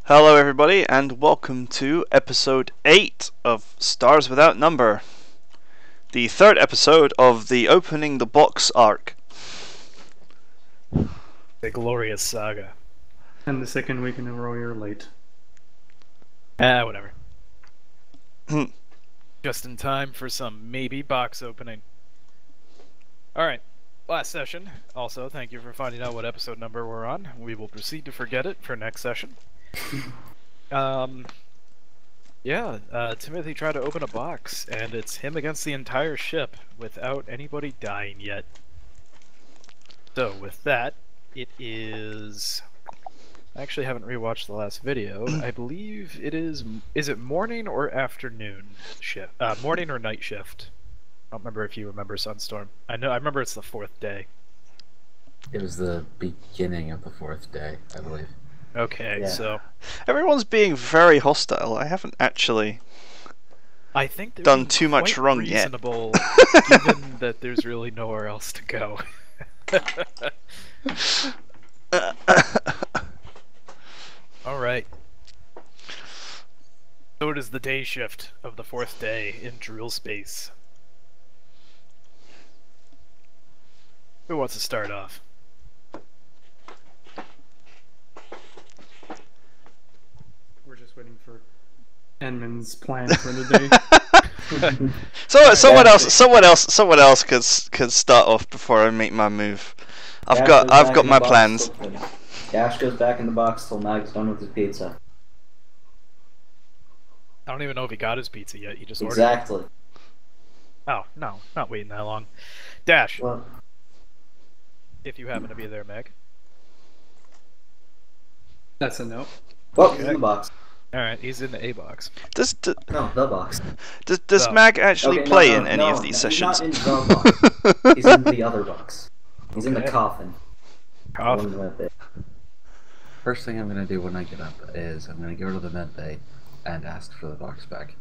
Hello everybody and welcome to episode 8 of Stars Without Number. The third episode of the Opening the Box arc. The glorious saga. And the second week in a row you're late. Whatever. Just in time for some maybe box opening. Alright, last session. Also, thank you for finding out what episode number we're on. We will proceed to forget it for next session. Timothy tried to open a box, and it's him against the entire ship without anybody dying yet. So, with that, it is... I actually haven't rewatched the last video. I believe it is it morning or afternoon shift? Morning or night shift? I don't remember if you remember Sunstorm. I remember it's the 4th day. It was the beginning of the 4th day, I believe. Okay, Yeah. so... Everyone's being very hostile. I haven't actually I think done too much wrong yet. Reasonable, given that there's really nowhere else to go. Alright. So it is the day shift of the 4th day in drill space. Who wants to start off? We're just waiting for Edmon's plan for the day. Someone else could start off before I make my move. I've got my plans. Dash goes back in the box till Mag's done with his pizza. I don't even know if he got his pizza yet. He just ordered Exactly. it. Oh, no. Not waiting that long. Dash, Well, if you happen to be there, Meg. That's a no. well, he's in the box. Alright, he's in the A box. No, the box. Does Oh. Mag actually Okay, play no, in any no, of these he's sessions? not in the box. He's in the other box. He's in the Okay. coffin. Coffin. One with it. First thing I'm going to do when I get up is I'm going to go to the med bay and ask for the box back.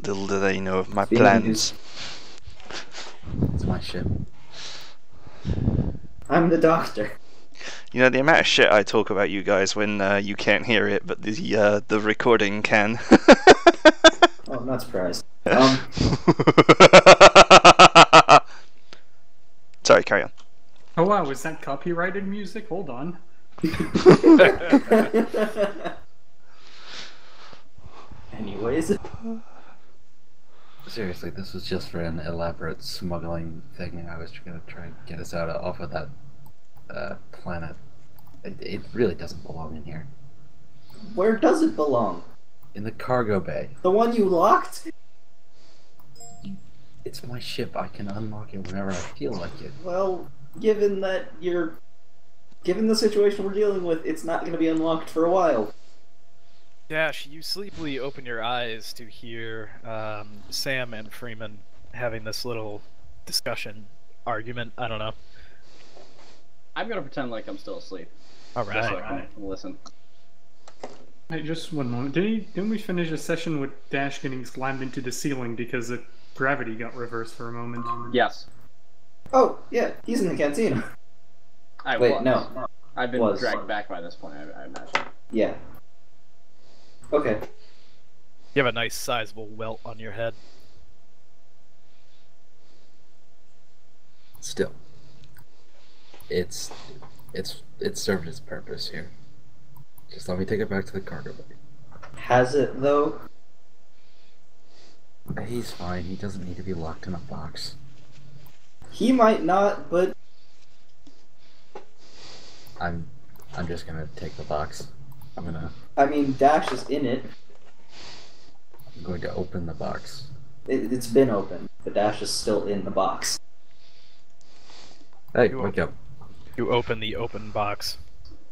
Little do they know of my Being plans. It's my ship. I'm the doctor. You know the amount of shit I talk about you guys when you can't hear it, but the recording can. Oh, I'm not surprised. Sorry, carry on. Oh wow, is that copyrighted music? Hold on. Anyways, Seriously, this was just for an elaborate smuggling thing. I was going to try and get us off of that planet. It really doesn't belong in here. where does it belong? In the cargo bay. The one you locked? It's my ship. I can unlock it whenever I feel like it. Well, given the situation we're dealing with, it's not going to be unlocked for a while. Dash, you sleepily open your eyes to hear Sam and Freeman having this little discussion, argument, I don't know. I'm gonna pretend like I'm still asleep. Alright. So I can listen. Hey, just one moment. Didn't we finish a session with Dash getting slammed into the ceiling because the gravity got reversed for a moment? Yes. Oh, yeah, he's in the canteen. Wait, was. no. I've been Was. dragged back by this point, I imagine. Yeah. Okay. You have a nice sizable welt on your head. Still. It's served its purpose here. Just let me take it back to the cargo bay. Has it, though? He's fine. He doesn't need to be locked in a box. He might not, but I'm just gonna take the box. I'm Dash is in it. going to open the box. It's been open, but Dash is still in the box. Hey, You wake up. You open the open box.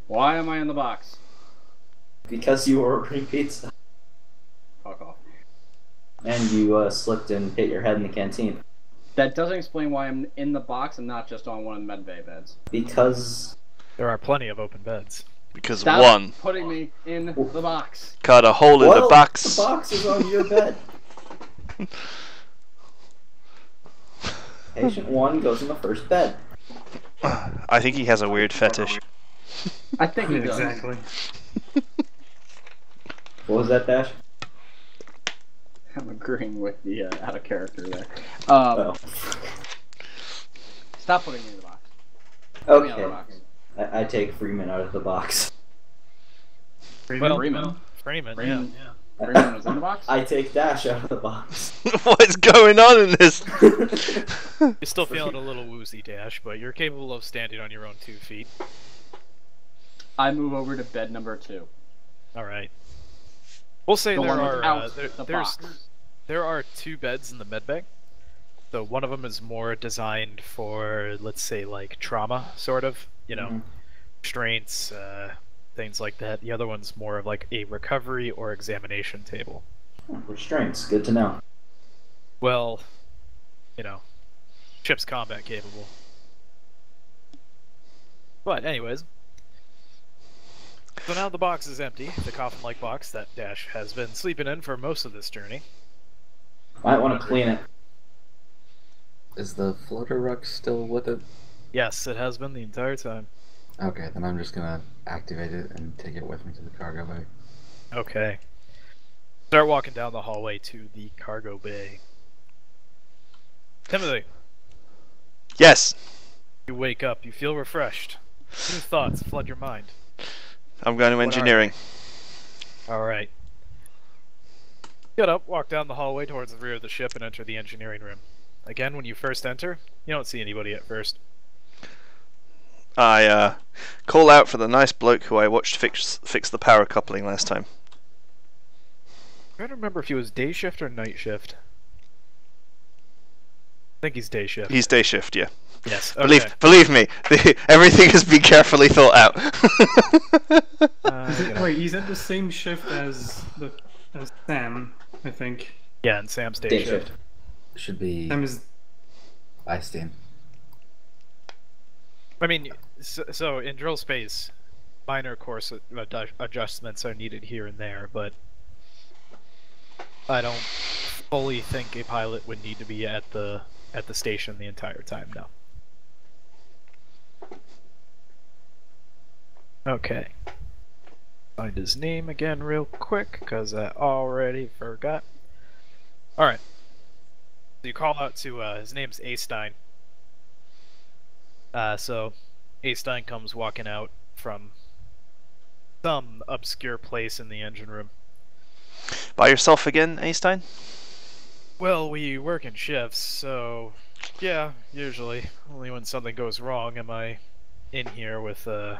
Why am I in the box? Because you were ordering pizza. Fuck off. And you slipped and hit your head in the canteen. That doesn't explain why I'm in the box and not just on one of the medbay beds. Because There are plenty of open beds. Because That's one putting me in the box. cut a hole in the box. the box is on your bed. Patient 1 goes in the first bed. I think he has a weird fetish. I think he does. Exactly. What was that, Dash? I'm agreeing with the out of character there. Oh. Stop putting me in the box. Put me out of the Okay. box. I take Freeman out of the box. Well, Freeman. Freeman, Freeman. yeah. Freeman was in the box? I take Dash out of the box. What is going on in this? You're still feeling a little woozy, Dash, but you're capable of standing on your own 2 feet. I move over to bed number 2. Alright. We'll say The there one are without the box. there are 2 beds in the medbay. So one of them is more designed for, let's say, like trauma, sort of. You know, restraints, things like that. The other one's more of like a recovery or examination table. Restraints, good to know. Well, you know, ship's combat capable. But anyways, so now the box is empty, the coffin-like box that Dash has been sleeping in for most of this journey. Might want to clean it. Is the floater ruck still with it? Yes, it has been the entire time. Okay, then I'm just gonna activate it and take it with me to the cargo bay. Okay. Start walking down the hallway to the cargo bay. Timothy, Yes, you wake up, you feel refreshed. New thoughts flood your mind. I'm going to What are engineering. Alright. Get up, walk down the hallway towards the rear of the ship, and enter the engineering room. Again, when you first enter, you don't see anybody at first. I call out for the nice bloke who I watched fix the power coupling last time. I don't remember if he was day shift or night shift. I think he's day shift. He's day shift, yeah. Yes. Okay. Believe me, everything has been carefully thought out. Wait, he's at the same shift as Sam, I think. Yeah, and Sam's day Day shift. shift. Should be Sam is. Einstein. I mean, so in drill space, minor course adjustments are needed here and there, but I don't fully think a pilot would need to be at the station the entire time. No. Okay. Find his name again real quick, because I already forgot. Alright. So you call out to, his name's Astein. So Astein comes walking out from some obscure place in the engine room. By yourself again, Einstein? Well, we work in shifts, so yeah, usually. Only when something goes wrong am I in here with, I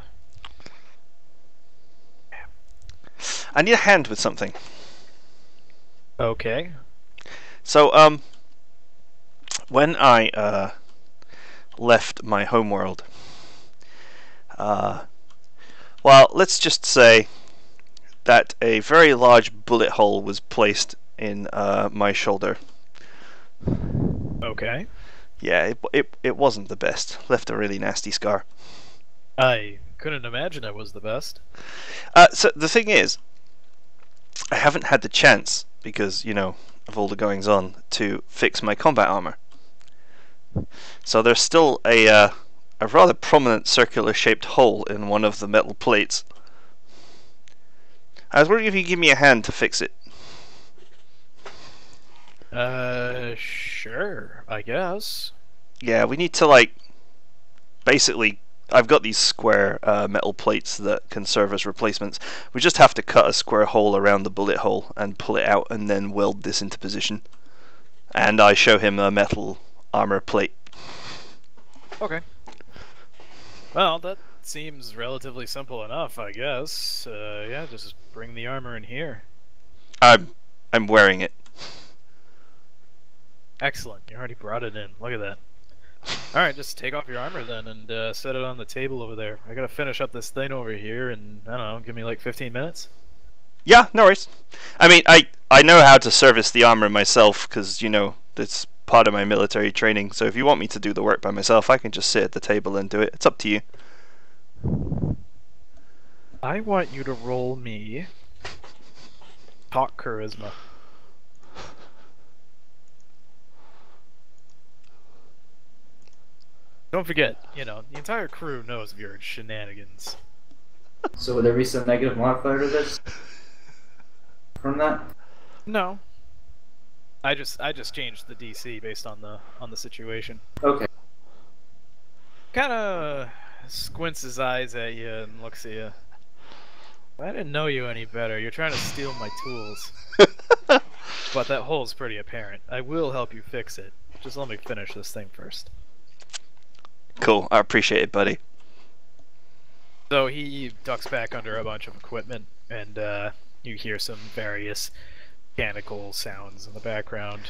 need a hand with something. Okay. So, when I left my homeworld, well, let's just say that a very large bullet hole was placed in my shoulder. Okay. Yeah, it wasn't the best. Left a really nasty scar. I couldn't imagine it was the best. So the thing is, I haven't had the chance, because, you know, of all the goings on, to fix my combat armor. So there's still a rather prominent circular shaped hole in one of the metal plates. I was wondering if you could give me a hand to fix it. Sure, I guess. Yeah, we need to, like, basically, I've got these square metal plates that can serve as replacements. We just have to cut a square hole around the bullet hole and pull it out and then weld this into position. And I show him a metal armor plate. Okay. Well, that seems relatively simple enough, I guess. Yeah, just bring the armor in here. I'm wearing it. Excellent, you already brought it in. Look at that. Alright, just take off your armor then and set it on the table over there. I gotta finish up this thing over here and, I don't know, give me like 15 minutes? Yeah, no worries. I mean, I know how to service the armor myself, because, you know, it's part of my military training. So if you want me to do the work by myself, I can just sit at the table and do it. It's up to you. I want you to roll me talk charisma. Don't forget, you know, the entire crew knows of your shenanigans. So would there be some negative modifier to this? from that? No. I just changed the DC based on the situation. Okay. Kind of squints his eyes at you and looks at you. I didn't know you any better. You're trying to steal my tools. But that hole's pretty apparent. I will help you fix it. Just let me finish this thing first. Cool, I appreciate it, buddy. So he ducks back under a bunch of equipment, and you hear some various mechanical sounds in the background.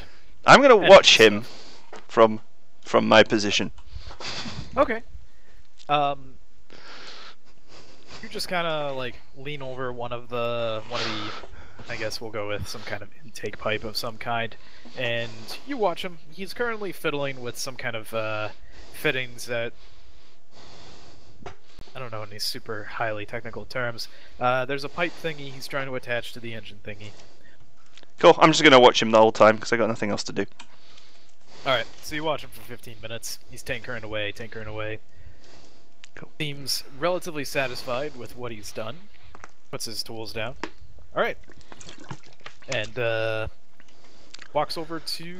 I'm gonna And watch him stuff. from my position. Okay. You just kind of like lean over one of the I guess we'll go with some kind of intake pipe of some kind, and you watch him. He's currently fiddling with some kind of fittings that I don't know any super highly technical terms. There's a pipe thingy he's trying to attach to the engine thingy. Cool, I'm just gonna watch him the whole time because I got nothing else to do. Alright, so you watch him for 15 minutes. He's tinkering away, tinkering away. Cool. Seems relatively satisfied with what he's done. Puts his tools down. Alright. And, walks over to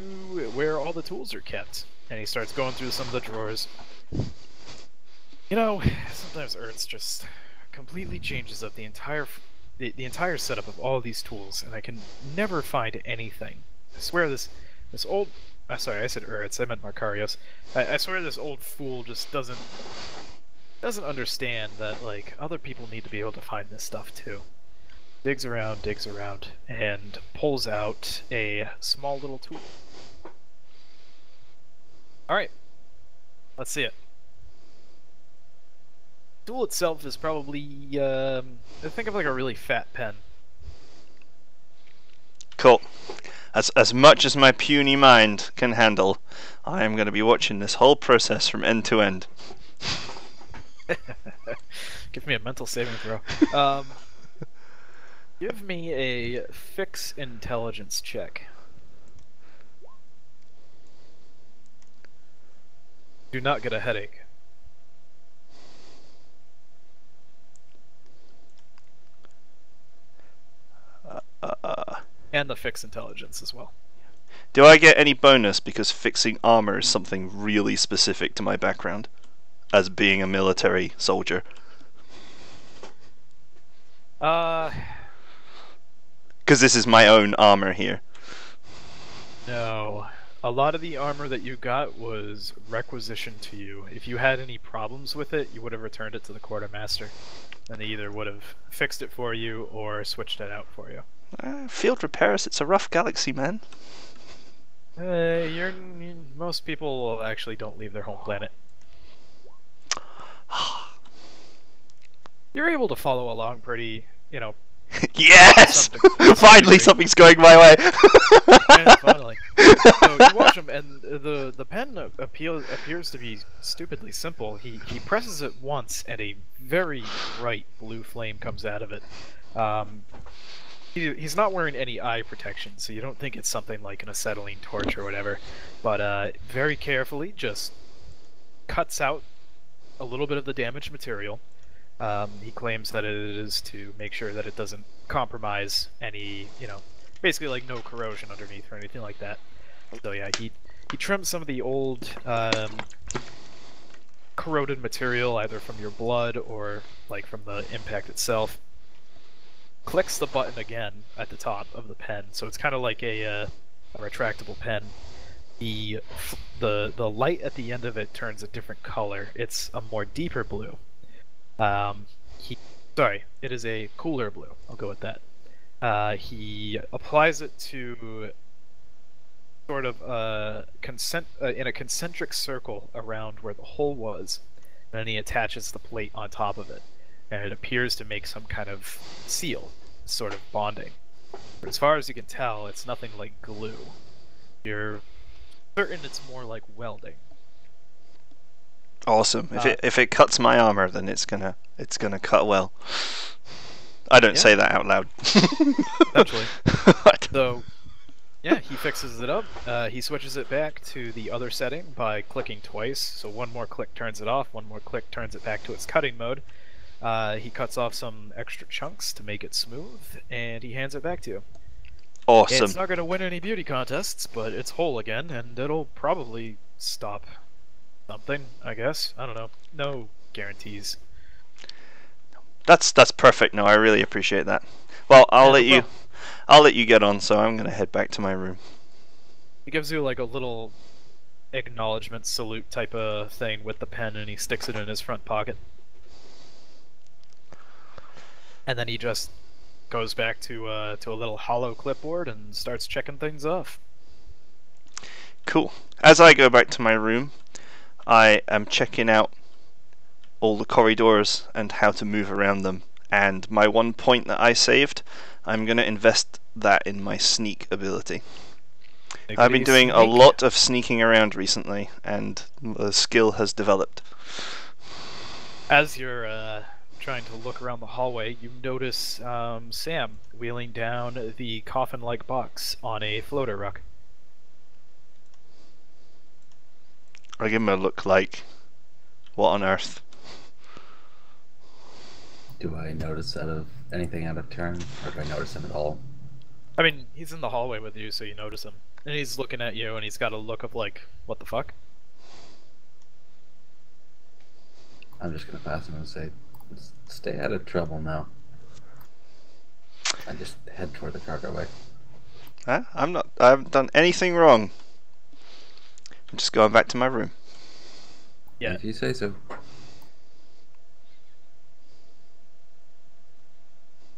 where all the tools are kept. And he starts going through some of the drawers. You know, sometimes Earth just completely changes up the entire setup of all these tools, and I can never find anything. I swear this old... sorry, I said Earths, I meant Markarios. I swear this old fool just doesn't understand that, like, other people need to be able to find this stuff too. Digs around, and pulls out a small little tool. Alright. Let's see it. The tool itself is probably, think of like a really fat pen. Cool. As much as my puny mind can handle, I am going to be watching this whole process from end to end. Give me a mental saving throw. Give me a fix intelligence check. Do not get a headache. And the fix intelligence as well. Do I get any bonus because fixing armor is something really specific to my background as being a military soldier? Because this is my own armor here. No. A lot of the armor that you got was requisitioned to you. If you had any problems with it, you would have returned it to the quartermaster. And they either would have fixed it for you or switched it out for you. Field repairs, it's a rough galaxy, man. Most people actually don't leave their home planet. You're able to follow along pretty, you know... Yes! some Finally degree. something's going my way! Yeah, finally. So you watch him, and the pen appears to be stupidly simple. He presses it once, and a very bright blue flame comes out of it. He's not wearing any eye protection, so you don't think it's something like an acetylene torch or whatever. But very carefully, just cuts out a little bit of the damaged material. He claims that it is to make sure that it doesn't compromise any, basically like no corrosion underneath or anything like that. So yeah, he trims some of the old corroded material, either from your blood or like from the impact itself. Clicks the button again at the top of the pen, so it's kind of like a retractable pen. The light at the end of it turns a different color. It's a more deeper blue. It is a cooler blue. I'll go with that. He applies it to sort of in a concentric circle around where the hole was, and then he attaches the plate on top of it, and it appears to make some kind of seal, sort of bonding. But as far as you can tell, it's nothing like glue. You're certain it's more like welding. Awesome. If it cuts my armor, then it's gonna cut well. I don't say that out loud. Essentially. So, yeah, he fixes it up. He switches it back to the other setting by clicking twice. So one more click turns it off, one more click turns it back to its cutting mode. He cuts off some extra chunks to make it smooth, and he hands it back to you. Awesome. It's not going to win any beauty contests, but it's whole again, and it'll probably stop something, I guess. I don't know. No guarantees. That's perfect. No, I really appreciate that. Well, I'll Yeah, let you get on. So I'm gonna head back to my room. He gives you like a little acknowledgement salute type of thing with the pen, and he sticks it in his front pocket. And then he just goes back to a little hollow clipboard and starts checking things off. Cool. As I go back to my room, I am checking out all the corridors and how to move around them. And my 1 point that I saved, I'm going to invest that in my sneak ability. I've been doing a lot of sneaking around recently, and the skill has developed. As you're trying to look around the hallway, you notice Sam wheeling down the coffin-like box on a floater rock. I give him a look like, what on earth? Do I notice anything out of turn, or do I notice him at all? I mean, he's in the hallway with you, so you notice him. And he's looking at you, and he's got a look of like, what the fuck? I'm just gonna pass him and say, stay out of trouble now. I just head toward the cargo way. Huh? I haven't done anything wrong. I'm just going back to my room. Yeah. If you say so.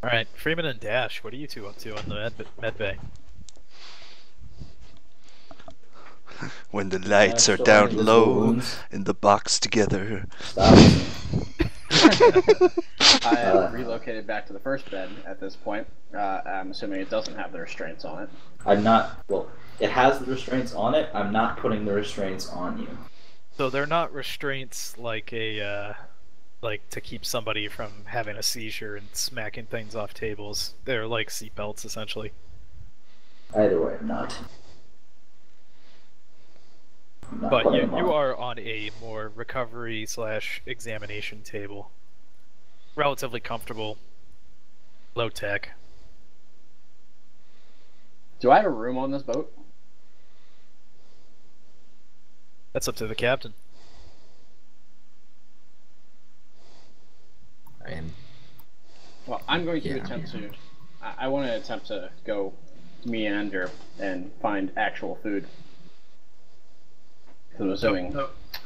Alright, Freeman and Dash, what are you two up to on the med bay? When the lights are still down invisible low wounds. in the box together. Stop. I have relocated back to the first bed at this point. I'm assuming it doesn't have the restraints on it. I'm not. Well, it has the restraints on it. I'm not putting the restraints on you. So they're not restraints like a, like to keep somebody from having a seizure and smacking things off tables. They're like seatbelts, essentially. Either way, I'm not. But putting you, them you on. are on a more recovery/examination table. Relatively comfortable, low tech. Do I have a room on this boat? That's up to the captain. And Well, I'm going to Yeah. attempt to. I want to attempt to go meander and find actual food. Because I'm assuming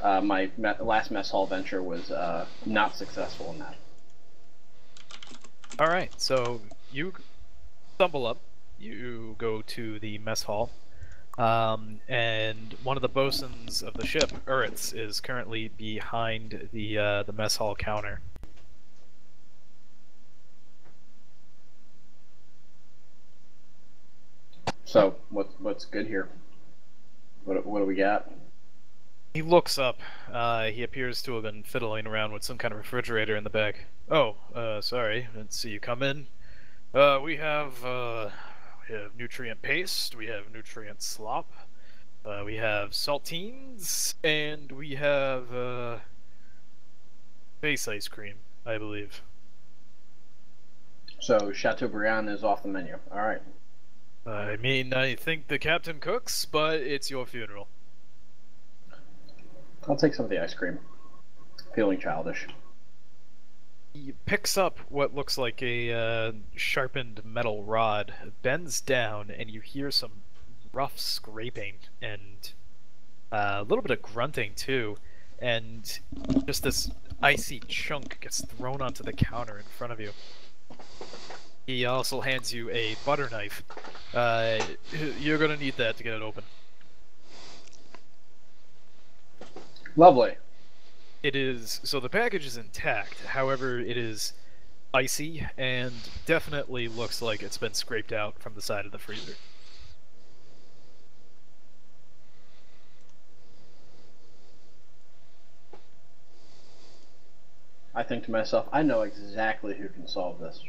my last mess hall venture was not successful in that. Alright, so you stumble up, you go to the mess hall, and one of the bosuns of the ship, Uritz, is currently behind the mess hall counter. So what's good here? What do we got? He looks up. He appears to have been fiddling around with some kind of refrigerator in the back. Oh, sorry. Let's see you come in. We have nutrient paste. We have nutrient slop. We have saltines, and we have base ice cream, I believe. So Chateaubriand is off the menu. All right. I mean, I think the captain cooks, but it's your funeral. I'll take some of the ice cream. Feeling childish. He picks up what looks like a sharpened metal rod, bends down, and you hear some rough scraping and a little bit of grunting too, and just this icy chunk gets thrown onto the counter in front of you. He also hands you a butter knife. You're gonna need that to get it open. Lovely. It is, so the package is intact, however it is icy and definitely looks like it's been scraped out from the side of the freezer. I think to myself, I know exactly who can solve this.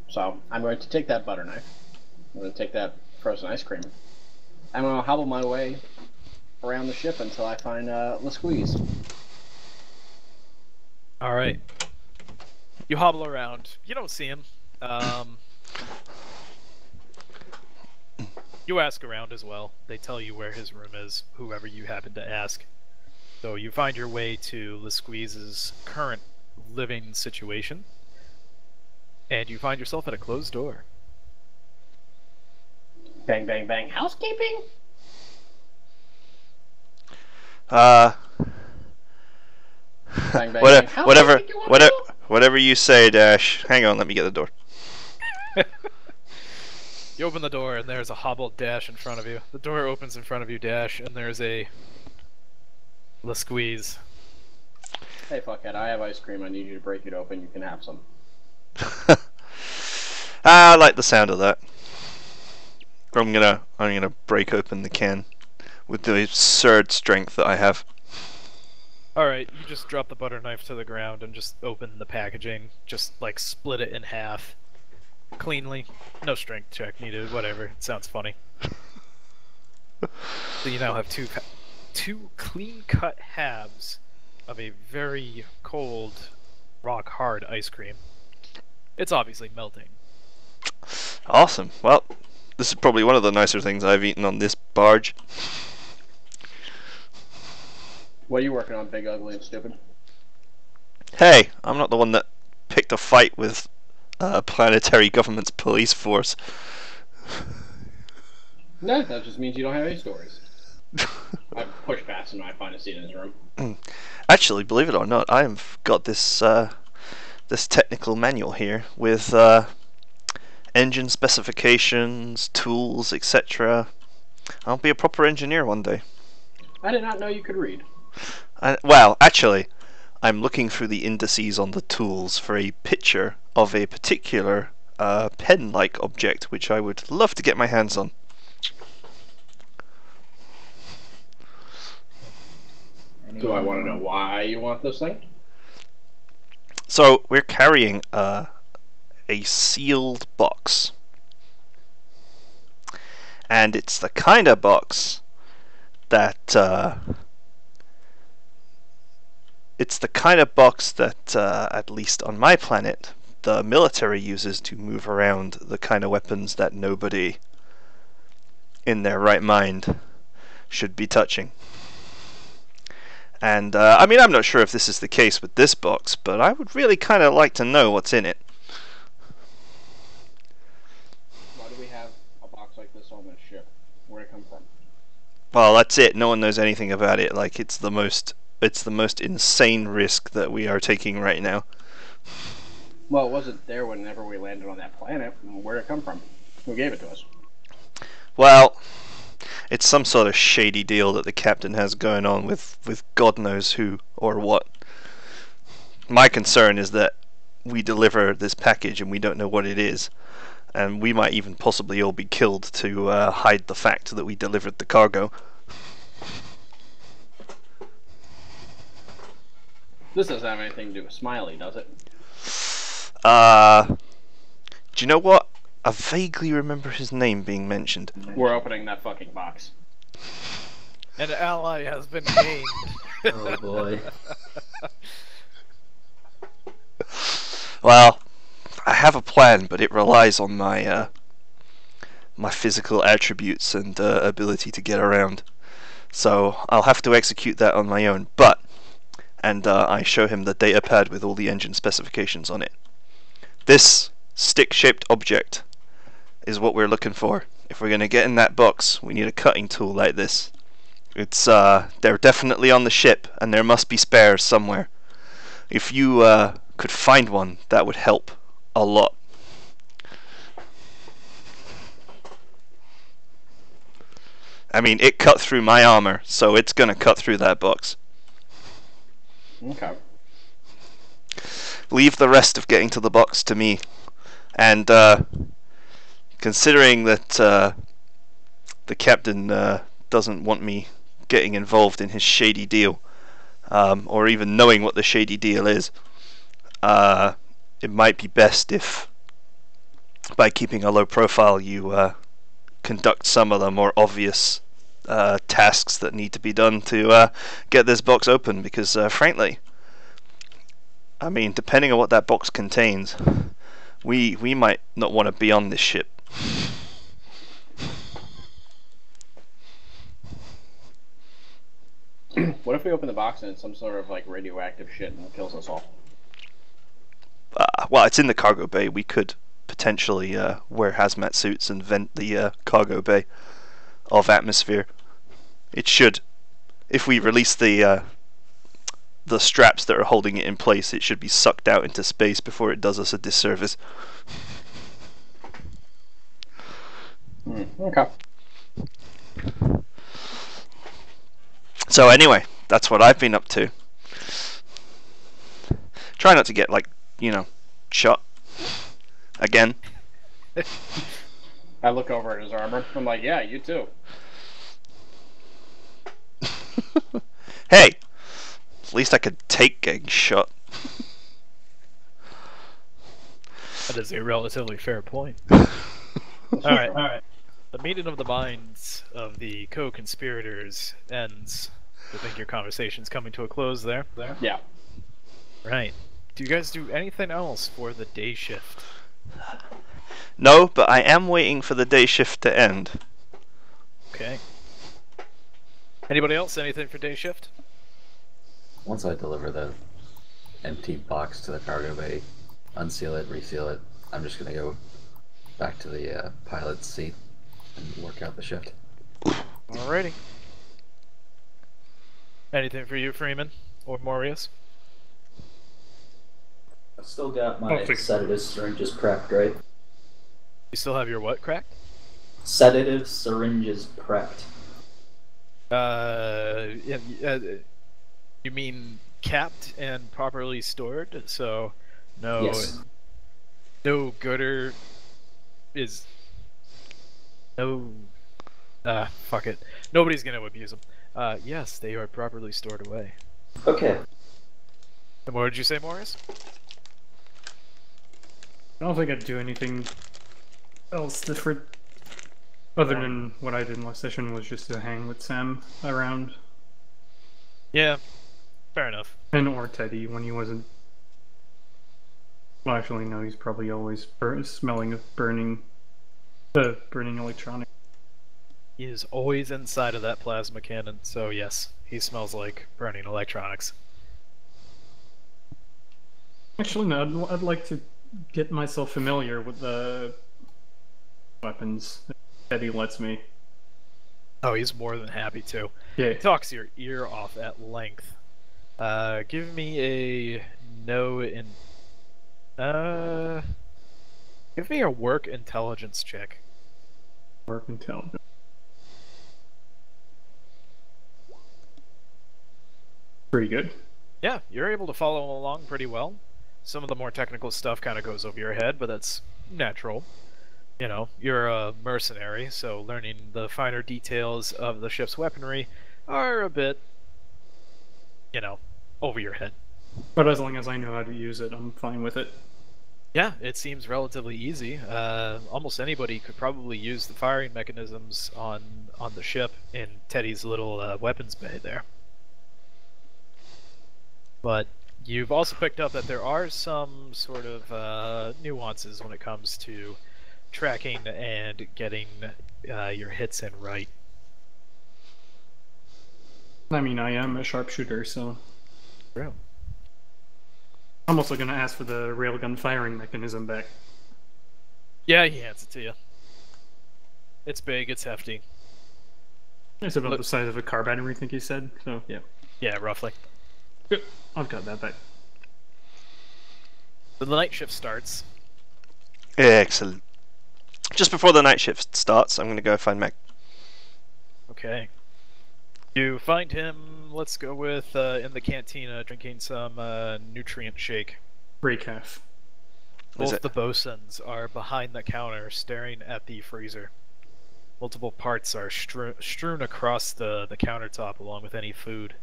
So I'm going to take that butter knife. I'm going to take that frozen ice cream. I'm going to hobble my way around the ship until I find Lasqueeze. Alright. You hobble around. You don't see him. You ask around as well. They tell you where his room is, whoever you happen to ask. So you find your way to Lesqueeze's current living situation, and you find yourself at a closed door. Bang, bang, bang. Housekeeping? Uh, Bang, bang, whatever, bang. Housekeeping whatever, you wanna whatever, do? whatever you say, Dash. Hang on, let me get the door. You open the door, and there's a hobbled Dash in front of you. The door opens in front of you, Dash, and there's a Lesqueeze. Hey, fuckhead, I have ice cream. I need you to break it open. You can have some. I like the sound of that. I'm gonna break open the can with the absurd strength that I have. Alright, you just drop the butter knife to the ground and just open the packaging. Just, like, split it in half. Cleanly. No strength check needed, whatever. It sounds funny. So you now have two clean-cut halves of a very cold, rock-hard ice cream. It's obviously melting. Awesome. Well, this is probably one of the nicer things I've eaten on this barge. What are you working on, big, ugly, and stupid? Hey, I'm not the one that picked a fight with planetary government's police force. No, that just means you don't have any stories. I push past him and I find a seat in his room. Actually, believe it or not, I've got this this technical manual here with engine specifications, tools, etc. I'll be a proper engineer one day. I did not know you could read. Well, actually, I'm looking through the indices on the tools for a picture of a particular pen-like object, which I would love to get my hands on. Do I want to know why you want this thing? So we're carrying a sealed box, and it's the kind of box that at least on my planet, the military uses to move around the kind of weapons that nobody in their right mind should be touching. And I mean, I'm not sure if this is the case with this box, but I would really kind of like to know what's in it. Why do we have a box like this on this ship? Where'd it come from? Well, that's it. No one knows anything about it. Like, it's the most insane risk that we are taking right now. Well, it wasn't there whenever we landed on that planet. Where'd it come from? Who gave it to us? Well, it's some sort of shady deal that the captain has going on with God knows who or what. My concern is that we deliver this package and we don't know what it is, and we might even possibly all be killed to hide the fact that we delivered the cargo. This doesn't have anything to do with Smiley, does it? Do you know what? I vaguely remember his name being mentioned. We're opening that fucking box. An ally has been gained. Oh boy. Well, I have a plan, but it relies on my my physical attributes and ability to get around. So I'll have to execute that on my own. And I show him the data pad with all the engine specifications on it. This stick-shaped object is what we're looking for. If we're going to get in that box, we need a cutting tool like this. It's they're definitely on the ship, and there must be spares somewhere. If you could find one, that would help a lot. I mean, it cut through my armor, so it's gonna cut through that box. Okay. Leave the rest of getting to the box to me. And considering that the captain doesn't want me getting involved in his shady deal, or even knowing what the shady deal is, it might be best if, by keeping a low profile, you conduct some of the more obvious tasks that need to be done to get this box open, because frankly, I mean, depending on what that box contains, we might not want to be on this ship. What if we open the box and it's some sort of like radioactive shit and it kills us all? Well, it's in the cargo bay. We could potentially wear hazmat suits and vent the cargo bay of atmosphere. It should, if we release the straps that are holding it in place, it should be sucked out into space before it does us a disservice. Okay. So anyway, that's what I've been up to. Try not to get, like, shot again. I look over at his armor. I'm like, yeah, you too. Hey, at least I could take getting shot. That is a relatively fair point. Alright. The meeting of the minds of the co-conspirators ends. I think your conversation's coming to a close there. Yeah. Right. Do you guys do anything else for the day shift? No, but I am waiting for the day shift to end. Okay. Anybody else? Anything for day shift? Once I deliver the empty box to the cargo bay, unseal it, reseal it, I'm just gonna go back to the pilot's seat and work out the shift. Alrighty. Anything for you, Freeman? Or Morius? I've still got my Okay. sedative syringes prepped, right? You still have your what cracked? Sedative syringes prepped. You mean capped and properly stored? So, no, Yes. no gooder is no. Fuck it. Nobody's gonna abuse them. Yes, they are properly stored away. Okay. And what did you say, Morris? I don't think I'd do anything else different. Other than what I did in last session was just to hang with Sam around. Yeah, fair enough. And or Teddy when he wasn't. Well, actually, no, he's probably always smelling of burning electronics. He is always inside of that plasma cannon, so yes, he smells like burning electronics. Actually, no, I'd like to get myself familiar with the weapons that Teddy lets me. Oh, he's more than happy to. Yeah. He talks your ear off at length. Give me a give me a work intelligence check. Work intelligence. Pretty good. Yeah, you're able to follow along pretty well. Some of the more technical stuff kind of goes over your head, but that's natural. You know, you're a mercenary, so learning the finer details of the ship's weaponry are a bit, over your head. But as long as I know how to use it, I'm fine with it. Yeah, it seems relatively easy. Almost anybody could probably use the firing mechanisms on the ship in Teddy's little weapons bay there. But you've also picked up that there are some sort of nuances when it comes to tracking and getting your hits in right. I mean, I am a sharpshooter, so True. I'm also going to ask for the railgun firing mechanism back. Yeah, he hands it to you. It's big, it's hefty. It's about Look- the size of a car battery, I think you said. So yeah, Yeah, roughly. good. I've got that back. So the night shift starts. Excellent. Just before the night shift starts, I'm going to go find Meg. Okay. You find him, let's go with, in the cantina, drinking some nutrient shake. Break half. Is Both it? the bosuns are behind the counter, staring at the freezer. Multiple parts are strewn across the countertop along with any food.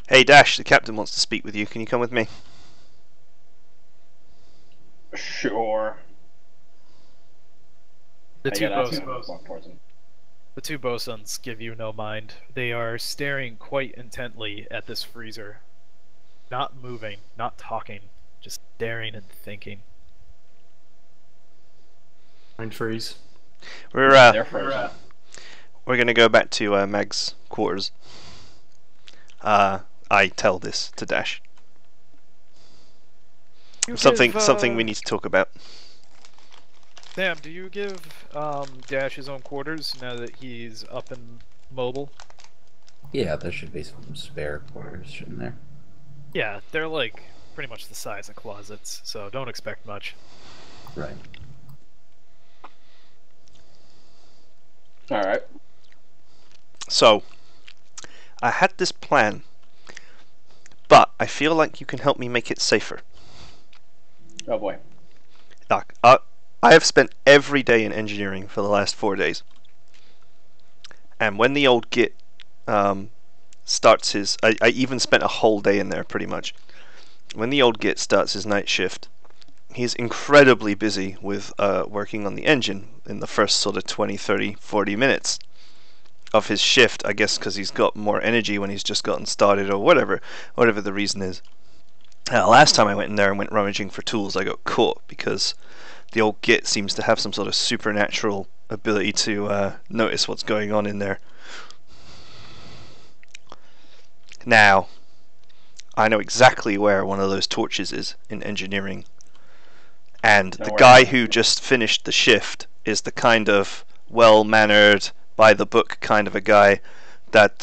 Hey Dash, the captain wants to speak with you. Can you come with me? Sure. The two I gotta bosuns. walk towards him. The two bosuns give you no mind. They are staring quite intently at this freezer. Not moving, not talking, just staring and thinking. Mind freeze. We're They're frozen. we're gonna go back to Meg's quarters. I tell this to Dash. Something we need to talk about. Sam, do you give Dash his own quarters now that he's up and mobile? Yeah, there should be some spare quarters, shouldn't there? Yeah, they're like pretty much the size of closets, so don't expect much. Right. Alright. So, I had this plan, but I feel like you can help me make it safer. Oh boy. Doc, I have spent every day in engineering for the last 4 days. And when the old Git starts his... I even spent a whole day in there, pretty much. When the old Git starts his night shift, he's incredibly busy with working on the engine in the first sort of 20, 30, 40 minutes of his shift, I guess because he's got more energy when he's just gotten started or whatever the reason is. Last time I went in there and went rummaging for tools, I got caught because the old Git seems to have some sort of supernatural ability to notice what's going on in there. Now, I know exactly where one of those torches is in engineering, and the guy who just finished the shift is the kind of well-mannered, by-the-book kind of a guy that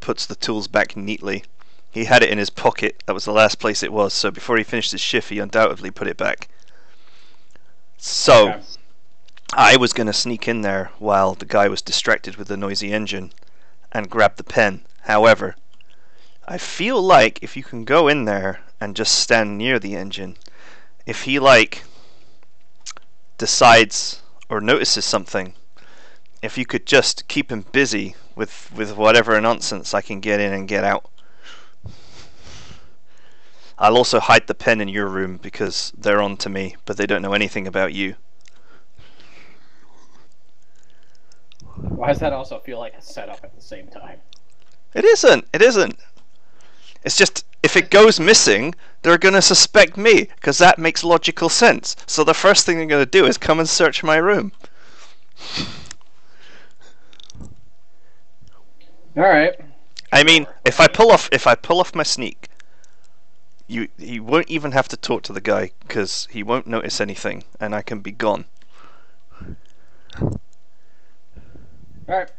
puts the tools back neatly. He had it in his pocket. That was the last place it was. So before he finished his shift, he undoubtedly put it back. So Okay. I was going to sneak in there while the guy was distracted with the noisy engine and grab the pen. However, I feel like if you can go in there and just stand near the engine, if he decides or notices something, if you could just keep him busy with whatever nonsense I can get in and get out. I'll also hide the pen in your room because they're on to me, but they don't know anything about you. Why does that also feel like a setup at the same time? It isn't. It isn't. It's just, if it goes missing, they're going to suspect me, because that makes logical sense. So the first thing they're going to do is come and search my room. Alright. I mean, if I pull off my sneak, he won't even have to talk to the guy, because he won't notice anything, and I can be gone. Alright.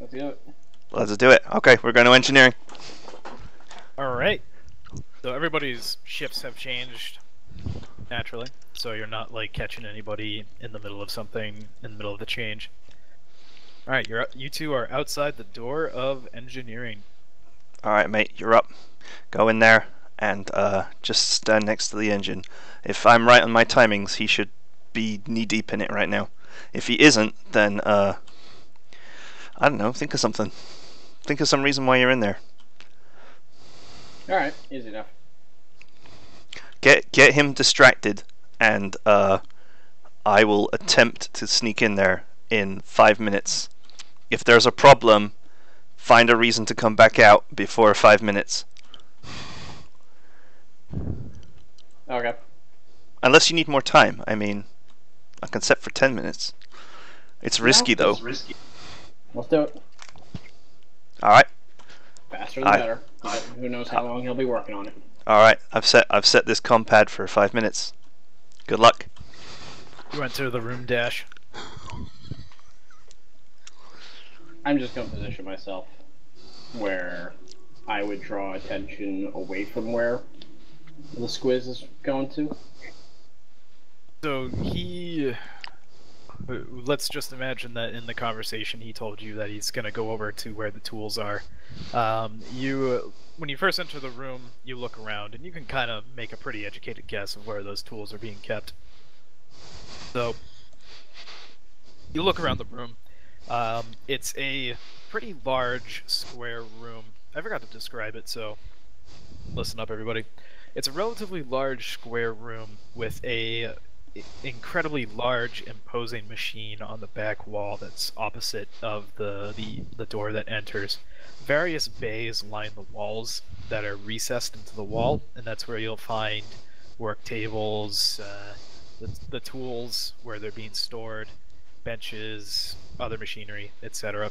Let's do it. Let's do it. Okay, we're going to engineering. Alright. So everybody's shifts have changed, naturally. So you're not like catching anybody in the middle of something, in the middle of the change. Alright, you two are outside the door of engineering. Alright, mate, you're up. Go in there and just stand next to the engine. If I'm right on my timings, he should be knee-deep in it right now. If he isn't, then, I don't know, think of something. Think of some reason why you're in there. Alright, easy enough. Get him distracted, and I will attempt to sneak in there in 5 minutes. If there's a problem, find a reason to come back out before 5 minutes. Okay. Unless you need more time. I mean, I can set for 10 minutes. It's risky, though. It's risky. Let's do it. Alright. Faster the better. But who knows how long he'll be working on it. Alright, I've set this compad for 5 minutes. Good luck. You enter the room, Dash. I'm just going to position myself where I would draw attention away from where the squiz is going to. So let's just imagine that in the conversation he told you that he's going to go over to where the tools are. When you first enter the room, you look around and you can kind of make a pretty educated guess of where those tools are being kept. So you look around the room. It's a pretty large square room. I forgot to describe it, so listen up, everybody. It's a relatively large square room with a incredibly large, imposing machine on the back wall that's opposite of the door that enters. Various bays line the walls that are recessed into the wall, and that's where you'll find work tables, the tools where they're being stored, benches, other machinery, etc.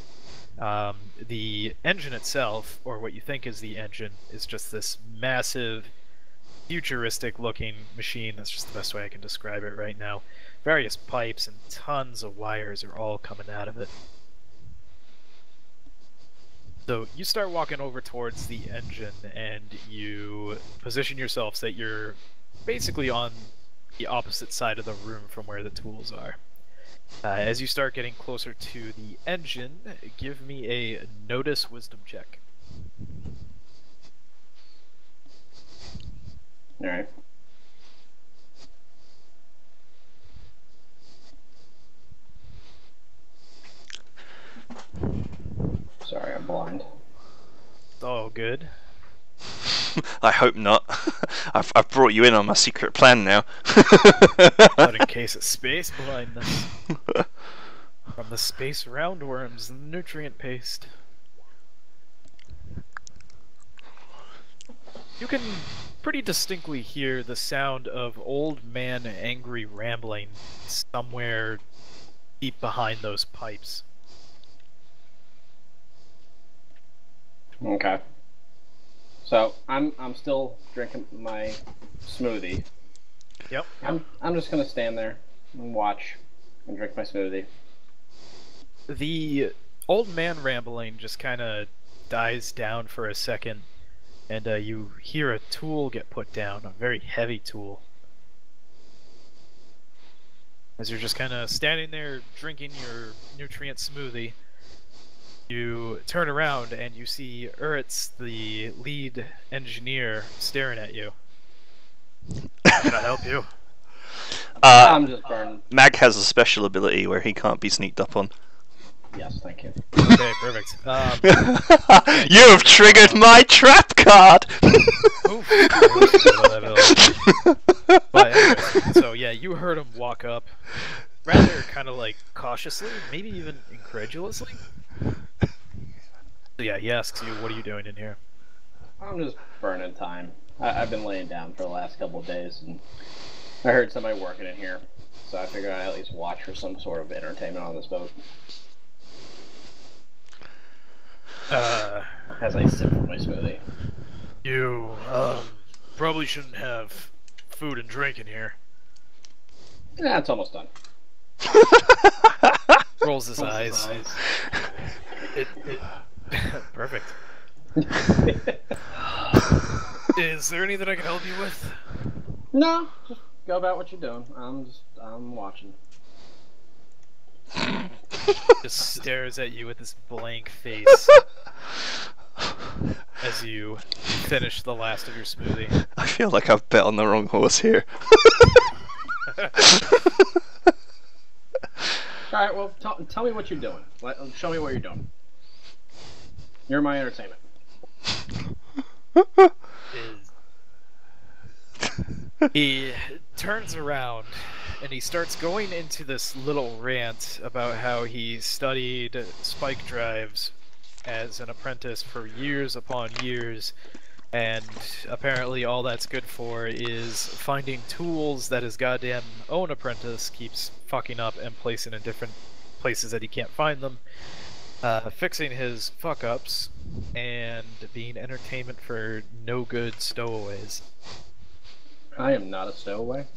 The engine itself, or what you think is the engine, is just this massive, futuristic-looking machine. That's just the best way I can describe it right now. Various pipes and tons of wires are all coming out of it. So you start walking over towards the engine, and you position yourself so that you're basically on the opposite side of the room from where the tools are. As you start getting closer to the engine, give me a notice wisdom check. Alright. Sorry, I'm blind. Oh, good. I hope not. I've brought you in on my secret plan now. Not in case of space blindness. From the space roundworms and the nutrient paste. You can pretty distinctly hear the sound of old man angry rambling somewhere deep behind those pipes. Okay. So I'm still drinking my smoothie. Yep. I'm just gonna stand there and watch and drink my smoothie. The old man rambling just kind of dies down for a second, and you hear a tool get put down, a very heavy tool. As you're just kind of standing there drinking your nutrient smoothie, you turn around and you see Uritz, the lead engineer, staring at you. Can I help you? I'm just burning. Mag has a special ability where he can't be sneaked up on. Yes, thank you. Okay, perfect. You have triggered my trap card! Oof. But anyway, so yeah, you heard him walk up, rather kind of like cautiously, maybe even incredulously. So yeah, he asks you, "What are you doing in here?" I'm just burning time. I've been laying down for the last couple of days, and I heard somebody working in here, so I figured I'd at least watch for some sort of entertainment on this boat. As I sip from my smoothie. You probably shouldn't have food and drink in here. Yeah, it's almost done. Rolls his eyes. Perfect. Is there anything I can help you with? No, just go about what you're doing. I'm watching. Just stares at you with this blank face as you finish the last of your smoothie. I feel like I've bet on the wrong horse here. Alright, well, tell me what you're doing. Show me what you're doing. You're my entertainment. He turns around and he starts going into this little rant about how he studied spike drives as an apprentice for years upon years, and apparently all that's good for is finding tools that his goddamn own apprentice keeps fucking up and placing in different places that he can't find them, fixing his fuck-ups, and being entertainment for no good stowaways. I am not a stowaway.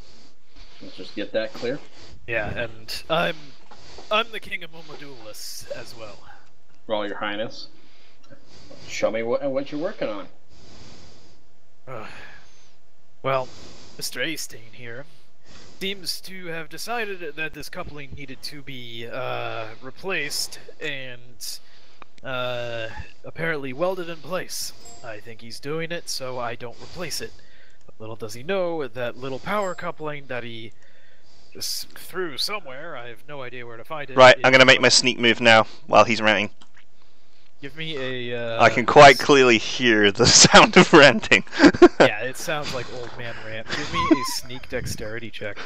Let's just get that clear. Yeah, and I'm the king of Momodulis as well. Roll, your highness. Show me what you're working on. Well, Mr. Astain here seems to have decided that this coupling needed to be replaced and apparently welded in place. I think he's doing it, so I don't replace it. But little does he know that little power coupling that he just threw somewhere, I have no idea where to find it. Right, I'm gonna make my sneak move now while he's ranting. Give me a... I can quite clearly hear the sound of ranting. Yeah, it sounds like old man rant. Give me a sneak dexterity check.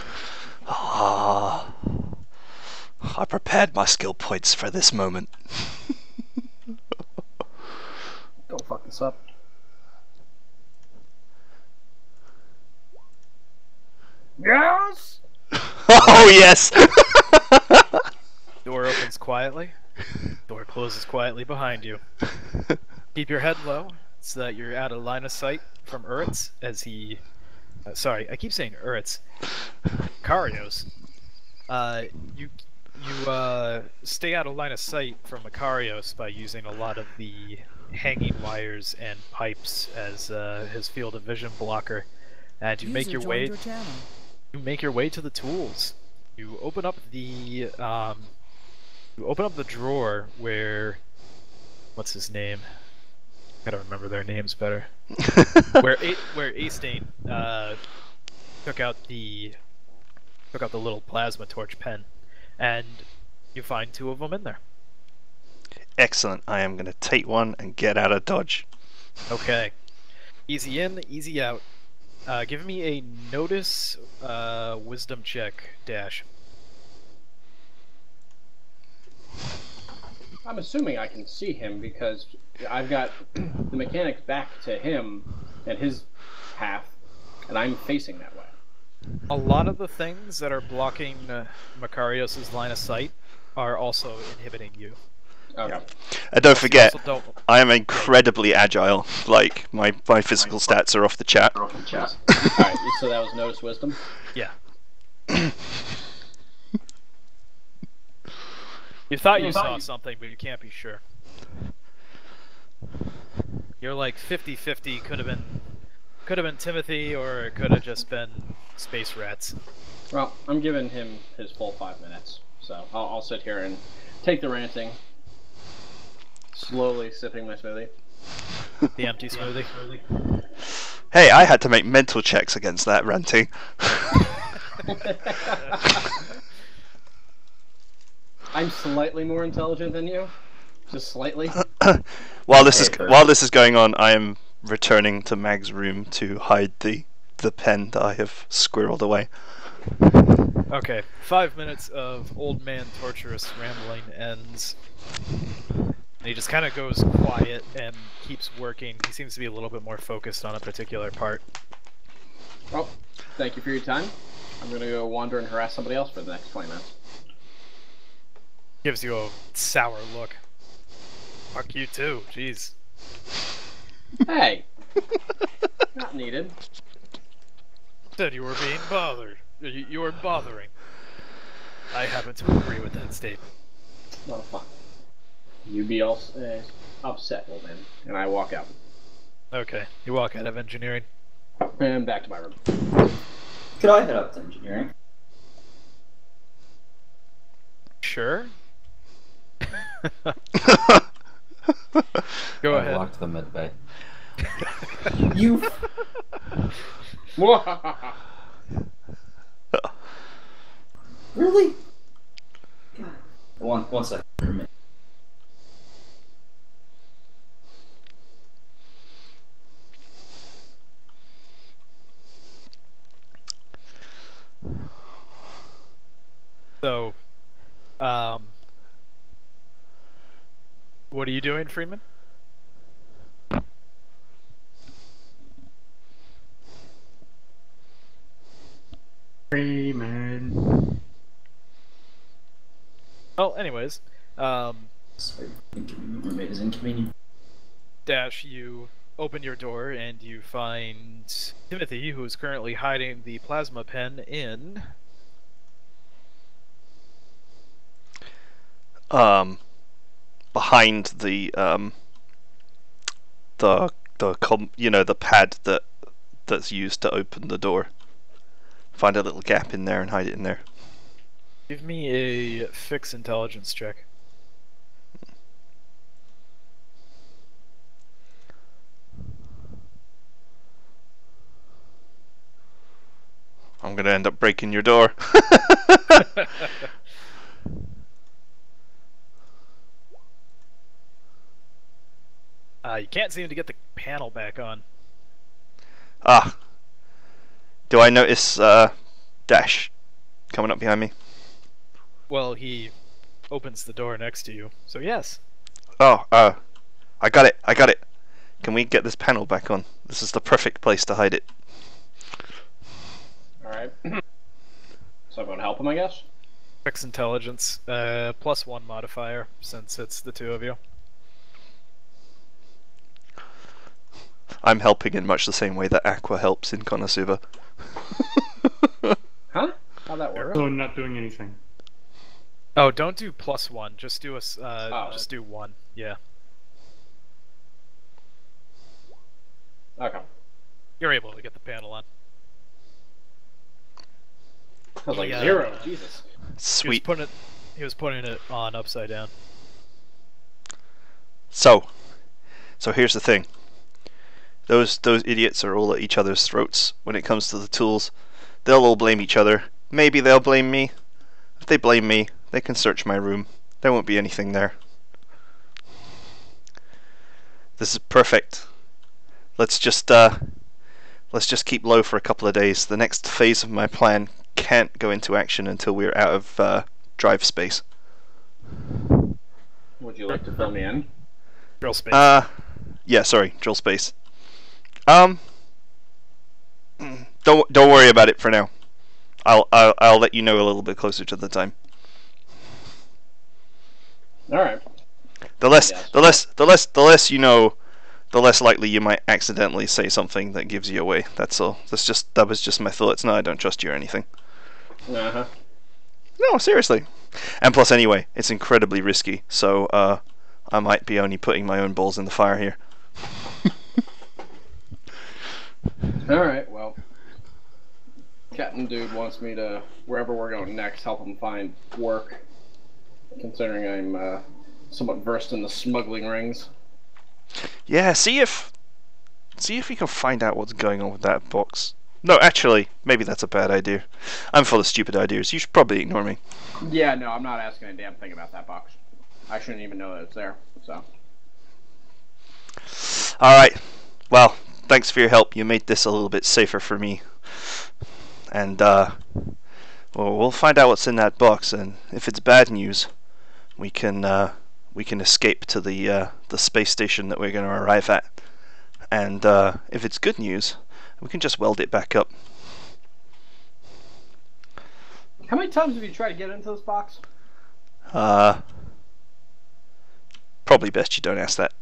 Ah, I prepared my skill points for this moment. Don't fuck this up. Yes! Oh yes! opens quietly. Door closes quietly behind you. Keep your head low so that you're out of line of sight from Uritz as he. Sorry, I keep saying Uritz. Makarios. You stay out of line of sight from Makarios by using a lot of the hanging wires and pipes as his field of vision blocker, and you make your way. You make your way to the tools. You open up the drawer where, what's his name? Gotta remember their names better. where Astain took out the little plasma torch pen, and you find 2 of them in there. Excellent. I am going to take one and get out of dodge. Okay. Easy in, easy out. Give me a notice wisdom check, Dash. I'm assuming I can see him because I've got the mechanics back to him and his path, and I'm facing that way. A lot of the things that are blocking Makarios' line of sight are also inhibiting you. Okay. And don't forget, Also don't... I am incredibly agile. Like, my physical stats are off the chart. Alright, so that was notice wisdom? Yeah. You thought you saw something, but you can't be sure. You're like 50-50. Could have been Timothy, or it could have just been space rats. Well, I'm giving him his full 5 minutes, so I'll sit here and take the ranting, slowly sipping my smoothie. The empty smoothie. Hey, I had to make mental checks against that ranting. I'm slightly more intelligent than you, just slightly. While this is going on, I am returning to Mag's room to hide the pen that I have squirreled away. Okay, 5 minutes of old man torturous rambling ends. And he just kind of goes quiet and keeps working. He seems to be a little bit more focused on a particular part. Well, thank you for your time. I'm gonna go wander and harass somebody else for the next 20 minutes. Gives you a sour look. Fuck you too, jeez. Hey! Not needed. Said you were being bothered. You were bothering. I happen to agree with that statement. Well, fine. You be all upset, old man. And I walk out. Okay, you walk out of engineering. And back to my room. Could I head up to engineering? Sure. Go I ahead. walk to the mid bay. You. Really? God. One second for me. So, what are you doing, Freeman? Freeman. Well, anyways, Sorry, roommate is inconvenient. Dash, you open your door and you find Timothy, who is currently hiding the plasma pen in... behind the pad that's used to open the door. Find a little gap in there and hide it in there. Give me a fix intelligence check. I'm gonna end up breaking your door. You can't seem to get the panel back on. Ah. Do I notice Dash coming up behind me? Well, he opens the door next to you, so yes. Oh, I got it. Can we get this panel back on? This is the perfect place to hide it. Alright. So I'm going to help him, I guess? X intelligence, +1 modifier since it's the two of you. I'm helping in much the same way that Aqua helps in Konosuba. Huh? How'd that work? So I'm not doing anything. Oh, don't do +1. Just do just do 1. Yeah, Okay. you're able to get the panel on. I was like, Yeah. 0. Jesus. Sweet. He was putting it on upside down. So here's the thing. Those idiots are all at each other's throats when it comes to the tools. They'll all blame each other. Maybe they'll blame me. If they blame me, they can search my room. There won't be anything there. This is perfect. Let's just keep low for a couple of days. The next phase of my plan can't go into action until we're out of drive space. Would you like to fill me in? Drill space. Yeah, sorry, drill space. Don't worry about it for now. I'll let you know a little bit closer to the time. All right. The less you know, the less likely you might accidentally say something that gives you away. That's all. That was just my thoughts. No, I don't trust you or anything. Uh-huh. No, seriously. And plus, anyway, it's incredibly risky. So I might be only putting my own balls in the fire here. All right. Well, Captain Dude wants me to, wherever we're going next, help him find work. Considering I'm somewhat versed in the smuggling rings. Yeah, see if you can find out what's going on with that box. No, actually, maybe that's a bad idea. I'm full of stupid ideas. You should probably ignore me. Yeah, no, I'm not asking a damn thing about that box. I shouldn't even know that it's there. So. Alright. Well, thanks for your help. You made this a little bit safer for me. And, well, we'll find out what's in that box, and if it's bad news, we can escape to the space station that we're going to arrive at. And, if it's good news, we can just weld it back up. How many times have you tried to get into this box? Probably best you don't ask that.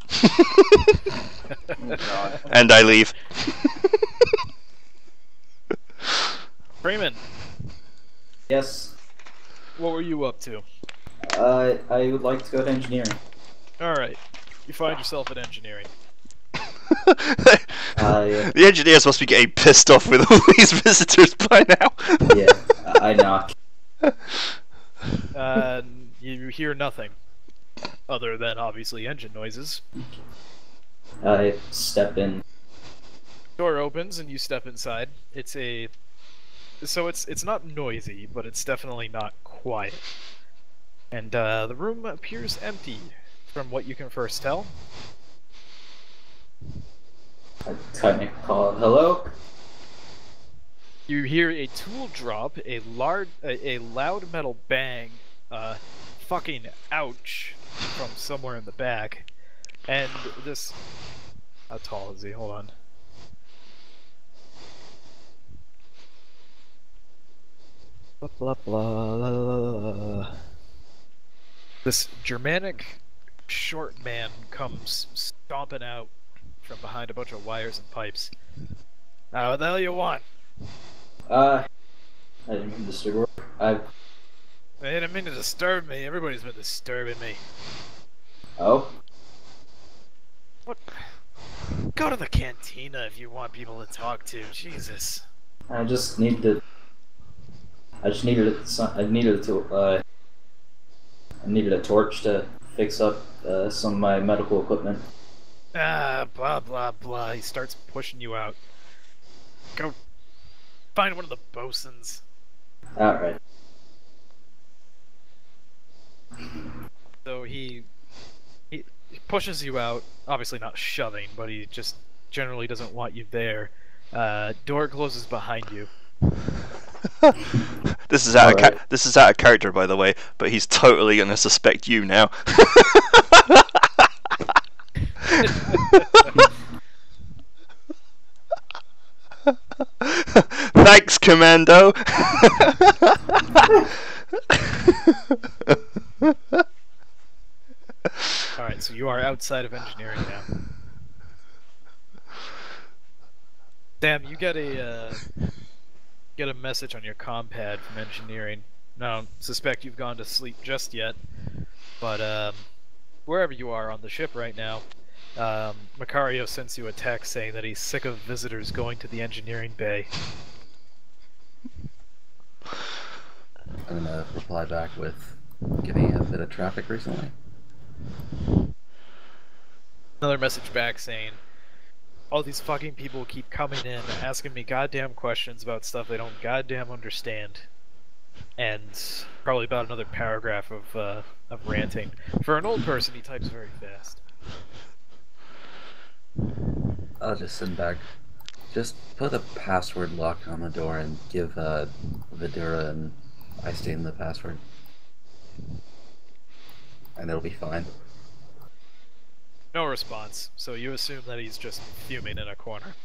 Oh, God. And I leave. Freeman, Yes. what were you up to? I would like to go to engineering. Alright, you find yourself at engineering. Yeah. The engineers must be getting pissed off with all these visitors by now. Yeah, I knock. You hear nothing. Other than, obviously, engine noises. I step in. Door opens and you step inside. It's not noisy, but it's definitely not quiet. And the room appears empty, from what you can first tell. I kind of call, hello? You hear a tool drop, a loud metal bang, fucking ouch, from somewhere in the back, and this. How tall is he? Hold on. Blah, blah, blah, la, la, la, la. This Germanic short man comes stomping out from behind a bunch of wires and pipes. What the hell you want? I didn't mean to disturb. I didn't mean to disturb me. Everybody's been disturbing me. Oh? What? Go to the cantina if you want people to talk to. Jesus. I needed a torch to fix up some of my medical equipment. Blah blah blah. He starts pushing you out. Go find one of the bosuns. Alright. So he pushes you out. Obviously not shoving, but he just generally doesn't want you there. Door closes behind you. This is out of character, by the way, but he's totally gonna suspect you now. Thanks, Commando. so you are outside of engineering now. Sam, you get a message on your comm pad from engineering. I don't suspect you've gone to sleep just yet, but wherever you are on the ship right now, Macario sends you a text saying that he's sick of visitors going to the engineering bay. I'm gonna reply back with getting a bit of traffic recently. Another message back saying, all these fucking people keep coming in asking me goddamn questions about stuff they don't goddamn understand. And probably about another paragraph of ranting. For an old person, he types very fast. I'll just send back. Just put a password lock on the door and give Vidura and Einstein the password. And it'll be fine. No response, so you assume that he's just fuming in a corner.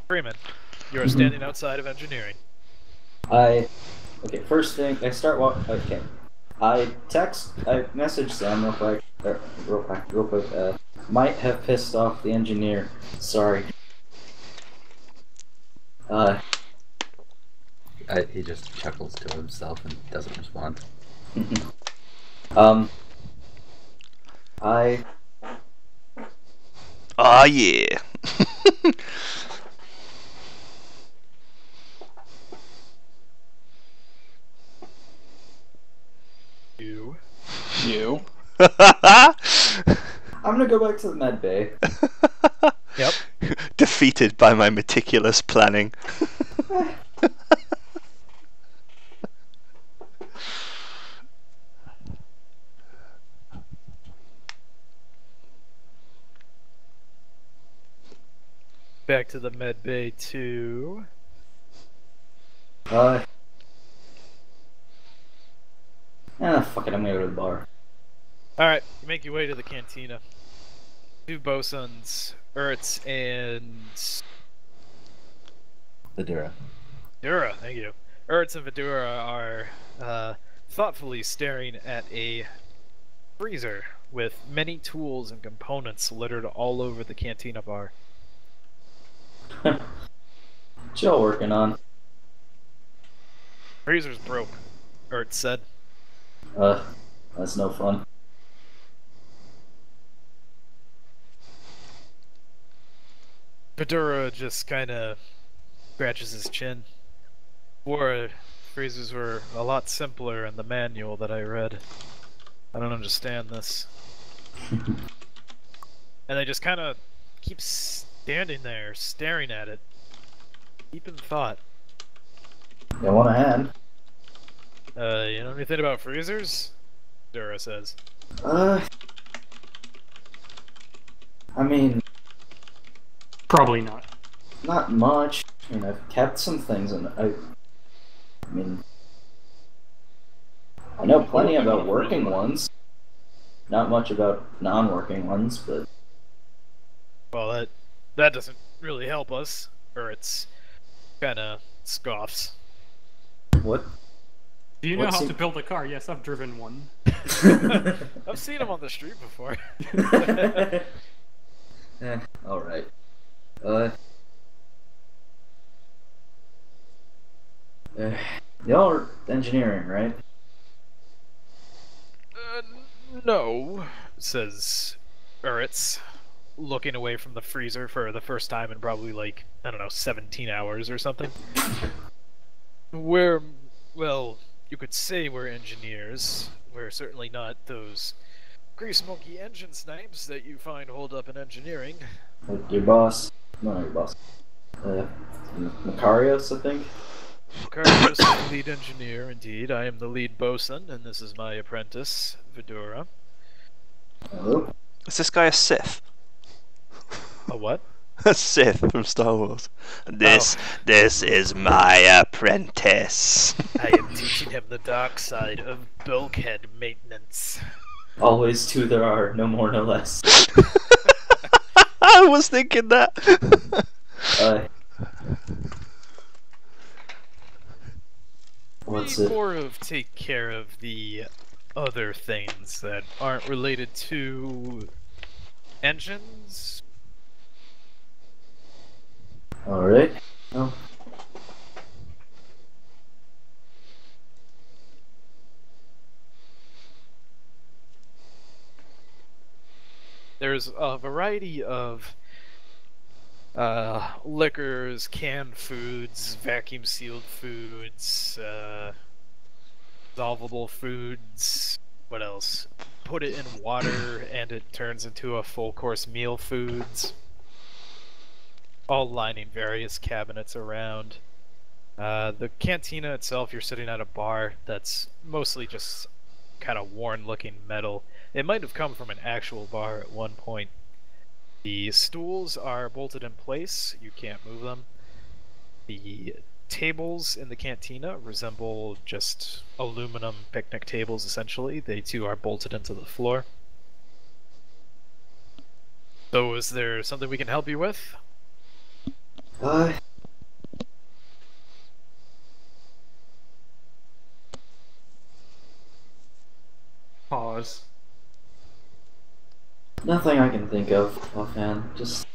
Freeman, you are standing outside of engineering. Okay, first thing, okay. I message Sam real quick, might have pissed off the engineer, sorry. He just chuckles to himself and doesn't respond. Ah, yeah. You. I'm gonna go back to the med bay. Yep. Defeated by my meticulous planning. Back to the med bay 2. Fuck it, I'm gonna go to the bar. Alright, you make your way to the cantina. Two bosuns, Ertz and Vidura. Vidura, thank you. Ertz and Vidura are thoughtfully staring at a freezer with many tools and components littered all over the cantina bar. What y'all working on? Freezer's broke, Ertz said. That's no fun. Vidura just kinda scratches his chin. Freezers were a lot simpler in the manual that I read. I don't understand this. And they just kinda keep standing there, staring at it. Deep in thought. You want a hand? You know anything about freezers? Dura says. I mean, Probably not. not much. I mean, I've kept some things, and I mean, I know plenty about working ones. Not much about non-working ones, but Well, that doesn't really help us. Or it's kinda scoffs. what? Do you know What's how he- to build a car? Yes, I've driven one. I've seen him on the street before. All right. Y'all are engineering, right? No, says Uritz, looking away from the freezer for the first time in probably, like, I don't know, 17 hours or something. Well, you could say we're engineers. We're certainly not those grease monkey engine snipes that you find holed up in engineering. Like your boss? No, not your boss. Macarios, I think. Carlos is the lead engineer, indeed. I am the lead bosun, and this is my apprentice, Vidura. Hello? Is this guy a Sith? A what? A Sith from Star Wars. This is my apprentice. I am teaching him the dark side of bulkhead maintenance. Always two there are, no more, no less. I was thinking that. What's We it? more of take care of the other things that aren't related to engines. Alright. Well, There's a variety of liquors, canned foods, vacuum sealed foods, dissolvable foods. What else? Put it in water and it turns into a full course meal foods. All lining various cabinets around. The cantina itself, you're sitting at a bar that's mostly just kind of worn looking metal. It might have come from an actual bar at one point. The stools are bolted in place, you can't move them. The tables in the cantina resemble just aluminum picnic tables, essentially. They too are bolted into the floor. So is there something we can help you with? Pause. nothing I can think of offhand. Just.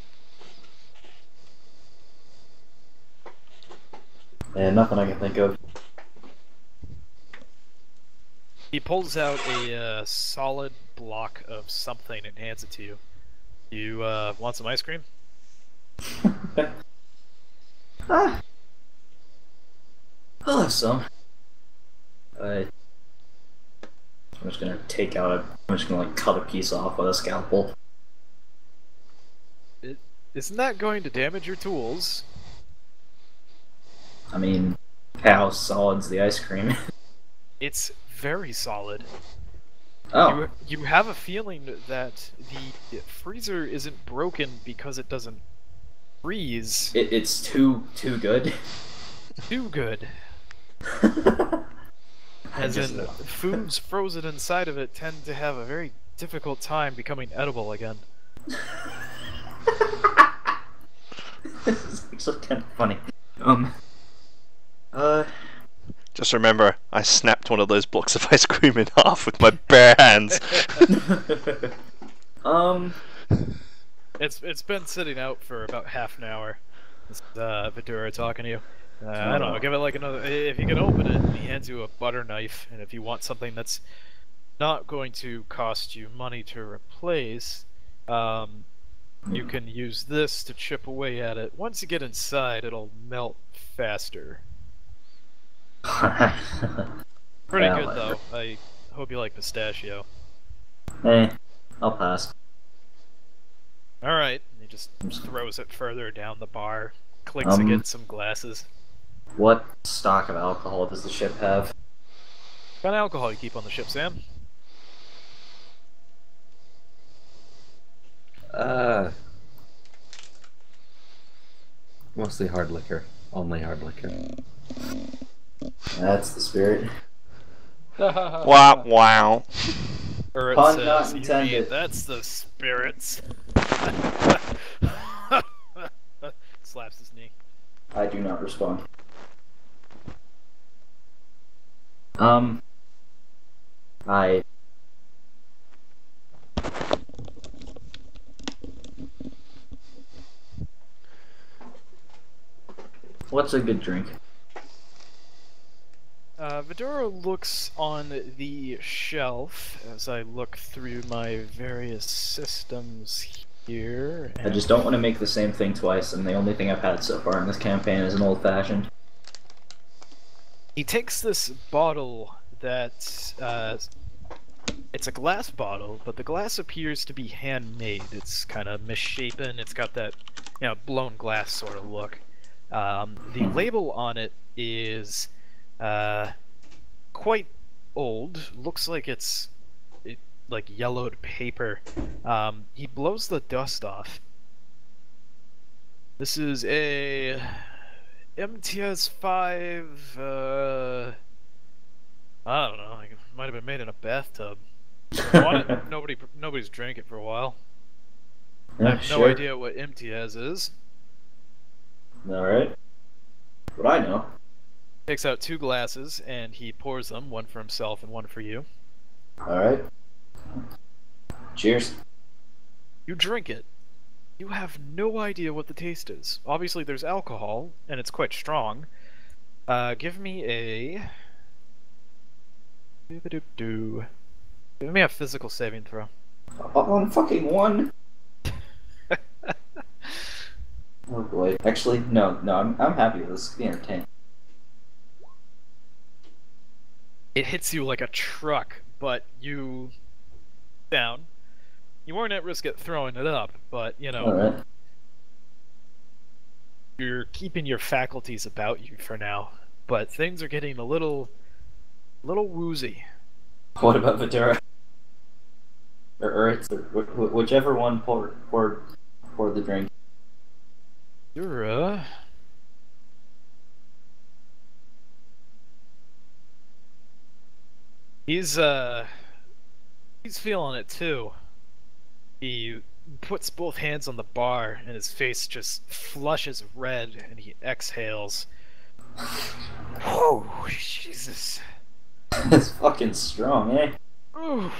Yeah, nothing I can think of. He pulls out a solid block of something and hands it to you. You want some ice cream? Ah, I'll have some. I'm just gonna take out I'm just gonna like cut a piece off with a scalpel. Isn't that going to damage your tools? I mean, how solid's the ice cream? It's very solid. Oh, You have a feeling that the freezer isn't broken because it doesn't freeze it's too good. too good. I As just- in, foods frozen inside of it tend to have a very difficult time becoming edible again. This is actually kind of funny. Just remember, I snapped one of those blocks of ice cream in half with my bare hands. It's been sitting out for about half an hour. This is Vidura talking to you. I don't know, give it like another... If you can open it, he hands you a butter knife, and if you want something that's not going to cost you money to replace, you can use this to chip away at it. Once you get inside, it'll melt faster. Pretty Yeah, good, whatever. though. I hope you like pistachio. Hey, I'll pass. Alright, he just throws it further down the bar, clinks against some glasses. What stock of alcohol does the ship have? What kind of alcohol you keep on the ship, Sam? Mostly hard liquor. Only hard liquor. That's the spirit. Wow, wow. Or it Pun says, not "You mean intended." that's the spirits." Slaps his knee. I do not respond. I. What's a good drink? Vidura looks on the shelf as I look through my various systems here. I just don't want to make the same thing twice, and the only thing I've had so far in this campaign is an old fashioned. He takes this bottle that, it's a glass bottle, but the glass appears to be handmade. It's kind of misshapen, it's got that, blown glass sort of look. The label on it is, quite old. Looks like it's like yellowed paper. He blows the dust off. This is a MTS 5. I don't know. It might have been made in a bathtub. Nobody's drank it for a while. I have no idea what MTS is. Alright. What I know. Takes out two glasses and he pours them, one for himself and one for you. Alright. Cheers. You drink it. You have no idea what the taste is. Obviously, there's alcohol, and it's quite strong. Give me a... Give me a physical saving throw. On fucking one. Oh boy. Actually, no, I'm happy with this. It's gonna be entertaining. It hits you like a truck, but you... down. You weren't at risk at throwing it up, but, you know... Alright. You're keeping your faculties about you for now, but things are getting a little woozy. What about Vidura? Or it's whichever one poured the drink. You're, He's feeling it too. He puts both hands on the bar and his face just flushes red and he exhales. Oh, Jesus. It's fucking strong, eh? Ooh. I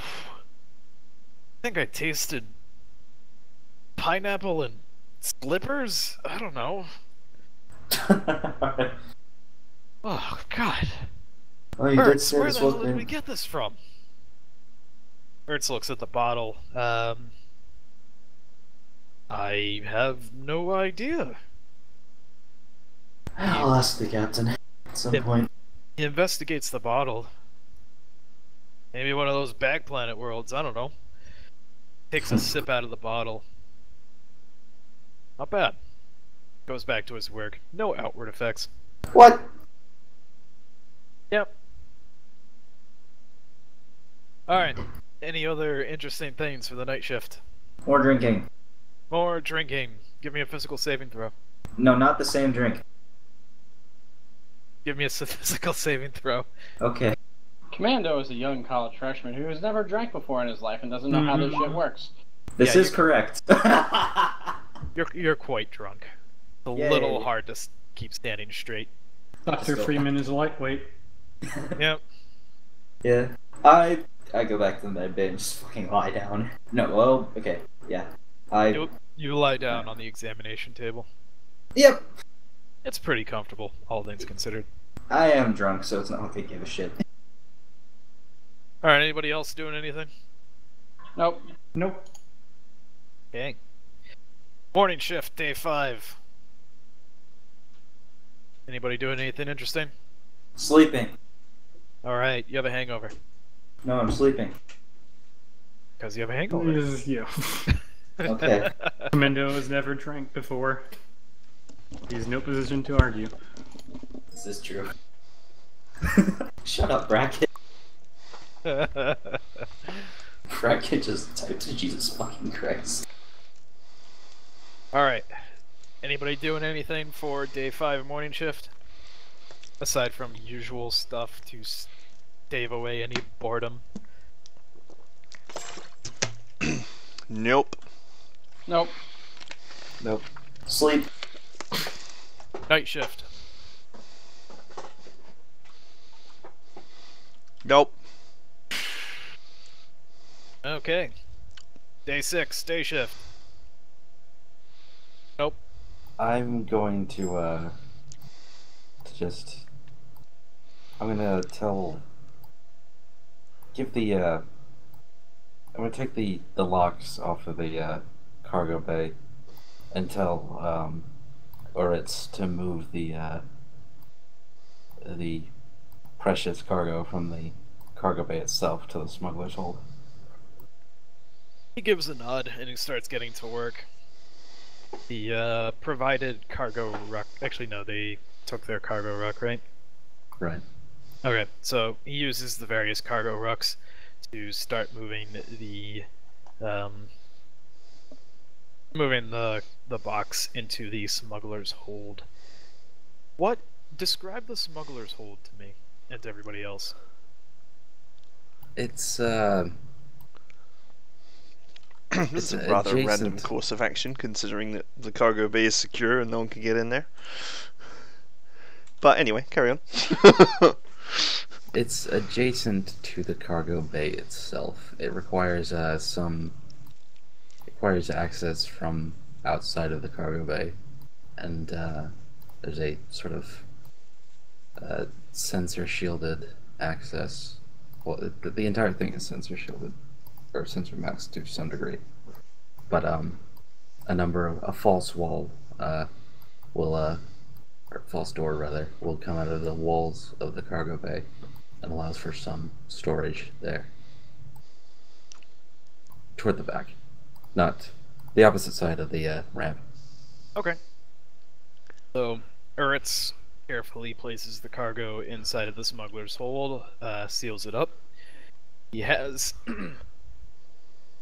think I tasted pineapple and slippers? I don't know. Oh, God. Oh, you did Ertz, say where this the hell wasn't. did we get this from? Ertz looks at the bottle. I have no idea. I'll ask the captain at some point. He investigates the bottle. Maybe one of those back planet worlds, I don't know. Takes a sip out of the bottle. Not bad. Goes back to his work. No outward effects. What? Yep. Alright. Any other interesting things for the night shift? More drinking. More drinking. Give me a physical saving throw. No, not the same drink. Give me a physical saving throw. Okay. Commando is a young college freshman who has never drank before in his life and doesn't know how this shit works. This Yeah, is correct. You're quite drunk. It's a Yay. little hard to keep standing straight. Dr. Freeman is lightweight. Yep. Yeah. I go back to the med bay and just fucking lie down. No, well, okay. Yeah. You lie down on the examination table. Yep. It's pretty comfortable, all things considered. I am drunk, so it's not like I give a shit. Alright, anybody else doing anything? Nope. Nope. Okay. Morning shift, day 5. Anybody doing anything interesting? Sleeping. Alright, you have a hangover. No, I'm sleeping. Because you have a hangover. Yeah. Okay. Commando has never drank before. He's no position to argue. This is true. Shut up, Bracket. Bracket just typed in Jesus fucking Christ. Alright. Anybody doing anything for day 5 morning shift? Aside from usual stuff to stave away any boredom. Nope. Nope. Nope. Sleep. Night shift. Nope. Okay. Day 6, day shift. Nope. I'm going to just... I'm gonna I'm gonna take the locks off of the cargo bay and tell Oritz to move the precious cargo from the cargo bay itself to the smuggler's hold. He gives a nod and he starts getting to work. The provided cargo ruck. Actually, no, they took their cargo ruck, right? Right. Okay, so he uses the various cargo rucks to start moving the box into the smuggler's hold. Describe the smuggler's hold to me and to everybody else. It's This is a rather adjacent. random course of action, considering that the cargo bay is secure and no one can get in there. But anyway, carry on. It's adjacent to the cargo bay itself. It requires requires access from outside of the cargo bay, and there's a sort of sensor shielded access. Well, the entire thing is sensor shielded, or sensor masked to some degree. But a false wall will or false door rather will come out of the walls of the cargo bay and allows for some storage there. Toward the back, not the opposite side of the ramp. Okay. So, Uritz carefully places the cargo inside of the smuggler's hold, seals it up. He has...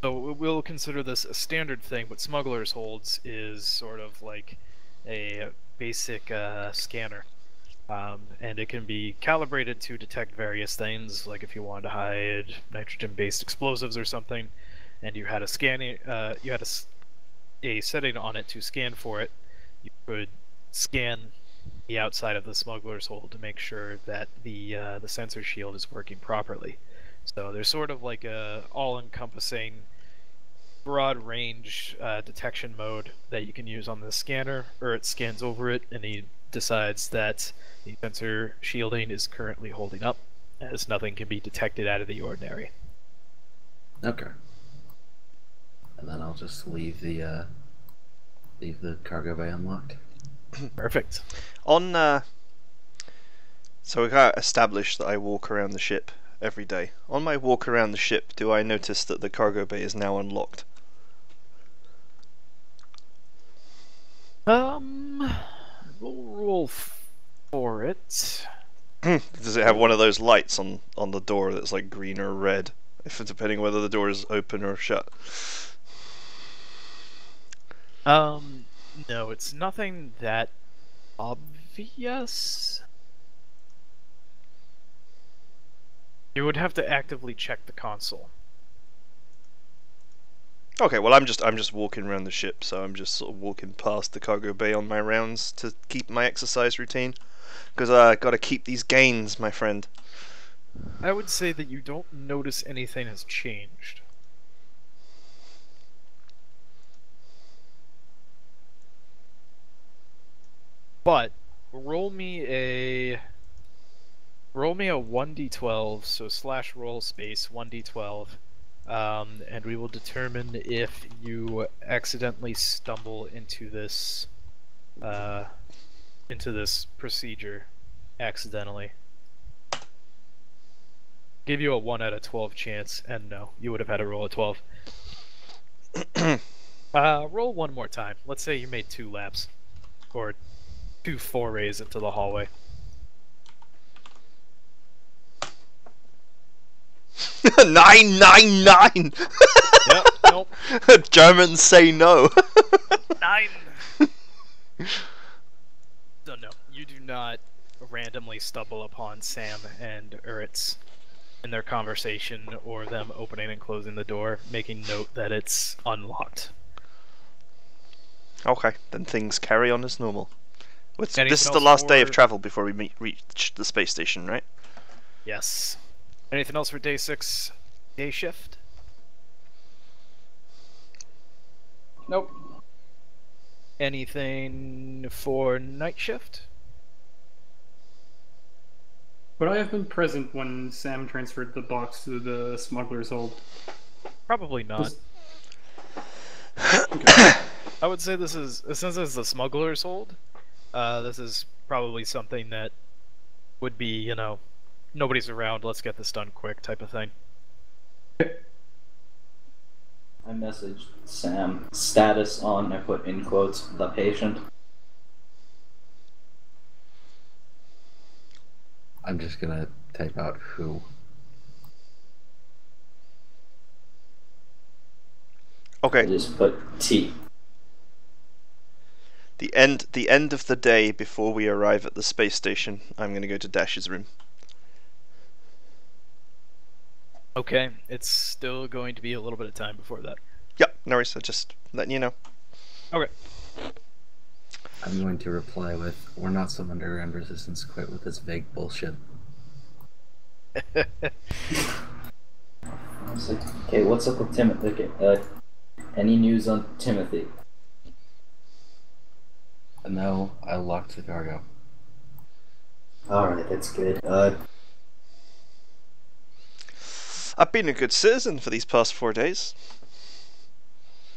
So we'll consider this a standard thing, but smuggler's holds is sort of like a basic scanner. And it can be calibrated to detect various things, like if you wanted to hide nitrogen-based explosives or something, and you had a scanning, you had a setting on it to scan for it. You could scan the outside of the smuggler's hold to make sure that the sensor shield is working properly. So there's sort of like a all-encompassing, broad-range detection mode that you can use on the scanner, or it scans over it and he decides that the sensor shielding is currently holding up, as nothing can be detected out of the ordinary. Okay. And then I'll just leave the cargo bay unlocked. Perfect. On so we got established that I walk around the ship every day. On my walk around the ship, do I notice that the cargo bay is now unlocked? We'll roll for it. Does it have one of those lights on the door that's like green or red, if it's depending whether the door is open or shut? No, it's nothing that obvious. You would have to actively check the console. Okay, well I'm just walking around the ship, so I'm just sort of walking past the cargo bay on my rounds to keep my exercise routine, because I got to keep these gains, my friend. I would say that you don't notice anything has changed. But roll me a 1d12, so slash roll space 1d12, and we will determine if you accidentally stumble into this procedure accidentally. Give you a 1 out of 12 chance, and no, you would have had to roll a 12. Roll one more time. Let's say you made 2 laps, or 2 forays into the hallway. 999. Yep, nope. Germans say no. 9. So no, you do not randomly stumble upon Sam and Uritz in their conversation, or them opening and closing the door, making note that it's unlocked. Okay, then things carry on as normal. This Anything is the else last day of for- travel before we reach the space station, right? Yes. Anything else for day 6? Day shift? Nope. Anything for night shift? Would I have been present when Sam transferred the box to the smuggler's hold? Probably not. Okay. I would say this is, since it's the smuggler's hold, this is probably something that would be, you know, nobody's around, let's get this done quick type of thing. I messaged Sam. Status on, I put in quotes, the patient. I'm just gonna type out who. I Okay. just put T. The end of the day before we arrive at the space station, I'm going to go to Dash's room. Okay, it's still going to be a little bit of time before that. Yep, no worries. Just letting you know. Okay. I'm going to reply with, "We're not some underground resistance quit with this vague bullshit." Okay, what's up with Timothy? Any news on Timothy? No, I locked the cargo. Alright, that's good. I've been a good citizen for these past 4 days.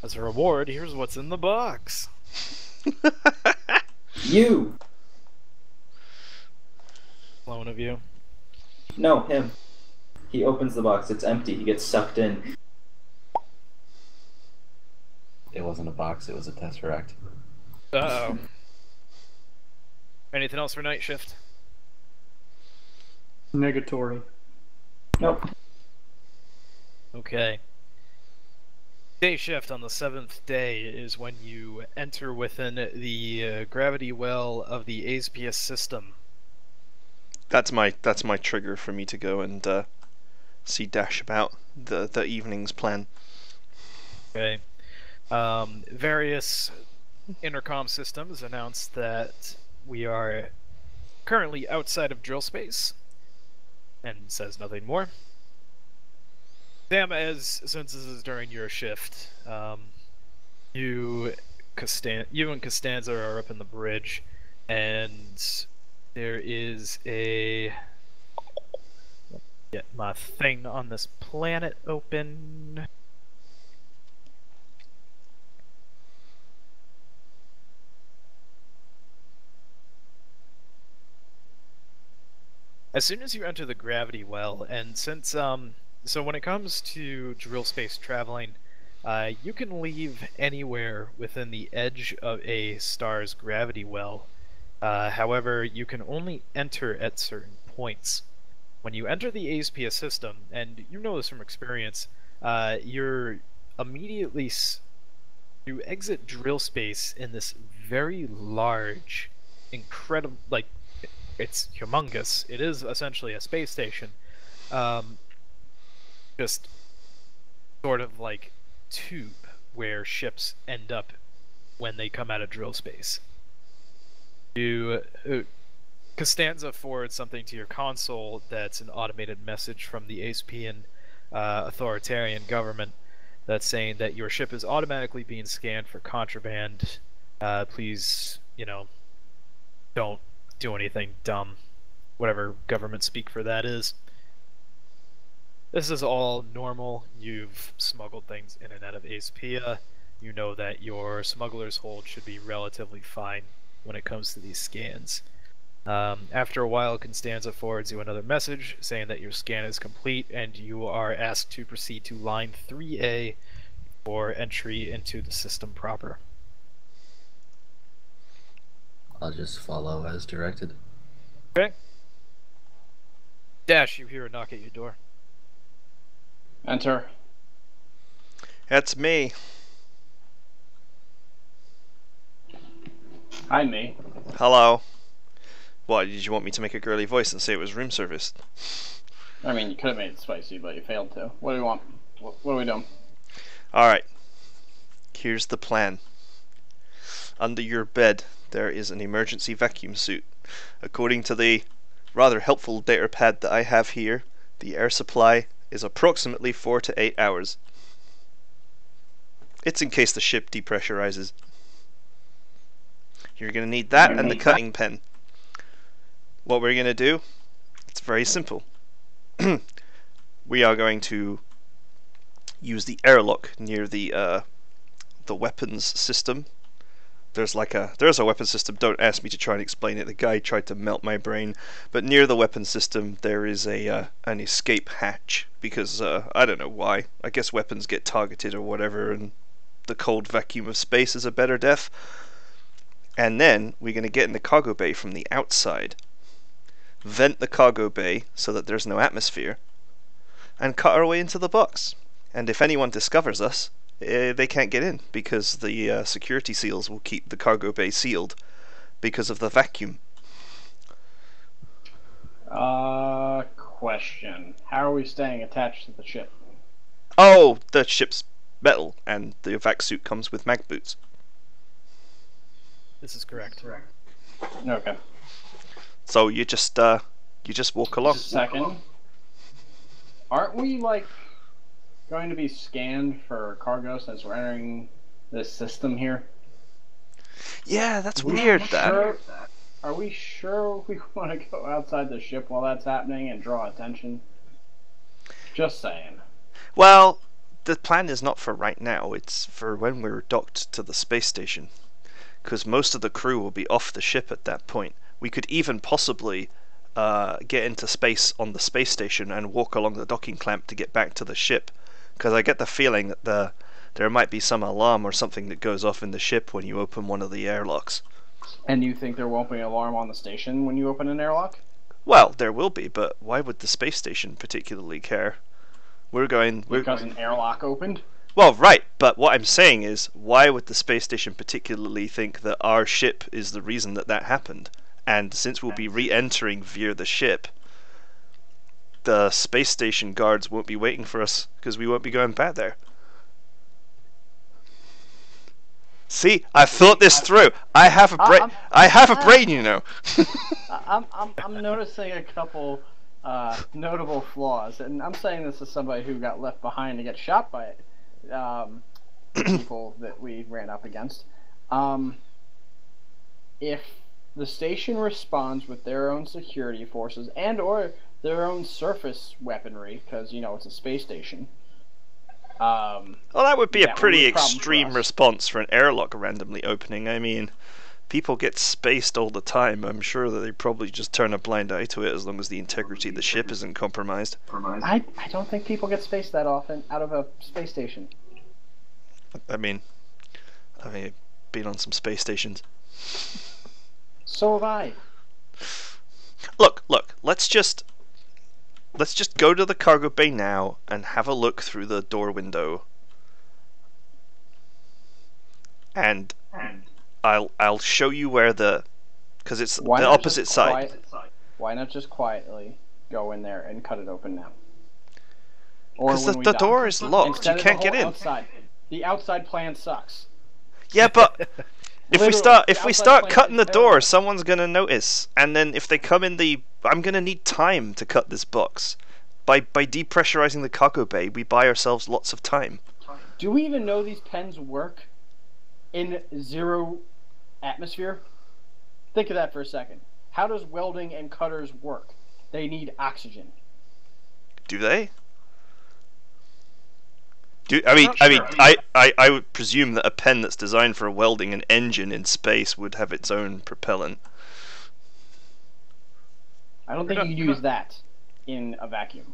As a reward, here's what's in the box. You! Clone of you. No, him. He opens the box, it's empty, he gets sucked in. It wasn't a box, it was a tesseract. Uh-oh. Anything else for night shift? Negatory. Nope. Okay. Day shift on the 7th day is when you enter within the gravity well of the ASPS system. That's my trigger for me to go and see Dash about the evening's plan. Okay. Various intercom systems announce that we are currently outside of drill space, and says nothing more. Sam, since this is during your shift, you and Costanza are up in the bridge, and there is a... Get my thing on this planet open. As soon as you enter the gravity well, and since so when it comes to drill space traveling, you can leave anywhere within the edge of a star's gravity well. However, you can only enter at certain points. When you enter the ASPS system, and you know this from experience, you're immediately you exit drill space in this very large, incredible, like, it's humongous. It is essentially a space station. Just sort of like tube where ships end up when they come out of drill space. You Costanza forwards something to your console that's an automated message from the ASPian authoritarian government that's saying that your ship is automatically being scanned for contraband. Please, don't do anything dumb. Whatever government speak for that is. This is all normal. You've smuggled things in and out of Aspia. You know that your smuggler's hold should be relatively fine when it comes to these scans. After a while, Constanza forwards you another message saying that your scan is complete and you are asked to proceed to line 3A for entry into the system proper. I'll just follow as directed. Okay. Dash, you hear a knock at your door. Enter. That's me. Hi, me. Hello. What, did you want me to make a girly voice and say it was room service? I mean, you could have made it spicy, but you failed to. What do we want? What are we doing? Alright. Here's the plan. Under your bed, there is an emergency vacuum suit. According to the rather helpful data pad that I have here, the air supply is approximately 4 to 8 hours. It's in case the ship depressurizes. You're going to need that and the cutting pen. What we're going to do, it's very simple. We are going to use the airlock near the weapons system. There's a weapons system. Don't ask me to try and explain it. The guy tried to melt my brain. But near the weapons system, there is an escape hatch because I don't know why. I guess weapons get targeted or whatever, and the cold vacuum of space is a better death. And then we're going to get in the cargo bay from the outside, vent the cargo bay so that there's no atmosphere, and cut our way into the box. And if anyone discovers us, they can't get in because the security seals will keep the cargo bay sealed because of the vacuum. Question. How are we staying attached to the ship? Oh, the ship's metal, and the vac suit comes with mag boots. This is correct. Okay. So you just walk along. Second. Aren't we like going to be scanned for cargo since we're entering this system here? Yeah, that's We weird. sure, are we sure we want to go outside the ship while that's happening and draw attention? Just saying. Well, the plan is not for right now. It's for when we're docked to the space station, because most of the crew will be off the ship at that point. We could even possibly get into space on the space station and walk along the docking clamp to get back to the ship, because I get the feeling that there might be some alarm or something that goes off in the ship when you open one of the airlocks. And you think there won't be an alarm on the station when you open an airlock? Well, there will be, but why would the space station particularly care? Because an airlock opened? Well, right, but what I'm saying is, why would the space station particularly think that our ship is the reason that that happened? And since we'll be re-entering via the ship, the space station guards won't be waiting for us, because we won't be going back there. See, I thought this through. I have a brain. I have a brain, you know. I'm noticing a couple notable flaws, and I'm saying this as somebody who got left behind to get shot by people that we ran up against. If the station responds with their own security forces and or their own surface weaponry, because you know it's a space station. Well, that would be a pretty would be a problem for extreme us. response for an airlock randomly opening. I mean, people get spaced all the time. I'm sure that they probably just turn a blind eye to it as long as the integrity of the ship isn't compromised. I don't think people get spaced that often out of a space station. I mean, I've been on some space stations. So have I. Look, let's just go to the cargo bay now and have a look through the door window. And I'll show you where because it's Why the not opposite just side. Why not just quietly go in there and cut it open now? Or Because when we the dock. door is locked. Instead You of can't the get whole in. Outside. The outside plan sucks. Yeah, but if we Literally, the start outside cutting the plan is door, terrible. someone's gonna notice, and then if they come in I'm gonna need time to cut this box. By depressurizing the cargo bay, we buy ourselves lots of time. Do we even know these pens work in zero atmosphere? Think of that for a second. How does welding and cutters work? They need oxygen. Do they? Not sure. I would presume that a pen that's designed for welding an engine in space would have its own propellant. I don't think you use that in a vacuum.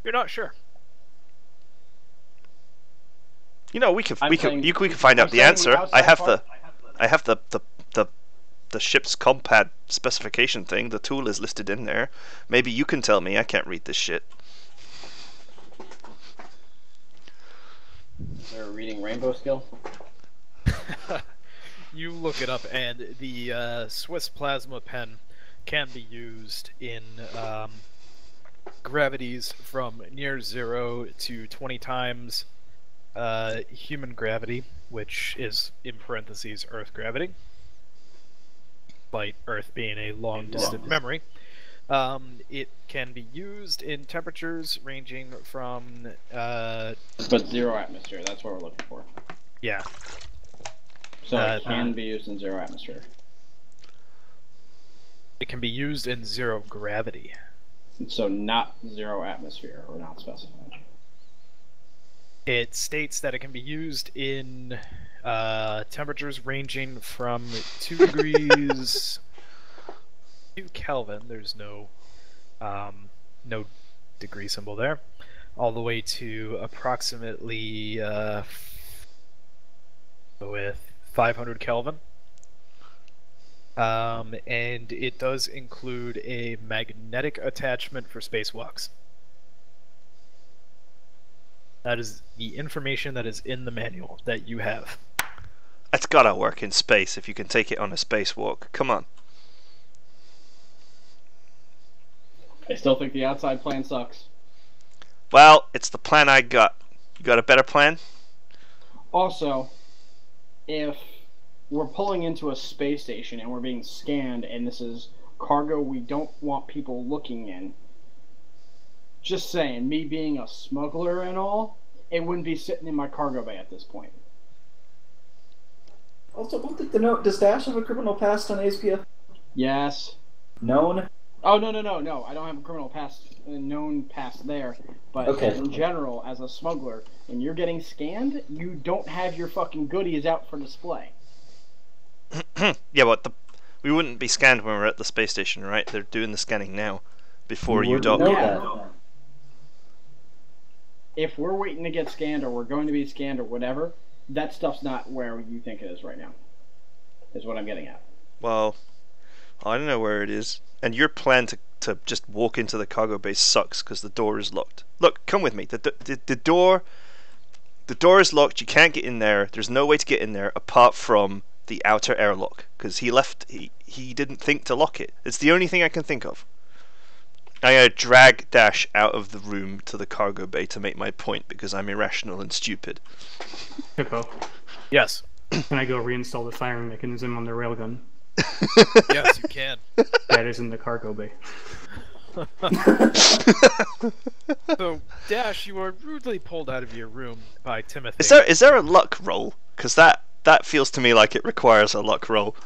You're not sure. You know, we can I'm saying- we can find I'm out the saying answer. outside I have the ship's compad specification thing. The tool is listed in there. Maybe you can tell me. I can't read this shit. Is there a reading rainbow skill? You look it up, and the Swiss plasma pen can be used in gravities from near 0 to 20 times human gravity, which is in parentheses Earth gravity, despite Earth being a long distant memory. It can be used in temperatures ranging from But zero atmosphere, that's what we're looking for. yeah. So it can be used in zero atmosphere. It can be used in 0 gravity. So not zero atmosphere, or not specified. It states that it can be used in temperatures ranging from 2 degrees to Kelvin. There's no no degree symbol there. All the way to approximately with 500 Kelvin. And it does include a magnetic attachment for spacewalks. That is the information that is in the manual that you have. It's gotta work in space if you can take it on a spacewalk. Come on. I still think the outside plan sucks. Well, it's the plan I got. You got a better plan? Also, if we're pulling into a space station and we're being scanned and this is cargo we don't want people looking in, Just saying, me being a smuggler and all, it wouldn't be sitting in my cargo bay at this point. Also, one thing to note: does Dash have a criminal past on ASPF? Yes. Known. Oh, no. I don't have a criminal past, known past there. But Okay. in general, as a smuggler, when you're getting scanned, you don't have your fucking goodies out for display. Yeah, but we wouldn't be scanned when we're at the space station, right? They're doing the scanning now, before you dock. know Yeah. that. If we're waiting to get scanned or we're going to be scanned or whatever, that stuff's not where you think it is right now. Is what I'm getting at. Well, I don't know where it is. And your plan to just walk into the cargo bay sucks because the door is locked. Look, come with me. The door is locked. You can't get in there. There's no way to get in there apart from the outer airlock because he didn't think to lock it. It's the only thing I can think of. I gotta drag Dash out of the room to the cargo bay to make my point because I'm irrational and stupid. Hippo, Yes. can I go reinstall the firing mechanism on the railgun? Yes, you can. That is in the cargo bay. So, Dash, you are rudely pulled out of your room by Timothy. Is there a luck roll? Because that feels to me like it requires a luck roll.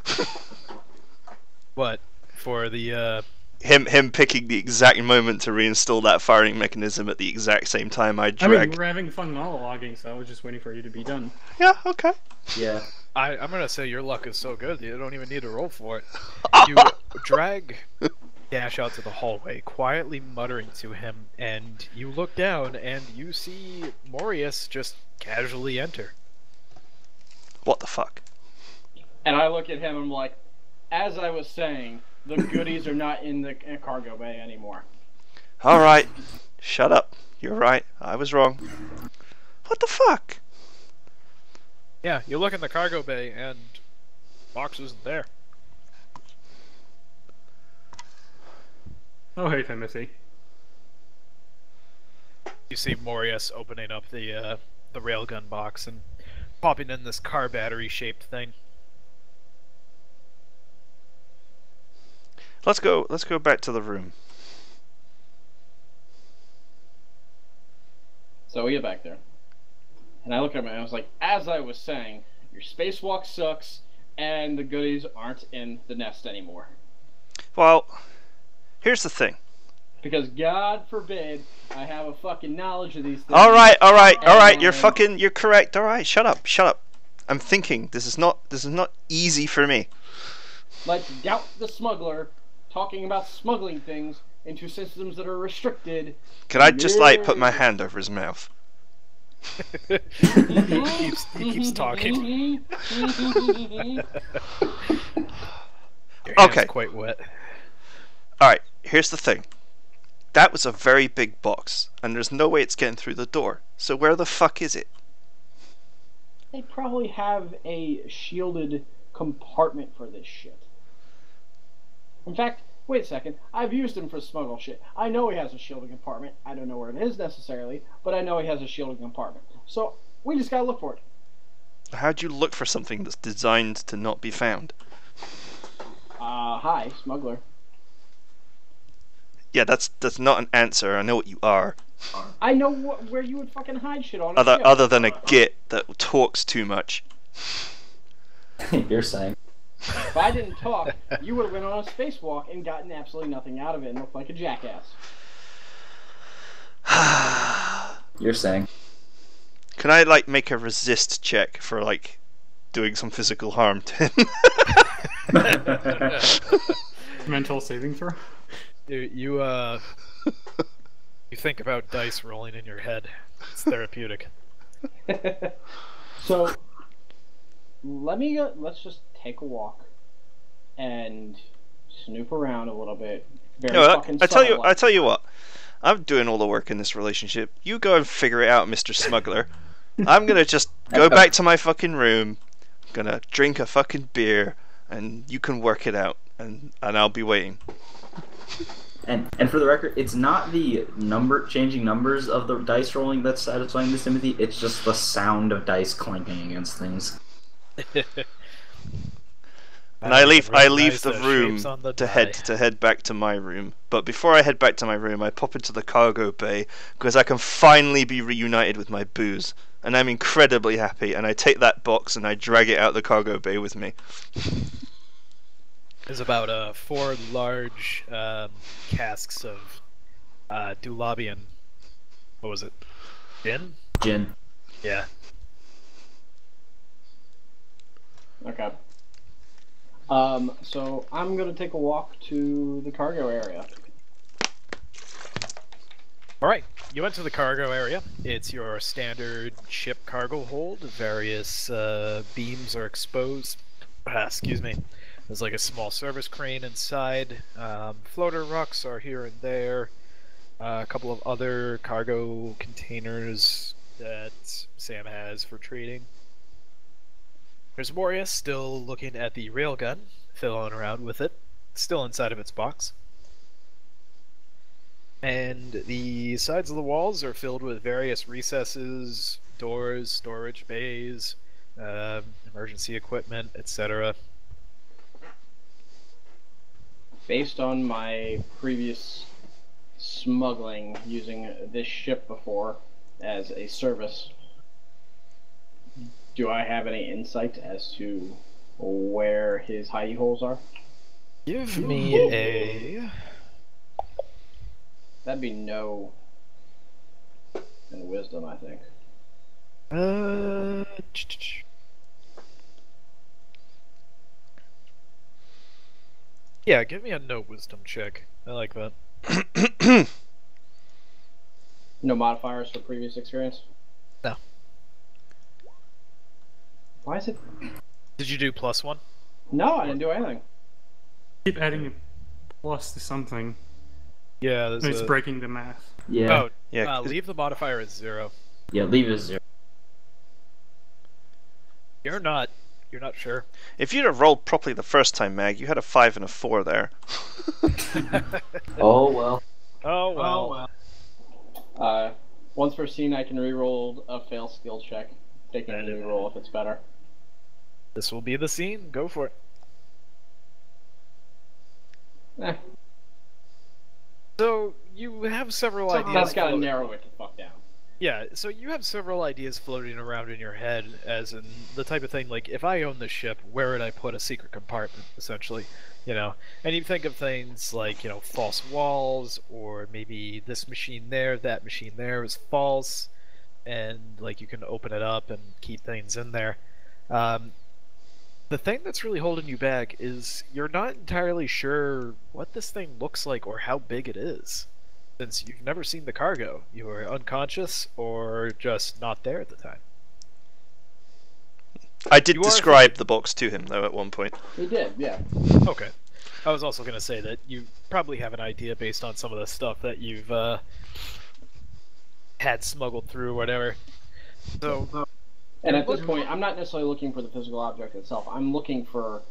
What? For the, Him picking the exact moment to reinstall that firing mechanism at the exact same time I I drag. mean, we're having fun monologuing, so I was just waiting for you to be done. Yeah, okay. Yeah. I'm gonna say your luck is so good you don't even need to roll for it. You drag Dash out to the hallway, quietly muttering to him, and you look down and you see Morius just casually enter. What the fuck? And I look at him and I'm like, as I was saying, the goodies are not in the cargo bay anymore. Alright, shut up. You're right. I was wrong. What the fuck? Yeah, you look in the cargo bay and box isn't there. Oh, hey, Timothy. You see Morius opening up the railgun box and popping in this car battery shaped thing. Let's go back to the room. So we get back there. And I look at him and I was like, as I was saying, your spacewalk sucks and the goodies aren't in the nest anymore. Well, here's the thing. Because God forbid I have a fucking knowledge of these things. Alright, you're And- you're correct. Alright, shut up. I'm thinking. This is not easy for me. Let's doubt the smuggler talking about smuggling things into systems that are restricted. Could I just put my hand over his mouth? he keeps talking. Your hand's Okay. quite wet. Alright, here's the thing. That was a very big box, and there's no way it's getting through the door. So where the fuck is it? They probably have a shielded compartment for this shit. In fact, wait a second. I've used him for smuggle shit. I know he has a shielded compartment. I don't know where it is necessarily, but I know he has a shielded compartment. So we just gotta look for it. How'd you look for something that's designed to not be found? Hi, smuggler. Yeah, that's not an answer. I know what you are. I know where you would fucking hide shit on a ship. Other than a git that talks too much. You're saying. If I didn't talk, you would have been on a spacewalk and gotten absolutely nothing out of it and looked like a jackass. You're saying. Can I make a resist check for doing some physical harm to him? Mental saving throw? You think about dice rolling in your head. It's therapeutic. So let's just take a walk and snoop around a little bit. Very No, fucking I subtle. tell you what. I'm doing all the work in this relationship. You go and figure it out, Mr. Smuggler. I'm gonna just go back to my fucking room. I'm gonna drink a fucking beer, and you can work it out, and I'll be waiting. And for the record, it's not the changing numbers of the dice rolling that's satisfying this Timothy. It's just the sound of dice clanking against things. And I leave recognize the shapes room on the to die. head back to my room. But before I head back to my room, I pop into the cargo bay because I can finally be reunited with my booze, and I'm incredibly happy. And I take that box and I drag it out the cargo bay with me. There's about 4 large casks of Dulabian. What was it? Gin? Jin. Yeah. Okay. So I'm gonna take a walk to the cargo area. All right, you went to the cargo area. It's your standard ship cargo hold. Various beams are exposed. Excuse me. There's like a small service crane inside. Floater rocks are here and there. A couple of other cargo containers that Sam has for trading. There's Moria still looking at the railgun, fiddling around with it, still inside of its box. And the sides of the walls are filled with various recesses, doors, storage bays, emergency equipment, etc. Based on my previous smuggling using this ship before as a service, do I have any insight as to where his hidey holes are? Give me a... That'd be no and wisdom, I think. Yeah, give me a no wisdom check. I like that. No modifiers for previous experience? No. Why is it? Did you do +1? No, I didn't do anything. Keep adding a plus to something. Yeah, there's It's a... breaking the math. Yeah. Oh, Yeah. leave the modifier at 0. Yeah, leave it as 0. You're not sure. If you'd have rolled properly the first time, Mag, you had a 5 and a 4 there. Oh, well. Oh well. Once per scene, I can re-roll a fail skill check, taking a new roll if it's better. This will be the scene. Go for it. Eh, So you have several ideas. that's gotta floating- narrow it the fuck down. Yeah, so you have several ideas floating around in your head, as in the type of thing like, if I own this ship, where would I put a secret compartment, essentially, you know? And you think of things like, you know, false walls, or maybe this machine there, that machine there is false, and like you can open it up and keep things in there. The thing that's really holding you back is you're not entirely sure what this thing looks like or how big it is. Since you've never seen the cargo, you were unconscious or just not there at the time. I did You are describe the box to him, though, at one point. He did, yeah. Okay. I was also going to say that you probably have an idea based on some of the stuff that you've had smuggled through or whatever. So, And at this point, I'm not necessarily looking for the physical object itself. I'm looking for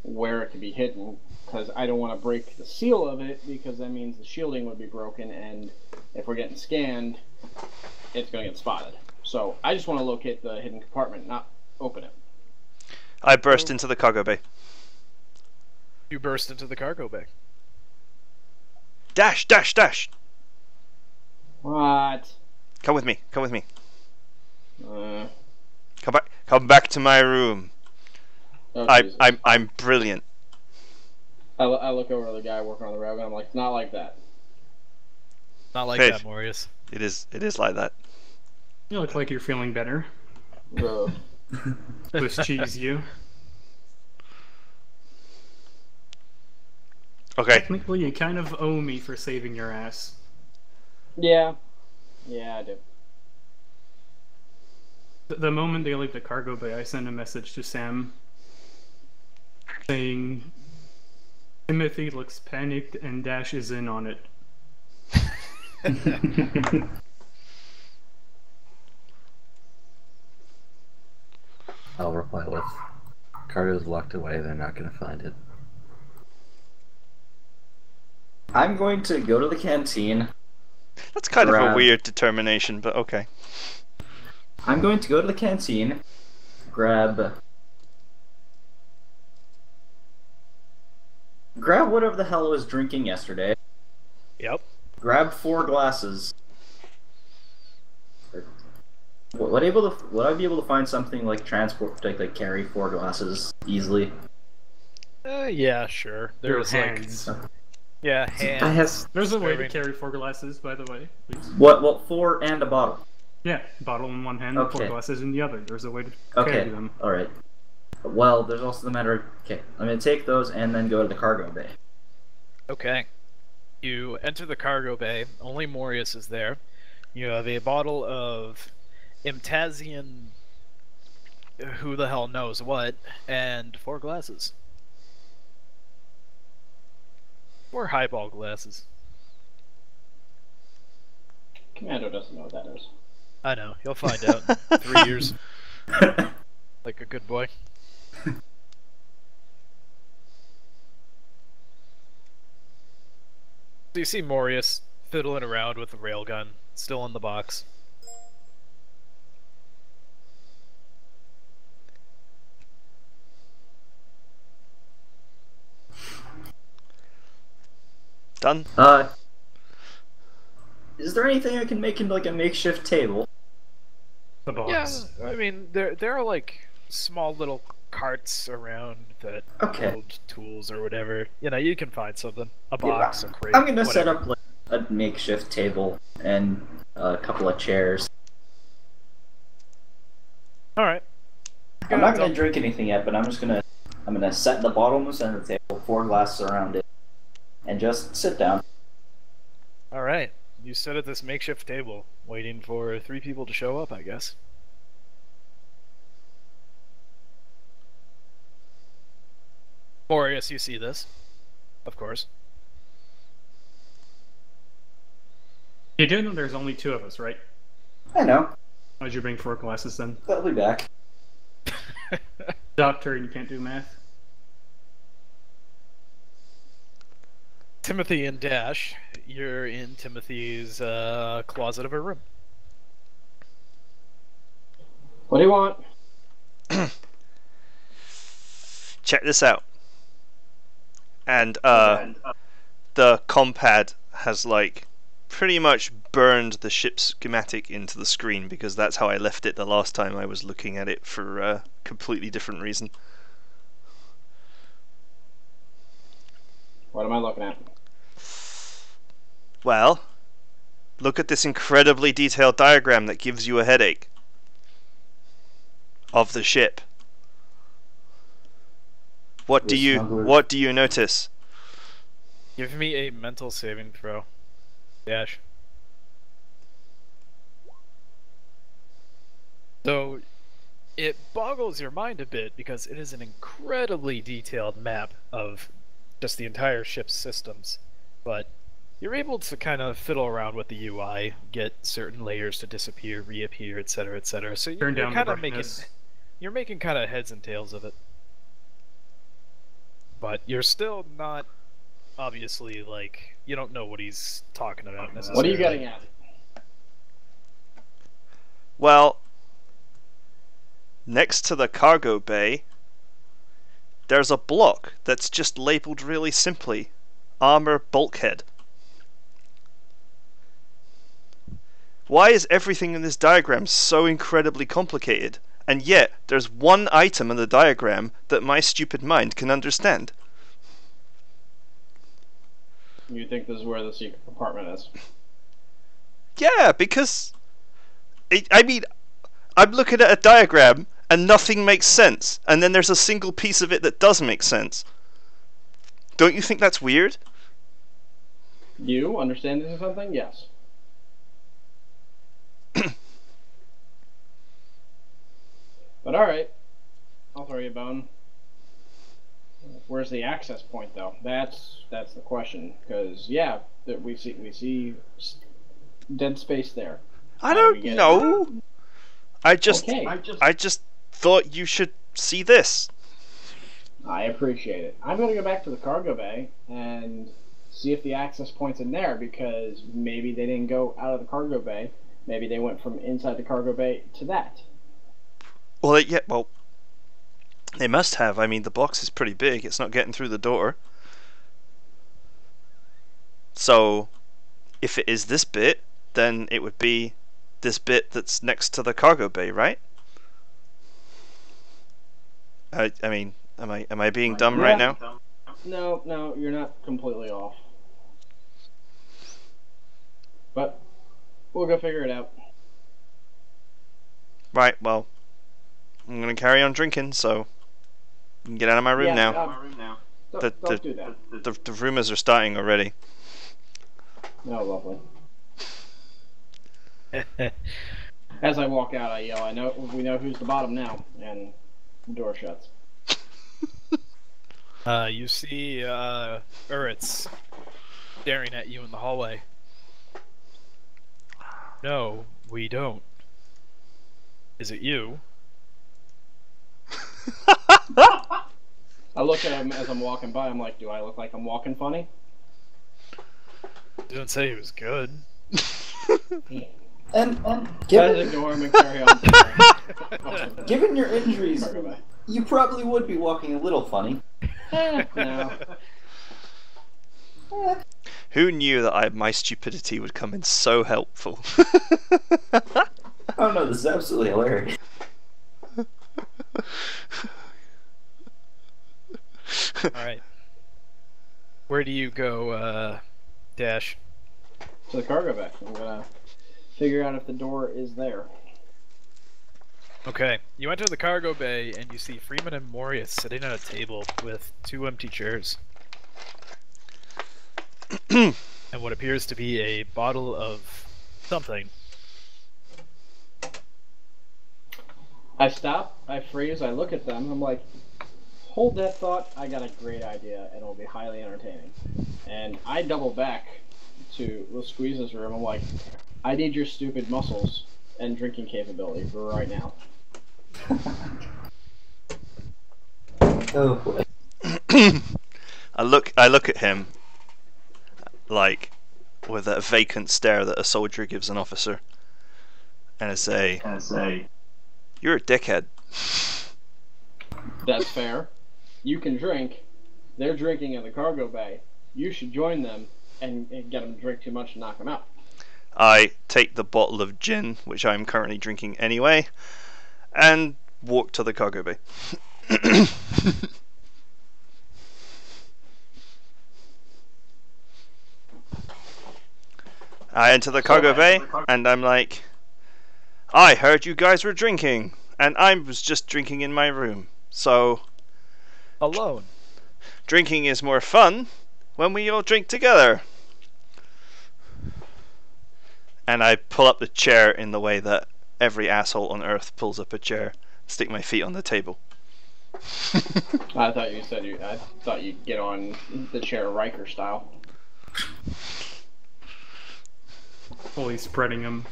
where it could be hidden, because I don't want to break the seal of it, because that means the shielding would be broken, and if we're getting scanned, it's going to get spotted. So I just want to locate the hidden compartment, not open it. I burst into the cargo bay. you burst into the cargo bay. Dash, dash, dash! What? Come with me, come with me. Uh, Come back to my room. oh, Jesus. I'm brilliant. I look over to the guy working on the railgun. I'm like, not like that. Not like Hey. that, Morius. It is like that. You look like you're feeling better. Ugh. Let's cheese you. Okay. Technically, you kind of owe me for saving your ass. Yeah. Yeah, I do. The moment they leave the cargo bay, I send a message to Sam saying Timothy looks panicked and Dash is in on it. I'll reply with, cargo's locked away, they're not gonna find it. I'm going to go to the canteen. That's kind of a Grab. weird determination, but okay. I'm going to go to the canteen, grab grab whatever the hell I was drinking yesterday. Yep. Grab 4 glasses. Would I be able to find something like transport, like carry 4 glasses easily? Yeah, sure. Your There's hands. yeah, I have hands. There's a way to serving- carry 4 glasses, by the way. Please. what 4 and a bottle. Yeah, bottle in one hand, Okay. 4 glasses in the other. There's a way to Okay, carry them. all right. Well, there's also the matter of okay. I'm gonna take those and then go to the cargo bay. Okay. You enter the cargo bay. Only Morius is there. You have a bottle of Imtazian, who the hell knows what, and 4 glasses. 4 highball glasses. Commando doesn't know what that is. I know. You'll find out in 3 years. Like a good boy. So you see Morius fiddling around with the railgun, still in the box. Done? Is there anything I can make into like a makeshift table? The box. Yeah, I mean, there are like small little carts around that Okay. hold tools or whatever. You know, you can find something. A box, a crate. I'm gonna set whatever. up like a makeshift table and a couple of chairs. All right. I'm not gonna drink anything yet, but I'm gonna set the bottle in the center of the table, 4 glasses around it, and just sit down. All right. You sit at this makeshift table, waiting for 3 people to show up, I guess. Morius, you see this, of course. You do know there's only 2 of us, right? I know. Why'd you bring 4 glasses then? They'll be back. Doctor, you can't do math. Timothy and Dash, you're in Timothy's closet of a room. What do you want? Check this out. And the compad has like pretty much burned the ship's schematic into the screen because that's how I left it the last time I was looking at it for a completely different reason. What am I looking at? Well, look at this incredibly detailed diagram that gives you a headache of the ship. What do you notice? Give me a mental saving throw. Dash. So, it boggles your mind a bit because it is an incredibly detailed map of just the entire ship's systems. But you're able to kind of fiddle around with the UI, get certain layers to disappear, reappear, etc., etc. So Turn you're down kind the of brightness. you're making kind of heads and tails of it. But you're still not obviously like you don't know what he's talking about necessarily. What are you getting at? Well, next to the cargo bay, there's a block that's just labeled really simply, armor bulkhead. Why is everything in this diagram so incredibly complicated? And yet, there's one item in the diagram that my stupid mind can understand. You think this is where the secret compartment is? Yeah, because... I mean, I'm looking at a diagram and nothing makes sense. And then there's a single piece of it that does make sense. Don't you think that's weird? You understanding something? Yes. But alright. I'll throw you a bone. Where's the access point, though? That's the question. Because yeah, we see dead space there. I How do don't we get know. I just Okay. thought you should see this. I appreciate it. I'm going to go back to the cargo bay and see if the access point's in there, because maybe they didn't go out of the cargo bay. Maybe they went from inside the cargo bay to that. Well, they must have. I mean, the box is pretty big. It's not getting through the door. So, if it is this bit, then it would be this bit that's next to the cargo bay, right? I mean, am I being dumb right now? No, you're not completely off. But we'll go figure it out. Right. Well, I'm gonna carry on drinking, so you can get out of my room now. Don't do that. The rumors are starting already. No, lovely. As I walk out, I yell, we know who's the bottom now," and the door shuts. You see Uritz staring at you in the hallway. No, we don't. Is it you? I look at him as I'm walking by. I'm like, "Do I look like I'm walking funny?" Didn't say he was good. And Guys, ignore him and carry on. given your injuries, Cargo bay. you probably would be walking a little funny. No. Who knew that my stupidity would come in so helpful? Oh no, this is absolutely hilarious. Alright. Where do you go, Dash? To the cargo bay. I'm gonna figure out if the door is there. Okay, you enter the cargo bay and you see Freeman and Morius sitting at a table with 2 empty chairs. And what appears to be a bottle of something. I stop, I freeze, I look at them, I'm like, hold that thought, I got a great idea, and it'll be highly entertaining. And I double back to Squeeze's room, I'm like, I need your stupid muscles and drinking capability for right now. Oh boy. I look at him like with that vacant stare that a soldier gives an officer, and I say, "You're a dickhead." That's fair. You can drink. They're drinking in the cargo bay. You should join them and get them to drink too much and knock them out. I take the bottle of gin, which I'm currently drinking anyway, and walk to the cargo bay. I enter the cargo bay, and I'm like, I heard you guys were drinking, and I was just drinking in my room. So, Alone. drinking is more fun when we all drink together. And I pull up the chair in the way that every asshole on earth pulls up a chair, stick my feet on the table. I thought you said I thought you'd get on the chair Riker style. Fully spreading them.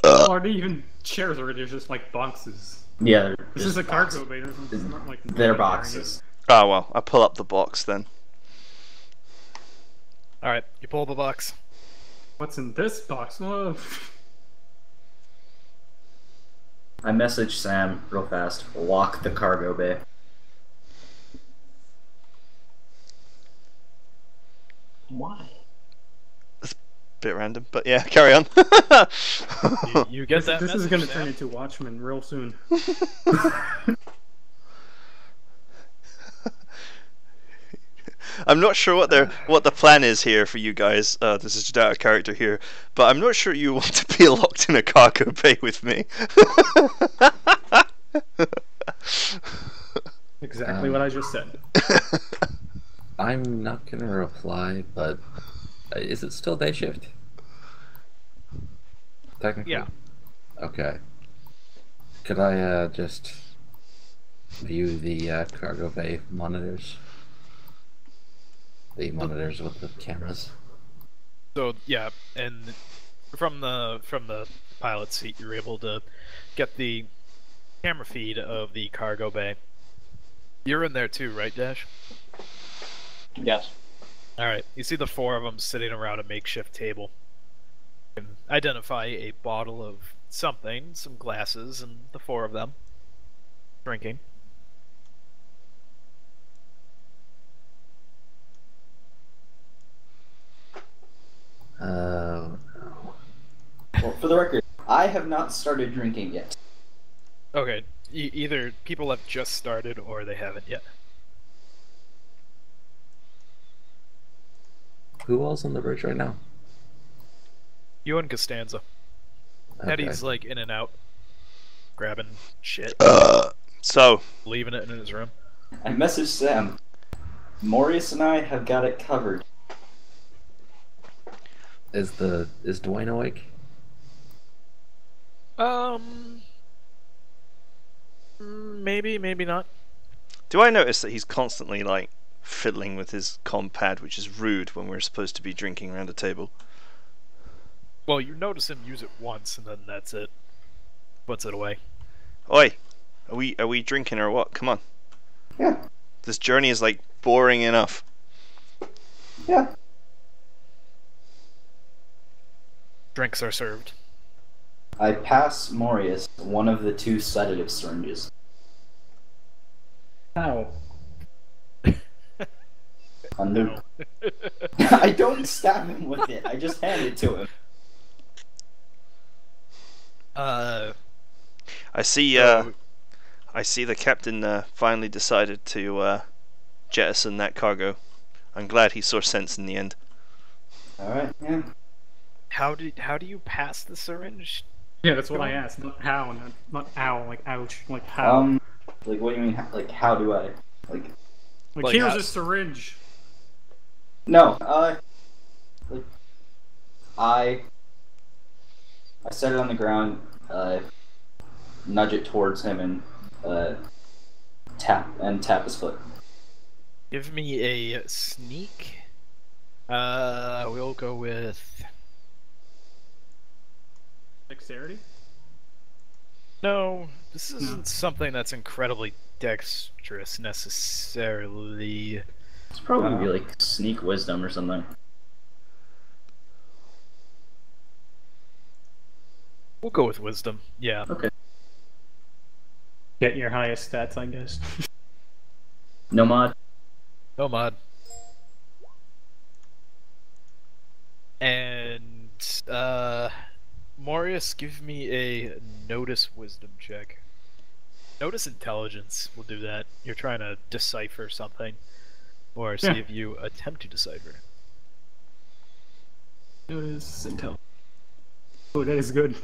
Are they even chairs, or they're just like boxes? Yeah, This is a cargo bay. There's not like they're boxes. Oh well, I pull up the box then. Alright, you pull the box. What's in this box? Whoa. I message Sam real fast. Lock the cargo bay. Why? Bit random, but yeah, carry on. You get that This is message, going to Sam? turn into Watchmen real soon. I'm not sure what the plan is here for you guys. This is just out of character here, but I'm not sure you want to be locked in a cargo bay with me. Exactly what I just said. I'm not gonna reply, but is it still day shift? Technically? Yeah. Okay. Could I just view the cargo bay monitors? The monitors with the cameras? So yeah, and from the pilot seat, you're able to get the camera feed of the cargo bay. You're in there too, right, Dash? Yes. All right. You see the 4 of them sitting around a makeshift table. You can identify a bottle of something, some glasses, and the 4 of them drinking. the record, I have not started drinking yet. Okay, either people have just started or they haven't yet. Who else on the bridge right now? You and Costanza. Okay. Eddie's like in and out, grabbing shit, So, leaving it in his room. I messaged Sam. Maurice and I have got it covered. Is Dwayne awake? Maybe, maybe not. do I notice that he's constantly like fiddling with his compad, which is rude when we're supposed to be drinking around a table? Well, you notice him use it once, and then that's it. Puts it away. Oi, are we drinking or what? Come on. Yeah. This journey is like boring enough. Yeah. Drinks are served. I pass Maurice one of the 2 sedative syringes. How? No. I don't stab him with it. I just hand it to him. I see. I see the captain finally decided to jettison that cargo. I'm glad he saw sense in the end. All right. Yeah. How do you pass the syringe? Yeah, that's what I asked. Not how, not ow, like ouch, like how. Like what do you mean? Like how do I? Like like here's how? a syringe. no. Like I set it on the ground. Nudge it towards him and tap his foot. Give me a sneak. We'll go with Dexterity? no. This isn't something that's incredibly dexterous necessarily. It's probably like sneak wisdom or something. We'll go with wisdom. Yeah. Okay. Get your highest stats, I guess. No mod. No mod. And Marius, give me a notice wisdom check. Notice intelligence will do that. You're trying to decipher something. Or see if you attempt to decipher. Notice intel. Oh, that is good.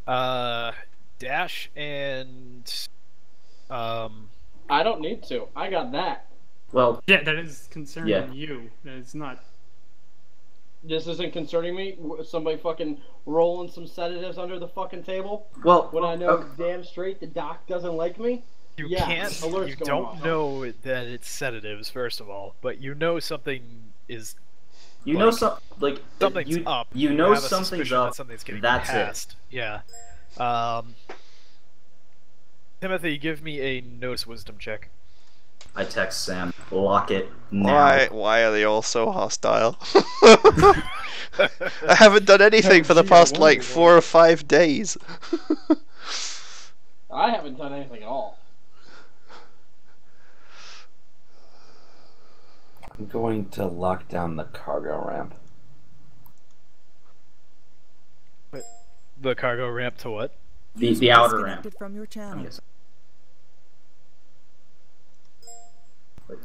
Dash and I don't need to. I got that. Well, Yeah, that is concerning Yeah. you. That is not. This isn't concerning me. Somebody fucking rolling some sedatives under the fucking table when I know okay. damn straight the doc doesn't like me. you Yeah, can't alerts you going don't off. know that it's sedatives, first of all, but you know something is You know something's you, up. You know have a something's suspicion up. that something's getting That's passed. Yeah. Timothy, give me a notice wisdom check. I text Sam. Lock it now. Why are they all so hostile? I haven't done anything for the past like 4 or 5 days. I haven't done anything at all. I'm going to lock down the cargo ramp. The cargo ramp to what? The outer ramp. Disconnected from your channel. Yes.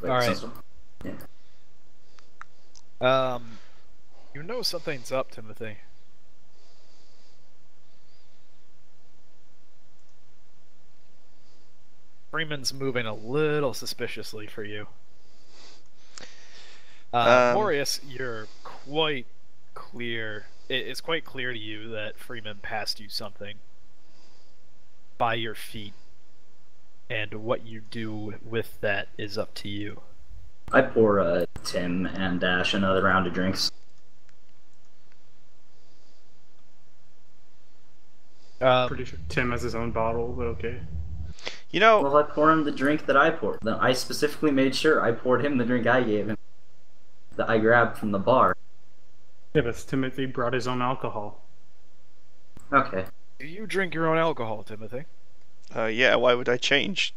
All right. so- You know something's up, Timothy. Freeman's moving a little suspiciously for you. Morius, you're quite clear. It's quite clear to you that Freeman passed you something by your feet, and what you do with that is up to you. I pour Tim and Dash another round of drinks. Pretty sure Tim has his own bottle, but okay. You know, Well, I pour him the drink that I poured. Then I specifically made sure I poured him the drink I gave him, that I grabbed from the bar. Yeah, but Timothy brought his own alcohol. Okay. Do you drink your own alcohol, Timothy? yeah, why would I change?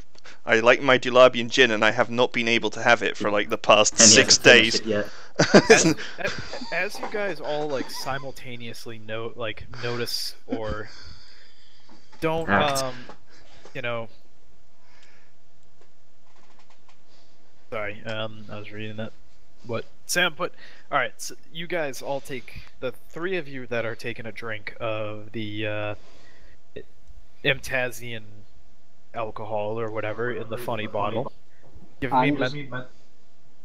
I like my Dulabian gin, and I have not been able to have it for like the past And he 6 hasn't finished days. it yet. As you guys all like simultaneously notice or don't Act. you know, sorry, I was reading that what Sam put. All right, so you guys all take, the 3 of you that are taking a drink of the Imtazian alcohol or whatever in the funny bottle. Give me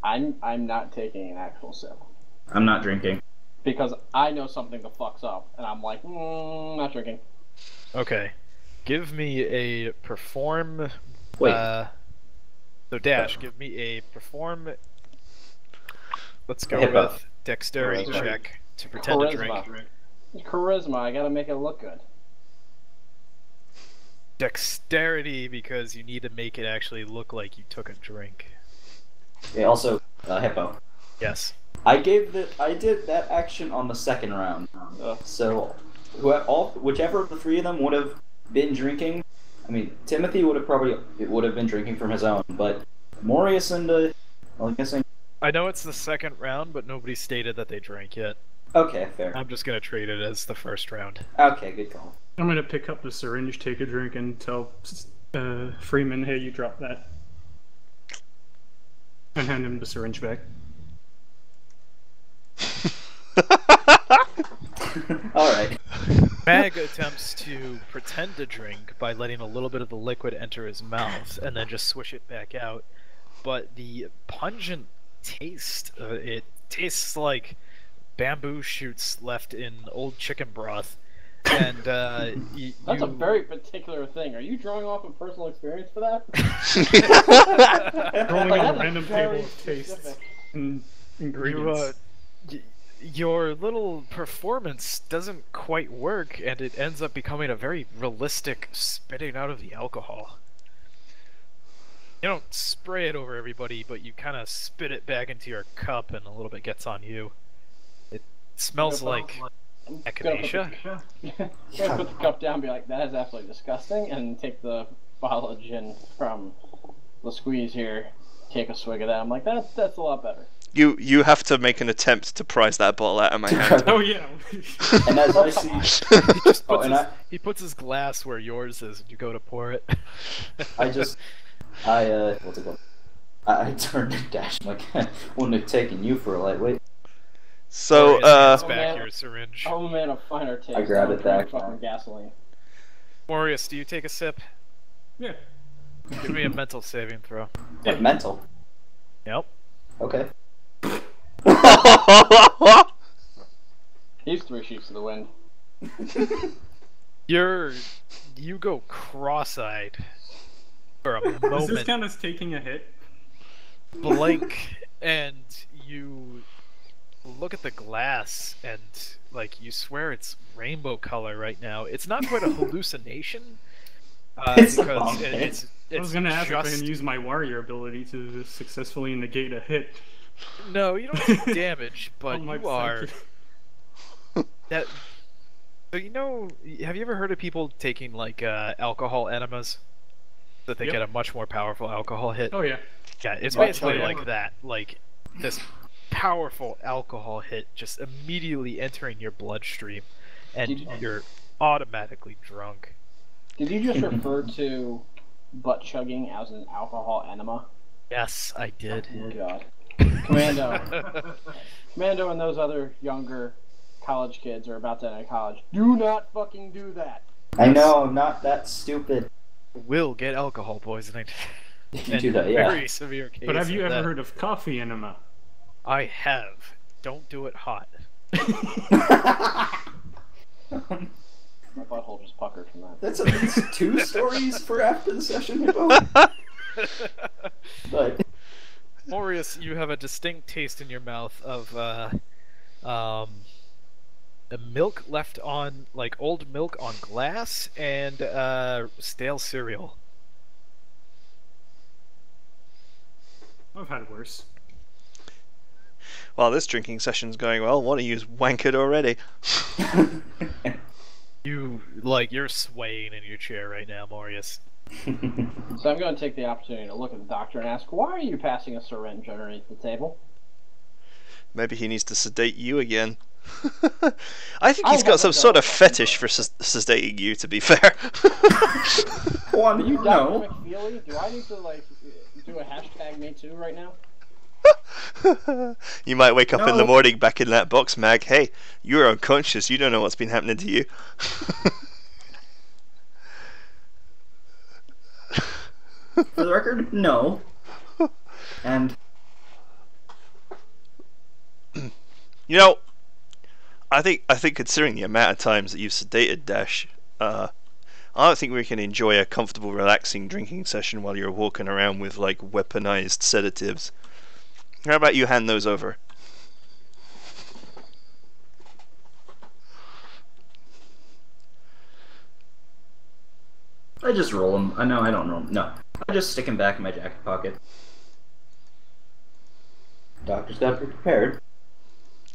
I'm not taking an actual sip I'm not drinking. because I know something the fucks up, and I'm like, not drinking. Okay. Give me a perform. Wait. So Dash, give me a perform. Let's go Hippo. with dexterity Charisma. check to pretend to drink. Charisma. I gotta make it look good. Dexterity because you need to make it actually look like you took a drink. Okay, also, Hippo. Yes. I did that action on the second round. So, whichever of the 3 of them would have been drinking. I mean, Timothy would have been drinking from his own, but Morius and I'm guessing. I know it's the second round, but nobody stated that they drank yet. Okay, fair. I'm just gonna treat it as the first round. Okay, good call. I'm gonna pick up the syringe, take a drink, and tell Freeman, "Hey, you dropped that," and hand him the syringe back. Alright. Mag attempts to pretend to drink by letting a little bit of the liquid enter his mouth and then just swish it back out. But the pungent taste, it tastes like bamboo shoots left in old chicken broth. And That's a very particular thing. Are you drawing off of personal experience for that? Rolling Like, on a that's random very table of tastes specific. and ingredients. your little performance doesn't quite work, and it ends up becoming a very realistic spitting out of the alcohol. You don't spray it over everybody, but you kind of spit it back into your cup, and a little bit gets on you. It smells like echinacea. Gonna put the cup down and be like, that is absolutely disgusting, and take the bottle of gin from the squeeze here, take a swig of that. I'm like, that's a lot better. You have to make an attempt to prise that bottle out of my hand. Oh yeah. And as I see, He just Oh, puts and he puts his glass where yours is, and you go to pour it. what's it called? I turned to Dash like, I wouldn't have taken you for a lightweight. So, Hands Oh, back man. your syringe. Oh man, a finer taste. I grabbed it back. Fucking gasoline. Morius, do you take a sip? Yeah. Give me a mental saving throw. But mental. Yep. Okay. He's 3 sheets to the wind. You go cross-eyed for a Does this moment, count as taking a hit? blink, and you look at the glass, and like you swear it's rainbow color right now. It's not quite a hallucination, It's because not. it's I was gonna ask if I just can use my warrior ability to successfully negate a hit. no, you don't take damage, but On my you are psyche. that. So have you ever heard of people taking like alcohol enemas? That they Yep. get a much more powerful alcohol hit. Oh yeah. Yeah, it's Right, basically oh, yeah. like that. Like this powerful alcohol hit just immediately entering your bloodstream, and you're automatically drunk. Did you just refer to butt chugging as an alcohol enema? Yes, I did. Oh God. Commando and those other younger college kids are about to enter college. Do not fucking do that. I know, I'm not that stupid. Will get alcohol poisoning. If you And do that, yeah. Very severe case. But have you of ever that. heard of coffee enema? I have. Don't do it hot. My butthole just puckered from that. That's at least 2 stories for after the session, Hippo. But Morius, you have a distinct taste in your mouth of milk left on, like old milk on glass, and stale cereal. I've had worse. Well, this drinking session's going well. One of you's wankered already. You're swaying in your chair right now, Morius. So I'm going to take the opportunity to look at the doctor and ask, why are you passing a syringe underneath the table? Maybe he needs to sedate you again. I think I he's got some haven't sort done of a fucking fetish for drug. sedating you, to be fair. One, Are you Dr. no. McFeely? Do I need to, like, do a hashtag me too right now? You might wake up in the No. morning back in that box, Mag. Hey, you're unconscious. You don't know what's been happening to you. For the record, no. And You know, I think considering the amount of times that you've sedated Dash, I don't think we can enjoy a comfortable, relaxing drinking session while you're walking around with like weaponized sedatives. How about you hand those over? I just roll them. No, I don't roll them. No. I just stick them back in my jacket pocket. Doctor's got to be prepared.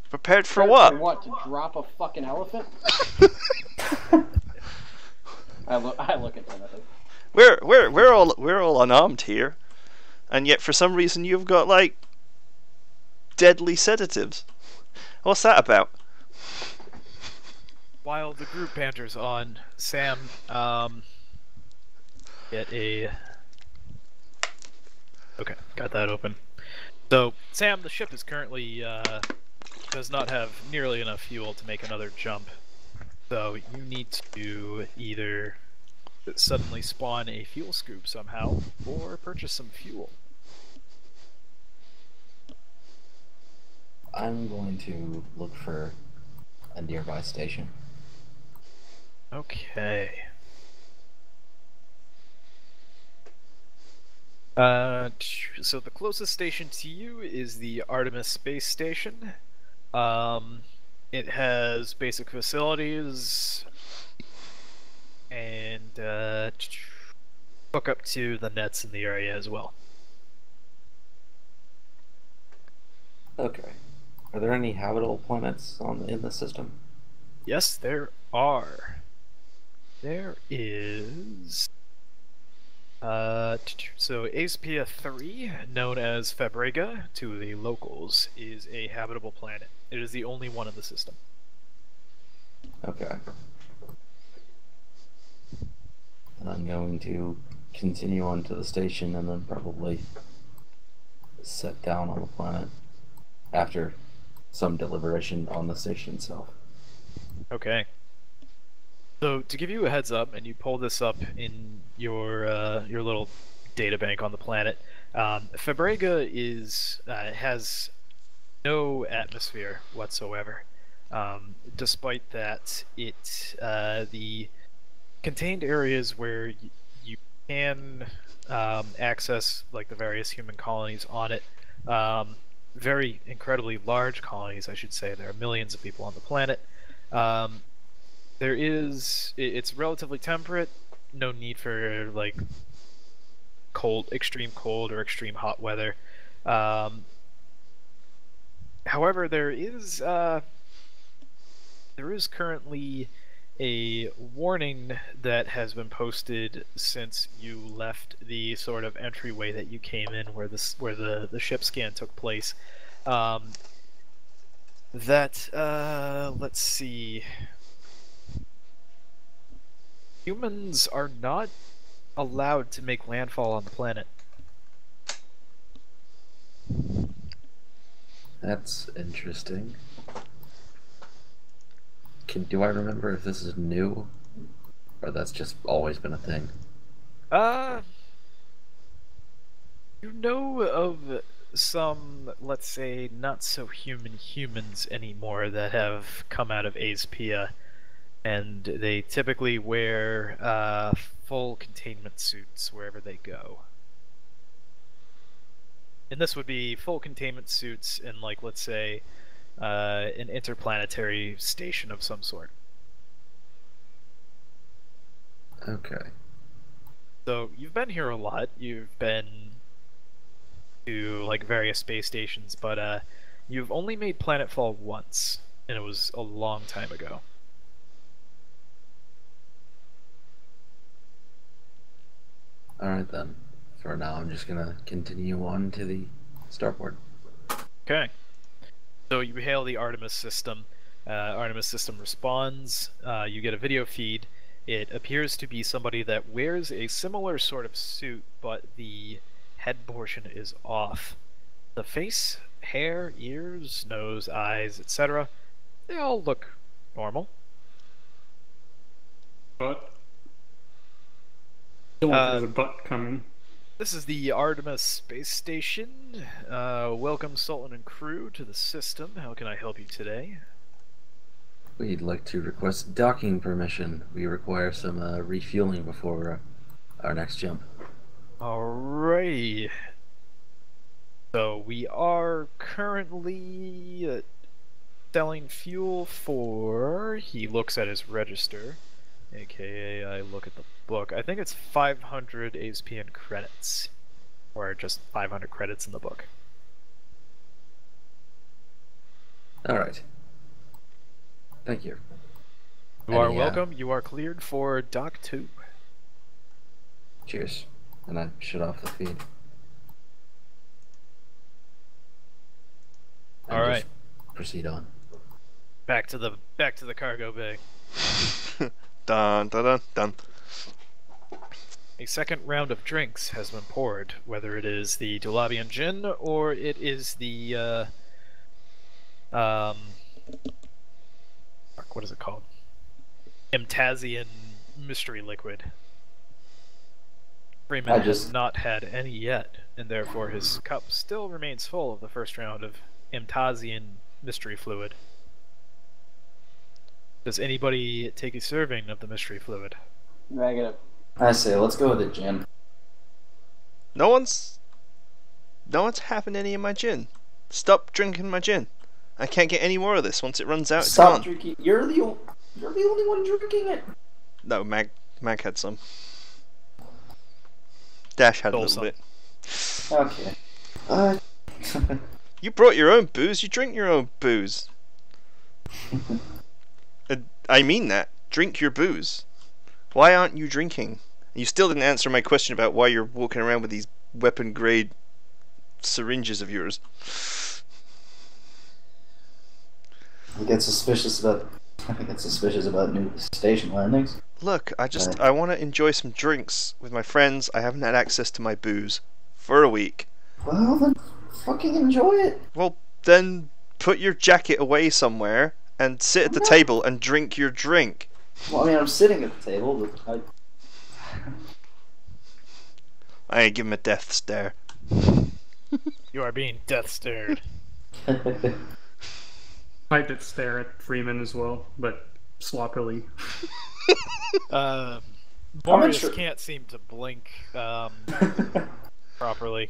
Prepared for For what? what? To drop a fucking elephant? I look at Timothy. We're all unarmed here, and yet for some reason you've got like deadly sedatives. What's that about? While the group banters on, Sam, get a... Okay, got that open. So, Sam, the ship is currently, does not have nearly enough fuel to make another jump. So, you need to either suddenly spawn a fuel scoop somehow, or purchase some fuel. I'm going to look for a nearby station. Okay. So the closest station to you is the Artemis space station. It has basic facilities and hook up to the nets in the area as well. Okay. Are there any habitable planets in the system? Yes, there are. There is. So Aspia 3, known as Fabrega to the locals, is a habitable planet. It is the only one in the system. Okay. And I'm going to continue on to the station and then probably set down on the planet after some deliberation on the station itself. Okay. So to give you a heads up, and you pull this up in your little data bank on the planet, Fabrega has no atmosphere whatsoever. Despite that, the contained areas where you can access like the various human colonies on it, very incredibly large colonies, I should say. There are millions of people on the planet. It's relatively temperate. No need for like extreme cold or extreme hot weather. However, there is currently a warning that has been posted since you left the sort of entryway that you came in, where the ship scan took place. Let's see. Humans are not allowed to make landfall on the planet. That's interesting. Do I remember if this is new? Or that's just always been a thing? You know of some, let's say, not so human humans anymore that have come out of Aspia, and they typically wear full containment suits wherever they go. And this would be full containment suits in, like, let's say, an interplanetary station of some sort. Okay. So you've been here a lot. You've been to like various space stations, but you've only made planetfall once, and it was a long time ago. Alright then. For now, I'm just gonna continue on to the starboard. Okay. So you hail the Artemis system. Artemis system responds. You get a video feed. It appears to be somebody that wears a similar sort of suit, but the head portion is off. The face, hair, ears, nose, eyes, etc., they all look normal. But feel like there's a butt coming. This is the Artemis space station. Welcome, Sultan and crew, to the system. How can I help you today? We'd like to request docking permission. We require some refueling before our next jump. Alrighty. So we are currently selling fuel for... He looks at his register, aka I look at the book. I think it's 500 ASPN credits, or just 500 credits in the book. Alright. Thank you. You are Any, welcome. You are cleared for Dock 2. Cheers. And I shut off the feed. And All just right. proceed on. Back to the cargo bay. Dun dun dun dun. A second round of drinks has been poured, whether it is the Dulabian gin or it is the what is it called? Imtazian mystery liquid. Freeman has not had any yet, and therefore his cup still remains full of the first round of Imtazian mystery fluid. Does anybody take a serving of the mystery fluid? Negative. I say, let's go with the gin. No one's having any of my gin. Stop drinking my gin. I can't get any more of this. Once it runs out, it's Stop gone. drinking. You're the only one drinking it. No, Mag had some. Dash had a Stole little some. bit. Okay. You brought your own booze. You drink your own booze. I mean that. Drink your booze. Why aren't you drinking? You still didn't answer my question about why you're walking around with these weapon-grade syringes of yours. I get suspicious about new station landings. Look, I want to enjoy some drinks with my friends. I haven't had access to my booze for a week. Well, then fucking enjoy it. Well, then put your jacket away somewhere and sit at the table and drink your drink. Well, I mean, I'm sitting at the table, but I give him a death stare. You are being death stared. I did stare at Freeman as well, but sloppily. Marius can't seem to blink properly.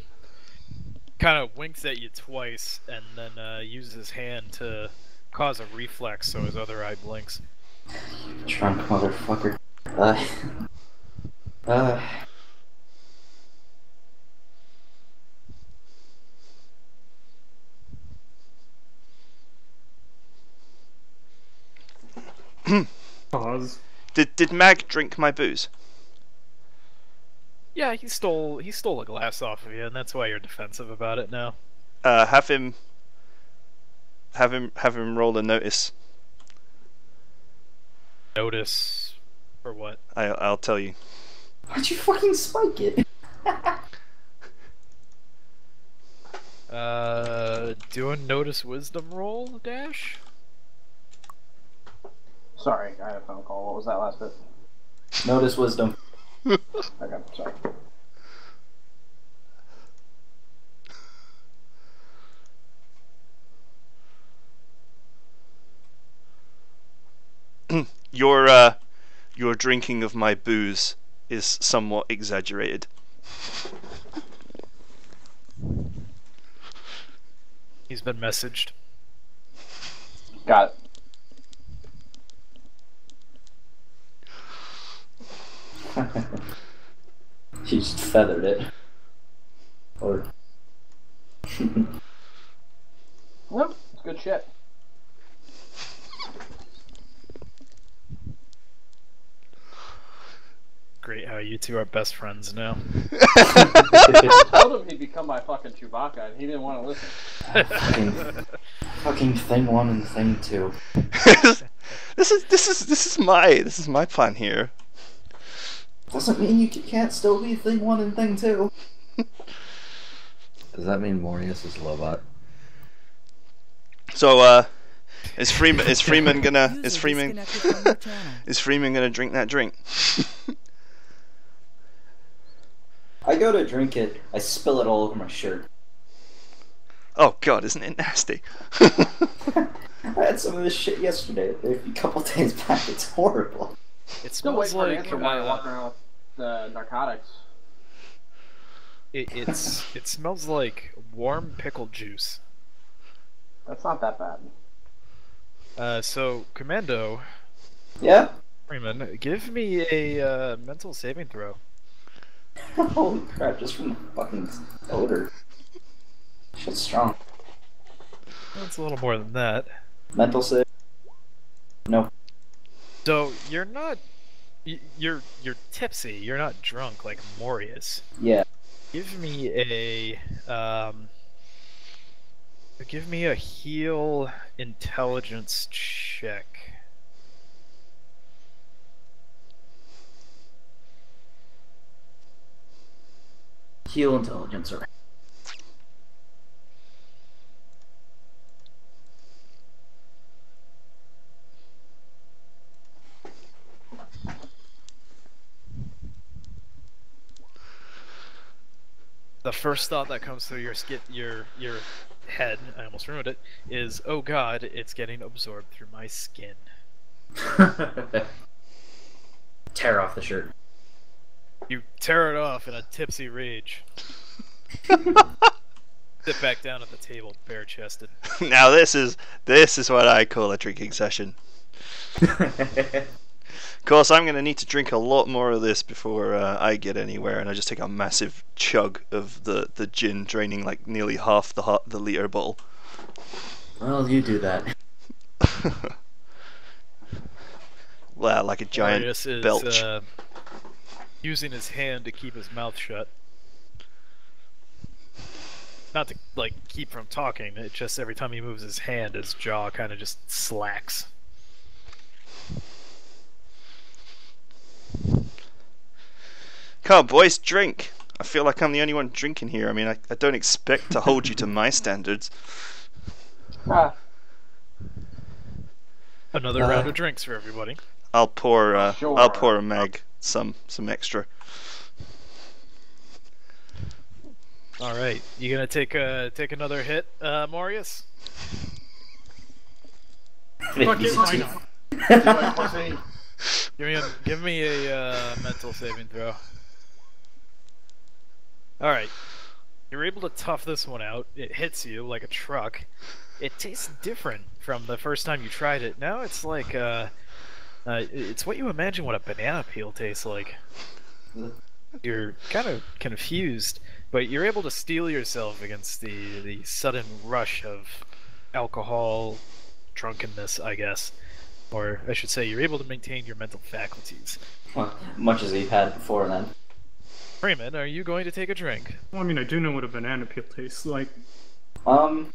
Kind of winks at you twice and then uses his hand to cause a reflex so his other eye blinks. Drunk motherfucker. Pause. Did Mag drink my booze? Yeah, he stole a glass off of you, and that's why you're defensive about it now. Have him roll a notice. Notice for what? I'll tell you. Why'd you fucking spike it? Do a notice wisdom roll, Dash? Sorry, I had a phone call. What was that last bit? Notice wisdom. Okay, sorry. Your drinking of my booze is somewhat exaggerated. He's been messaged. Got it. She just feathered it. Or Nope, it's good shit. great how you two are best friends now. I told him he'd become my fucking Chewbacca, and he didn't want to listen. Fucking thing 1 and thing 2. this is my plan here. Doesn't mean you can't still be thing 1 and thing 2. Does that mean Morius is Lobot? So, is Freeman gonna drink that drink? I go to drink it, I spill it all over my shirt. Oh God, isn't it nasty? I had some of this shit yesterday, a couple days back. It's horrible. It Still wait smells for an like answer while you're walking around with the narcotics. it smells like warm pickle juice. That's not that bad. So Commando Yeah? Freeman, give me a mental saving throw. Holy crap, just from the fucking odor. Shit's strong. That's a little more than that. Mental save? No. So you're not, you're tipsy. You're not drunk like Morius. Yeah. Give me a heal intelligence check. Heal intelligence, alright. The first thought that comes through your head, I almost ruined it, is, oh God, it's getting absorbed through my skin. Tear off the shirt. You tear it off in a tipsy rage. Sit back down at the table, bare-chested. Now this is what I call a drinking session. Of course, I'm going to need to drink a lot more of this before I get anywhere, and I just take a massive chug of the gin, draining like nearly half the liter bottle. Well, you do that. Well, like a giant Marius is, belch. using his hand to keep his mouth shut. Not to, like, keep from talking, it just every time he moves his hand, his jaw kind of just slacks. Come on, boys, drink! I feel like I'm the only one drinking here. I mean, I don't expect to hold you to my standards. Ah, Another round of drinks for everybody. I'll pour Sure. I'll pour a Meg some extra. All right, you gonna take another hit, Marius? Fuck it, why not? do it, pussy. Give me a mental saving throw. All right, you're able to tough this one out. It hits you like a truck. It tastes different from the first time you tried it. Now it's like it's what you imagine what a banana peel tastes like. You're kind of confused, but you're able to steel yourself against the sudden rush of alcohol drunkenness, I guess. Or I should say, you're able to maintain your mental faculties. Well, much as we've had before then. Freeman, are you going to take a drink? Well, I mean, I do know what a banana peel tastes like. So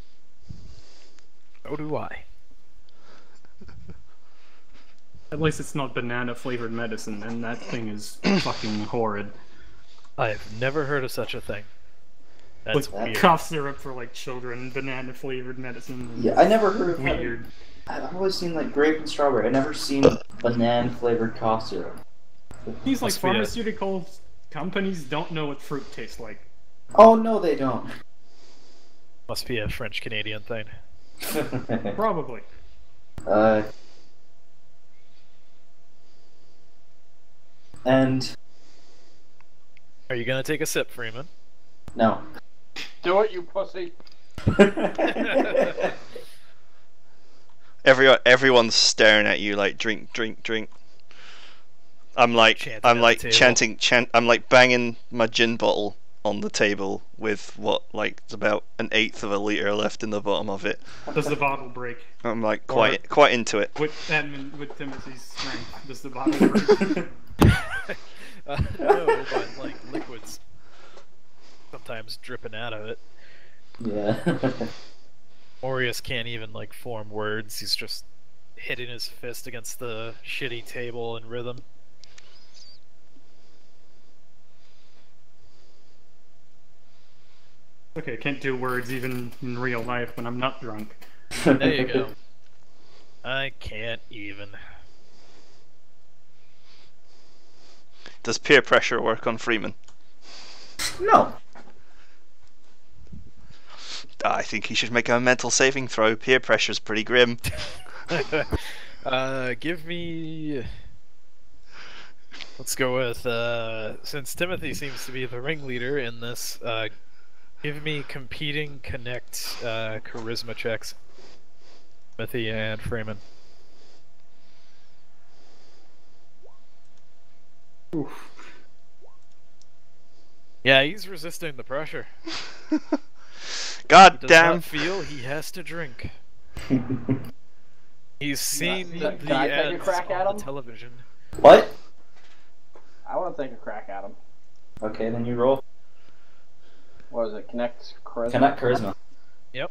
do I. At least it's not banana flavored medicine, and that thing is fucking horrid. I have never heard of such a thing. That's Like weird. cough syrup for like children, banana flavored medicine. Yeah, I never heard of Weird. I've always seen like grape and strawberry. I've never seen banana flavored cough syrup. These like Must be a- pharmaceutical companies don't know what fruit tastes like. Oh no, they don't. Must be a French-Canadian thing. Probably. And Are you going to take a sip, Freeman? no. Do it, you pussy. Everyone's staring at you like drink, drink, drink. I'm like Chanting I'm at like the table. I'm like banging my gin bottle on the table with what, like, it's about an eighth of a liter left in the bottom of it. Does the bottle break? I'm like quite into it. With Timothy's strength, does the bottle break? No, but like liquids sometimes dripping out of it. Yeah. Morius can't even like form words. He's just hitting his fist against the shitty table in rhythm. Okay, I can't do words even in real life when I'm not drunk. There you go. I can't even. Does peer pressure work on Freeman? No. I think he should make a mental saving throw. Peer pressure's pretty grim. Give me. Let's go with since Timothy seems to be the ringleader in this. Give me competing connect charisma checks. Timothy and Freeman. Oof. Yeah, he's resisting the pressure. God He does damn. not feel he has to drink. He's seen Can the I take a ads crack at on him? the television. What? I want to take a crack at him. Okay, then you roll. What is it? Connect charisma. Connect charisma. Yep.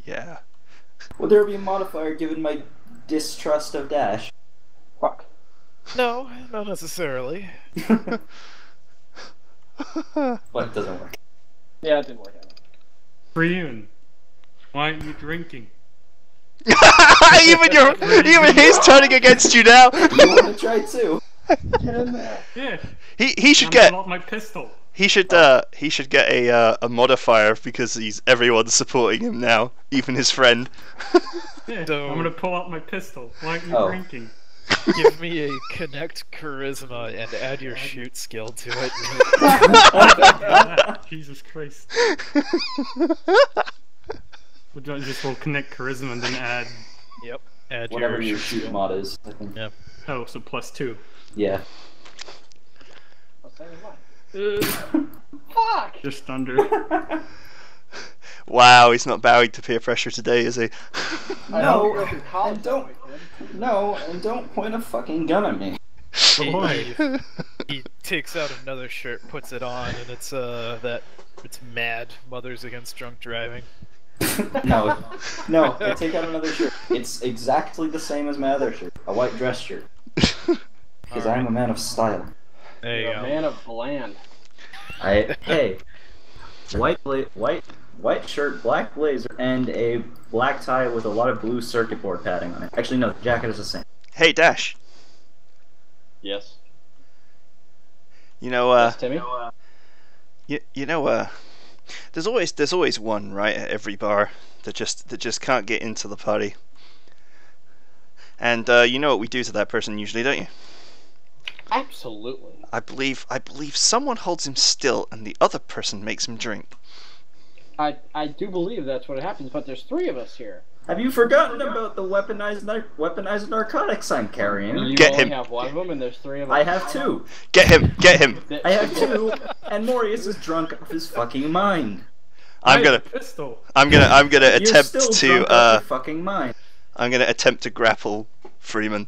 Yeah. Would there be a modifier given my distrust of Dash? Fuck. No, not necessarily. But it doesn't work. Yeah, it didn't work out. Freeman, why aren't you drinking? even he's turning against you now. You want to try too? Get in there. Yeah. He should I'm get pull out my pistol. he should get a modifier because everyone's supporting him now, even his friend. Yeah. So- I'm gonna pull out my pistol. Why aren't you Oh. drinking? Give me a connect charisma and add your shoot skill to it. Jesus Christ. We'll just roll connect charisma and then add. Yep. Add Whatever your shoot shoot skill. mod is, I think. Yeah. Oh, so +2. Yeah. What's that in Fuck! Just under. Wow, he's not bowing to peer pressure today, is he? I No, hope you go through college and that don't- way, kid. No, and don't point a fucking gun at me. He takes out another shirt, puts it on, and it's it's Mad Mothers Against Drunk Driving. No, no, I take out another shirt. It's exactly the same as my other shirt, a white dress shirt. Because I'm a man of style. There you You're a go. man of bland. Hey, white shirt, black blazer, and a black tie with a lot of blue circuit board padding on it. Actually, no, the jacket is the same. Hey Dash, Yes. you know Yes, Timmy? there's always one right at every bar that just can't get into the party. And you know what we do to that person usually, don't you? Absolutely. I believe someone holds him still and the other person makes him drink. I do believe that's what happens, but there's three of us here. Have you forgotten about the weaponized narcotics I'm carrying? You Get only him. have one of them, and there's three of us. I have two. Get him! I have two, and Morius is drunk off his fucking mind. I'm I gonna have a pistol. You're attempt still to drunk off your fucking mind. I'm gonna attempt to grapple Freeman.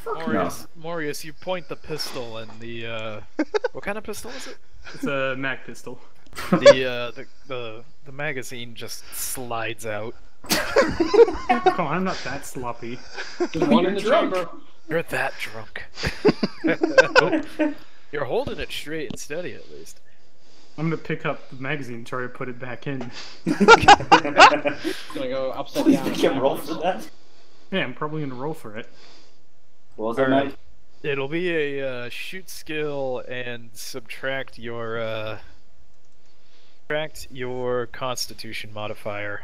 Fuck no. Morius, you point the pistol and the what kind of pistol is it? It's a mag pistol. The magazine just slides out. Come on, I'm not that sloppy. There's one in the drunk. chamber. You're that drunk. You're holding it straight and steady at least. I'm gonna pick up the magazine and try to put it back in. Gonna go upside Please down. make him roll for that. Yeah, I'm probably gonna roll for it. What was that, Alright. Mike? It'll be a shoot skill and subtract your Constitution modifier,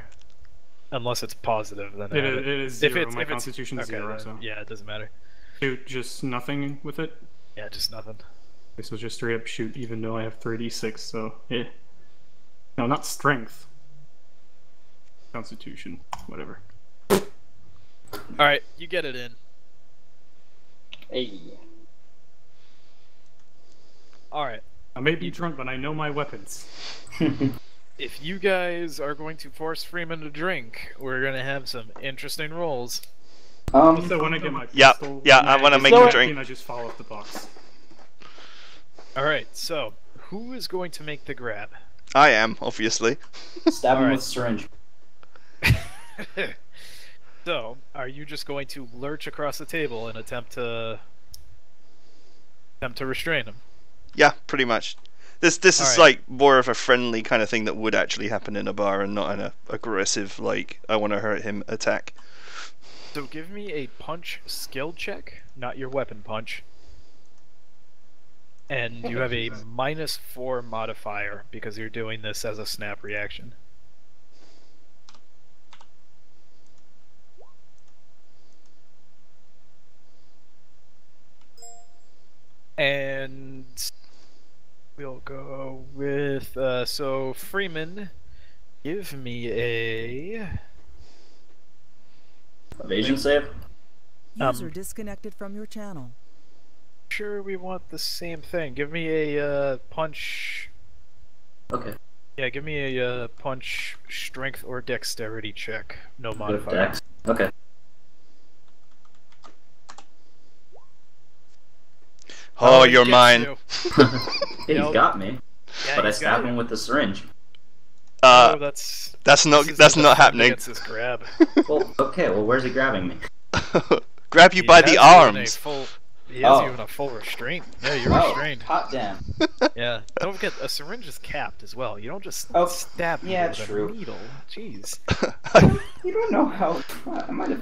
unless it's positive. Then It add is, it is If zero. it's My if it's constitution is okay, 0, then, so yeah, it doesn't matter. shoot just nothing with it. Yeah, just nothing. Okay, so just straight up shoot, even though I have 3d6. So yeah. No, not strength. Constitution, whatever. All right, you get it in. Hey. All right. I may be drunk, but I know my weapons. If you guys are going to force Freeman to drink, we're gonna have some interesting rolls. So when I get my Yeah, pistol, yeah, and I wanna just make a back drink. in, I just fall off the box. Alright, so who is going to make the grab? I am, obviously. Stab him Alright. with a syringe. So, are you just going to lurch across the table and attempt to restrain him? Yeah, pretty much. This is Alright. like more of a friendly kind of thing that would actually happen in a bar, and not an aggressive, like, I want to hurt him attack. So give me a punch skill check, not your weapon punch. And you have a -4 modifier because you're doing this as a snap reaction. And we'll go with so Freeman, give me a Evasion save? User disconnected from your channel. sure we want the same thing. Give me a punch. Okay. Yeah, give me a punch strength or dexterity check. No With modifier. Dex. Okay. Oh, he you're gets mine. you. He's Yep. got me, Yeah, but I he's got stab you. him with the syringe. Oh, that's That's not this is that's the not defend happening. against this grab. Well, okay, well, where's he grabbing me? Grab you He by has the you in a arms. he has Oh. you in a full restraint. Yeah, you're Oh, restrained. hot damn. Yeah. Don't forget, a syringe is capped as well. You don't just Oh, stab people yeah, with true. a needle. Jeez. You don't know how. I might have.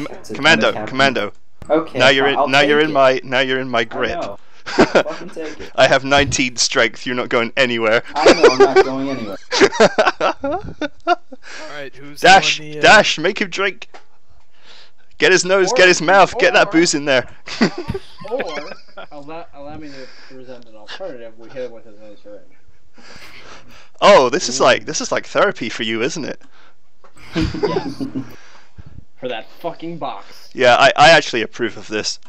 That's a Commando, kind of Commando. Okay. Now you're fine, in. I'll Now you're take in it. my. Now you're in my I grip. know. Fucking take it. I have 19 strength. You're not going anywhere. I know I'm not going anywhere. Alright, who's Dash, doing the, Dash, make him drink. Get his nose, get his mouth, get that booze in there. Or allow me to present an alternative. We hit him with his own syringe. Oh, this is like therapy for you, isn't it? Yes. For that fucking box. Yeah, I actually approve of this.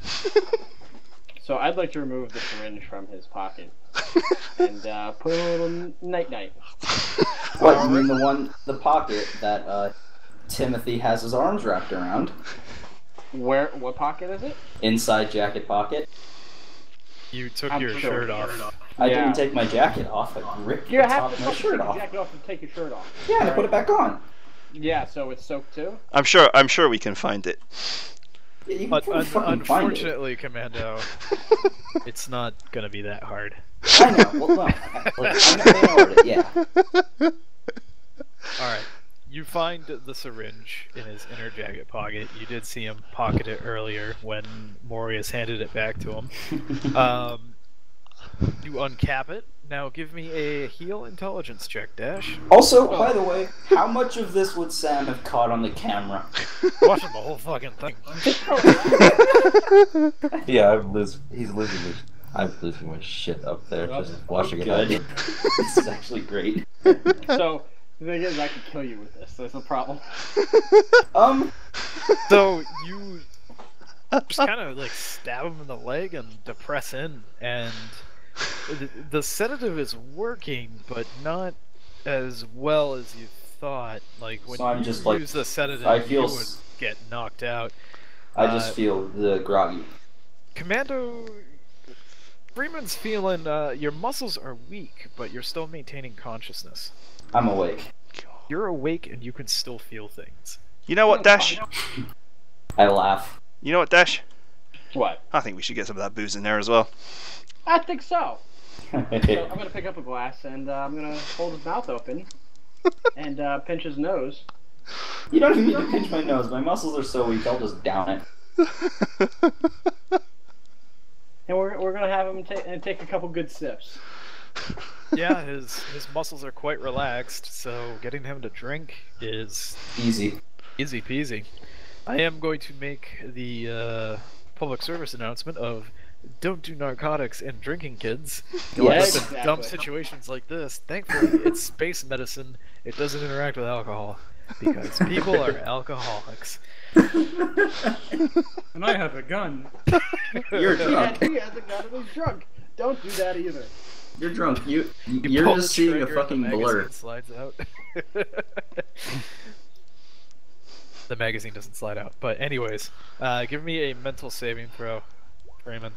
So I'd like to remove the syringe from his pocket and put a little night-night. What, you mean the pocket that Timothy has his arms wrapped around? What pocket is it? Inside jacket pocket. You took I'm your sure. shirt off. I Yeah. didn't take my jacket off. I ripped You the have top to of my fucking shirt take your off. jacket off and take your shirt off. Yeah, and I put it back on. Yeah, so it's soaked too? I'm sure we can find it. Yeah, you But can fucking find it. unfortunately, Commando, it's not gonna be that hard. I know. Well, no. I know it. Yeah. Alright. You find the syringe in his inner jacket pocket. You did see him pocket it earlier when Morius handed it back to him. You uncap it. Now give me a heal intelligence check, Dash. Also, by the way, how much of this would Sam have caught on the camera? Watching the whole fucking thing. Yeah, he's losing his. I'm losing my shit up there just watching it Good. happen. This is actually great. So, the thing is, I could kill you with this. That's a problem. So you just kind of like stab him in the leg and depress in, and the sedative is working, but not as well as you thought. Like when So I'm you just, like, use the sedative, I feel you would get knocked out. I just feel the groggy. Commando Freeman's feeling your muscles are weak, but you're still maintaining consciousness. I'm awake. You're awake and you can still feel things. You know what, Dash? I laugh. You know what, Dash? What? I think we should get some of that booze in there as well. I think so. So I'm gonna pick up a glass and I'm gonna hold his mouth open and pinch his nose. You don't even need to pinch my nose. My muscles are so weak, I'll just down it. And we're gonna have him take a couple good sips. Yeah, his muscles are quite relaxed, so getting him to drink is Easy. easy peasy. I am going to make the public service announcement of don't do narcotics and drinking, kids. Don't Yes. end up in dumb situations like this. Thankfully, it's space medicine. It doesn't interact with alcohol because people are alcoholics. And I have a gun. You're Yeah, drunk. he hasn't got him. He's drunk. Don't do that either. You're drunk. You You're pull just the seeing a trigger and the fucking magazine blur. Slides out. The magazine doesn't slide out. But anyways, give me a mental saving throw, Freeman.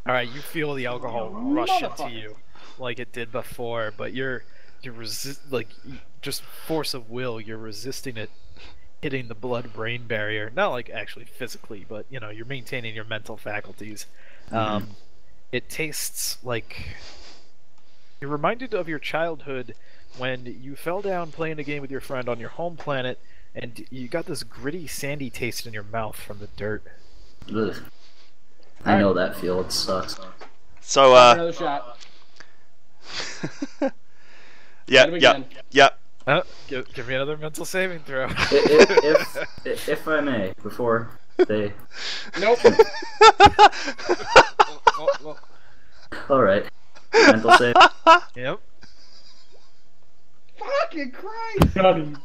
Alright, you feel the alcohol rush into you like it did before, but you're just force of will, you're resisting it hitting the blood-brain barrier. Not like actually physically, but you know, you're maintaining your mental faculties. It tastes like you're reminded of your childhood when you fell down playing a game with your friend on your home planet and you got this gritty, sandy taste in your mouth from the dirt. Ugh. I know that feel. It sucks. So, Another shot. yeah. Give me another mental saving throw. If I may, before they. Nope. All right. Mental save. Yep. Fucking Christ! Got him.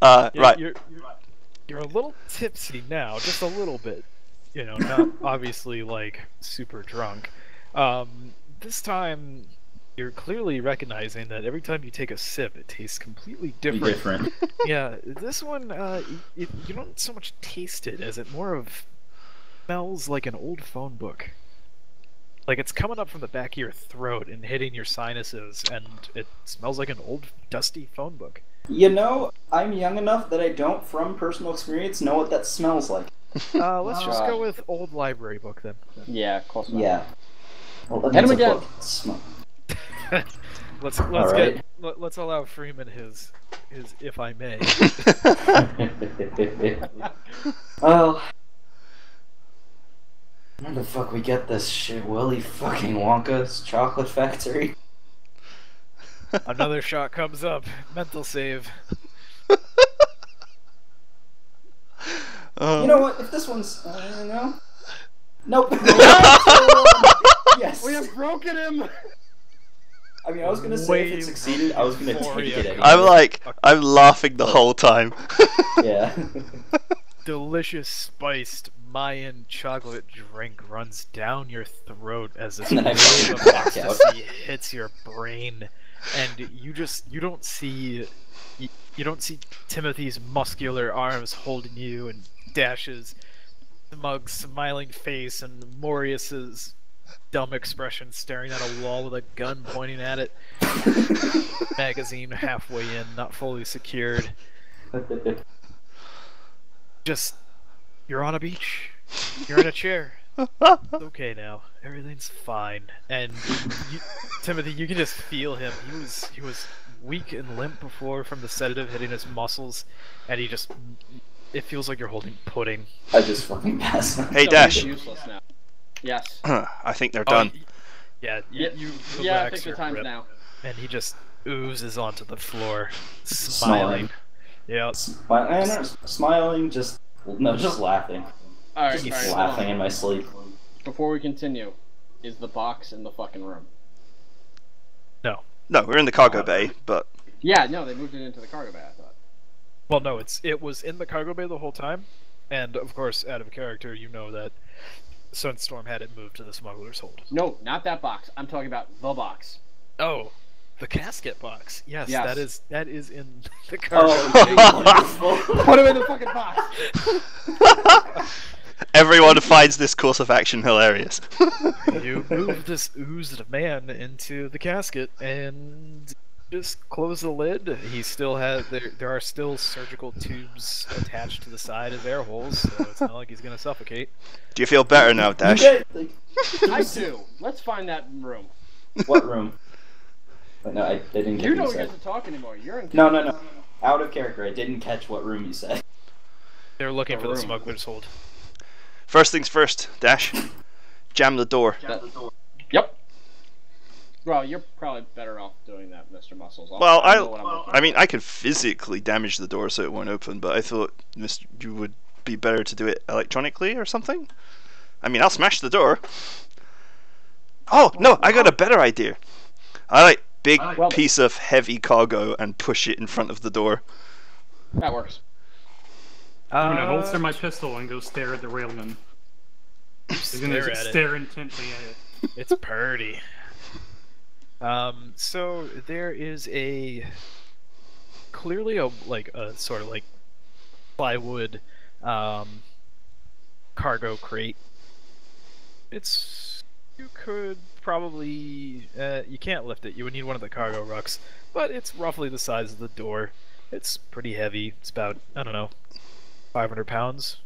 Right. You're a little tipsy now, just a little bit. You know, not obviously like super drunk. This time, you're clearly recognizing that every time you take a sip, it tastes completely different. Yeah, this one, you don't so much taste it as it more of smells like an old phone book. Like it's coming up from the back of your throat and hitting your sinuses, and it smells like an old dusty phone book. You know, I'm young enough that I don't, from personal experience, know what that smells like. Let's just go with old library book then. Yeah, close enough. Yeah. Well, that Hit him means a again. book. Smell. Let's allow Freeman his if I may. Well, where the fuck we get this shit? Willy fucking Wonka's chocolate factory? Another shot comes up. Mental save. You know what? If this one's, no. Nope. Yes. We have broken him. I mean, I was gonna say if it succeeded, I was gonna take it anyway. I'm laughing the whole time. Yeah. Delicious spiced Mayan chocolate drink runs down your throat as this And then I wave of back out. ecstasy hits your brain, and you don't see Timothy's muscular arms holding you and Dash's smug, smiling face and Morius's dumb expression staring at a wall with a gun pointing at it. Magazine halfway in, not fully secured. Just, you're on a beach. You're in a chair. It's okay now. Everything's fine. And Timothy, you can just feel him. He was weak and limp before from the sedative hitting his muscles, and it feels like you're holding pudding. I just fucking passed. Hey, So Dash. he's useless now. Yes. I think they're done. Yeah, Yeah, you I relax think the your time's grip, now. and he just oozes onto the floor, smiling. Yeah. Smiling, just laughing. Alright, Just alright. laughing in my sleep. Before we continue, is the box in the fucking room? No. No, we're in the cargo bay, but Yeah, no, they moved it into the cargo bay, I thought. Well, no, it was in the cargo bay the whole time, and of course, out of character, you know that Sunstorm had it moved to the smuggler's hold. No, not that box. I'm talking about the box. Oh, the casket box. Yes, Yes. that is in the cargo bay. Oh, Put him in the fucking box! everyone finds this course of action hilarious. You move this oozed man into the casket and just close the lid. He still has there are still surgical tubes attached to the side of air holes, so it's not like he's gonna suffocate. Do you feel better now, Dash? I do. Let's find that room. What room? But no, I didn't get You what don't you get said. to talk anymore. You're in. No. Out of character. I didn't catch what room you said. They're looking The for the room. smuggler's hold. First things first, Dash. Jam the door. Yep. Well, you're probably better off doing that, Mr. Muscles. Well, I know what I'm looking I mean, I could physically damage the door so it won't open, but I thought you would be better to do it electronically or something. I mean, I'll smash the door. Oh no, I got a better idea. I like big piece of heavy cargo and push it in front of the door. That works. I'm gonna holster my pistol and go stare at the railgun. He's gonna Stare at it. stare intently at it. It's purty. So there is a clearly a sort of like plywood cargo crate. You could probably you can't lift it. You would need one of the cargo rucks, but it's roughly the size of the door. It's pretty heavy. It's about, I don't know, 500 pounds.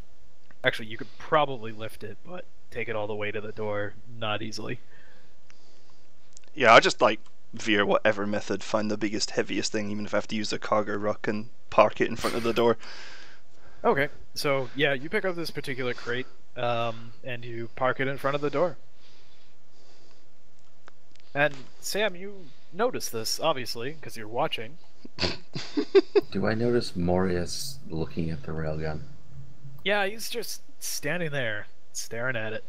Actually, you could probably lift it, but take it all the way to the door, not easily. Yeah, I just like via whatever method find the biggest, heaviest thing, even if I have to use a cargo ruck and park it in front of the door. Okay, so yeah, you pick up this particular crate, and you park it in front of the door. And Sam, you notice this, obviously, because you're watching. Do I notice Morius looking at the railgun? Yeah, he's just standing there, staring at it.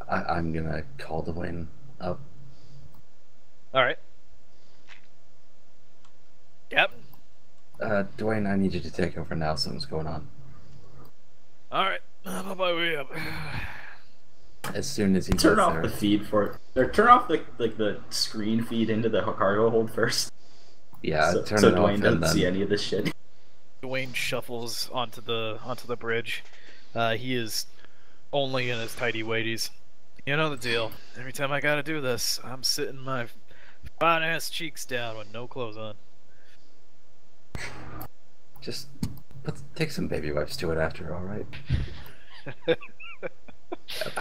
I'm gonna call Dwayne up. Alright. Captain? Dwayne, I need you to take over now. Something's going on. Alright, I'm on my way up. As soon as he Turn gets off there. the feed for it. Or turn off the screen feed into the cargo hold first. Yeah, so turn so it off Dwayne and doesn't then... see any of this shit. Dwayne shuffles onto the bridge. He is only in his tidy whities. You know the deal. Every time I gotta do this, I'm sitting my fine ass cheeks down with no clothes on. Just take some baby wipes to it after, all right?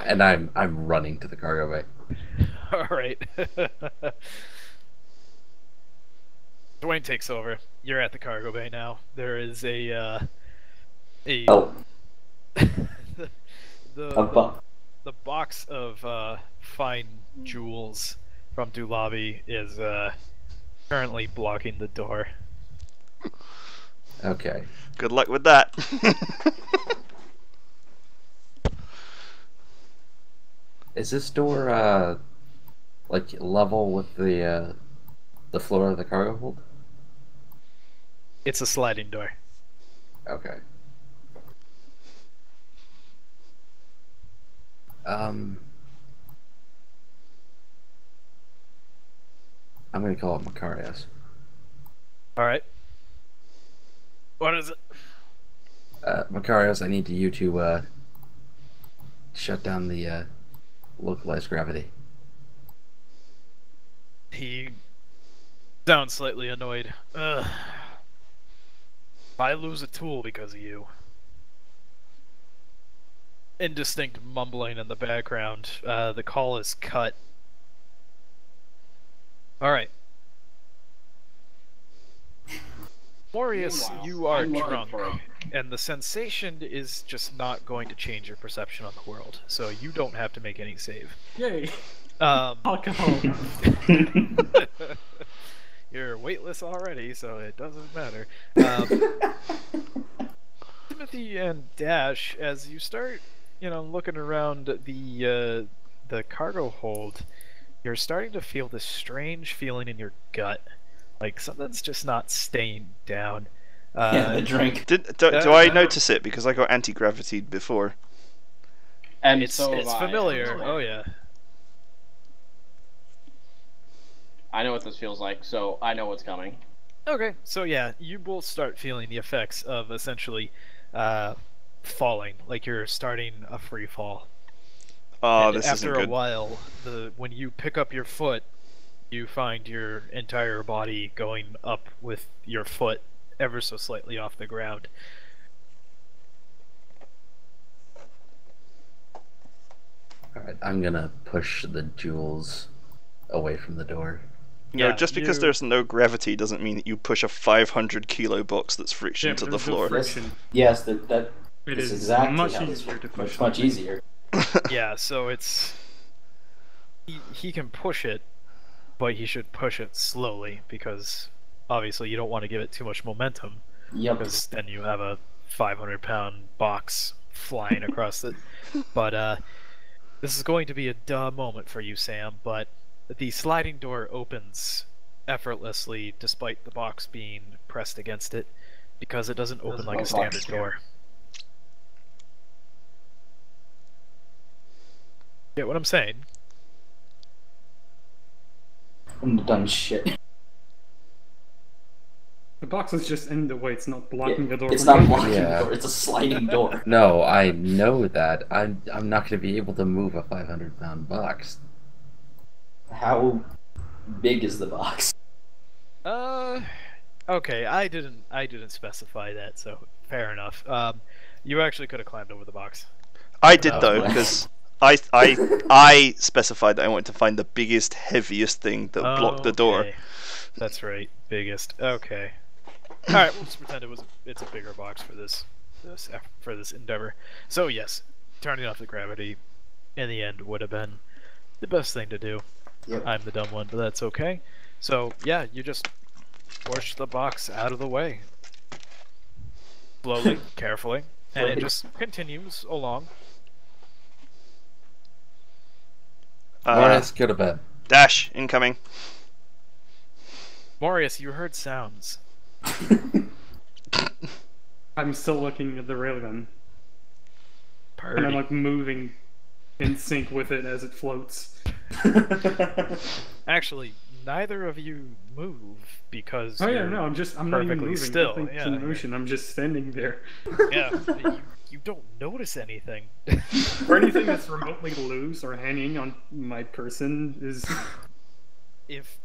And I'm running to the cargo bay. All right. Dwayne takes over. You're at the cargo bay now. There is a Oh, the box of fine jewels from Dulabi is currently blocking the door. Okay. Good luck with that. Is this door like level with the floor of the cargo hold? It's a sliding door. Okay. I'm gonna call it Macarius. All right. What is it? Macarius, I need you to shut down the localized gravity. He sounds slightly annoyed. Ugh. I lose a tool because of you. Indistinct mumbling in the background. The call is cut. Alright. Morius, Meanwhile, you are I'm looking drunk, for a- and the sensation is just not going to change your perception on the world, so you don't have to make any save. Yay! Um, Alcohol. You're weightless already, so it doesn't matter. Timothy and Dash, as you start, looking around the cargo hold, you're starting to feel this strange feeling in your gut, like something's just not staying down. yeah, the drink. Do I notice it because I got anti-gravity before? And It's so have I. familiar. Oh yeah. I know what this feels like, so I know what's coming. Okay, so yeah, you both start feeling the effects of essentially falling, like you're starting a free fall. Oh, And this after isn't a good. while, when you pick up your foot, you find your entire body going up with your foot ever so slightly off the ground. Alright, I'm gonna push the jewels away from the door. Yeah, Just because you- there's no gravity doesn't mean that you push a 500 kilo box that's friction Yeah, to but the there's no floor. friction. Yes, that It is is exactly much how this easier works. to push It's much something. easier. Yeah, so it's he can push it, but he should push it slowly because obviously you don't want to give it too much momentum Yep. because then you have a 500-pound box flying across it. But this is going to be a duh moment for you, Sam, but the sliding door opens effortlessly despite the box being pressed against it because it doesn't open like a standard door. Get what I'm saying? I'm done shit. The box is just in the way. It's not blocking the door. It's from not moving. blocking Yeah. the door. It's a sliding door. No, I know that. I'm not going to be able to move a 500-pound box. How big is the box? Okay, I didn't specify that, so fair enough. You actually could have climbed over the box. I did That was though, my- because I specified that I wanted to find the biggest, heaviest thing that blocked the door. Okay. That's right, biggest. Okay. All right, we'll just pretend it's a bigger box for this endeavor. So yes, turning off the gravity in the end would have been the best thing to do. Yep. I'm the dumb one, but that's okay. So yeah, you just push the box out of the way, slowly, carefully, and it just continues along. Marius, go to bed. Dash incoming. Marius, you heard sounds. I'm still looking at the railgun, and I'm Purdy. like moving in sync with it as it floats. Actually, neither of you move because Oh yeah, you're no, I'm not even perfectly moving. still. Nothing's Yeah, in motion. I'm just standing there. yeah. You don't notice anything. Or anything that's remotely loose or hanging on my person is If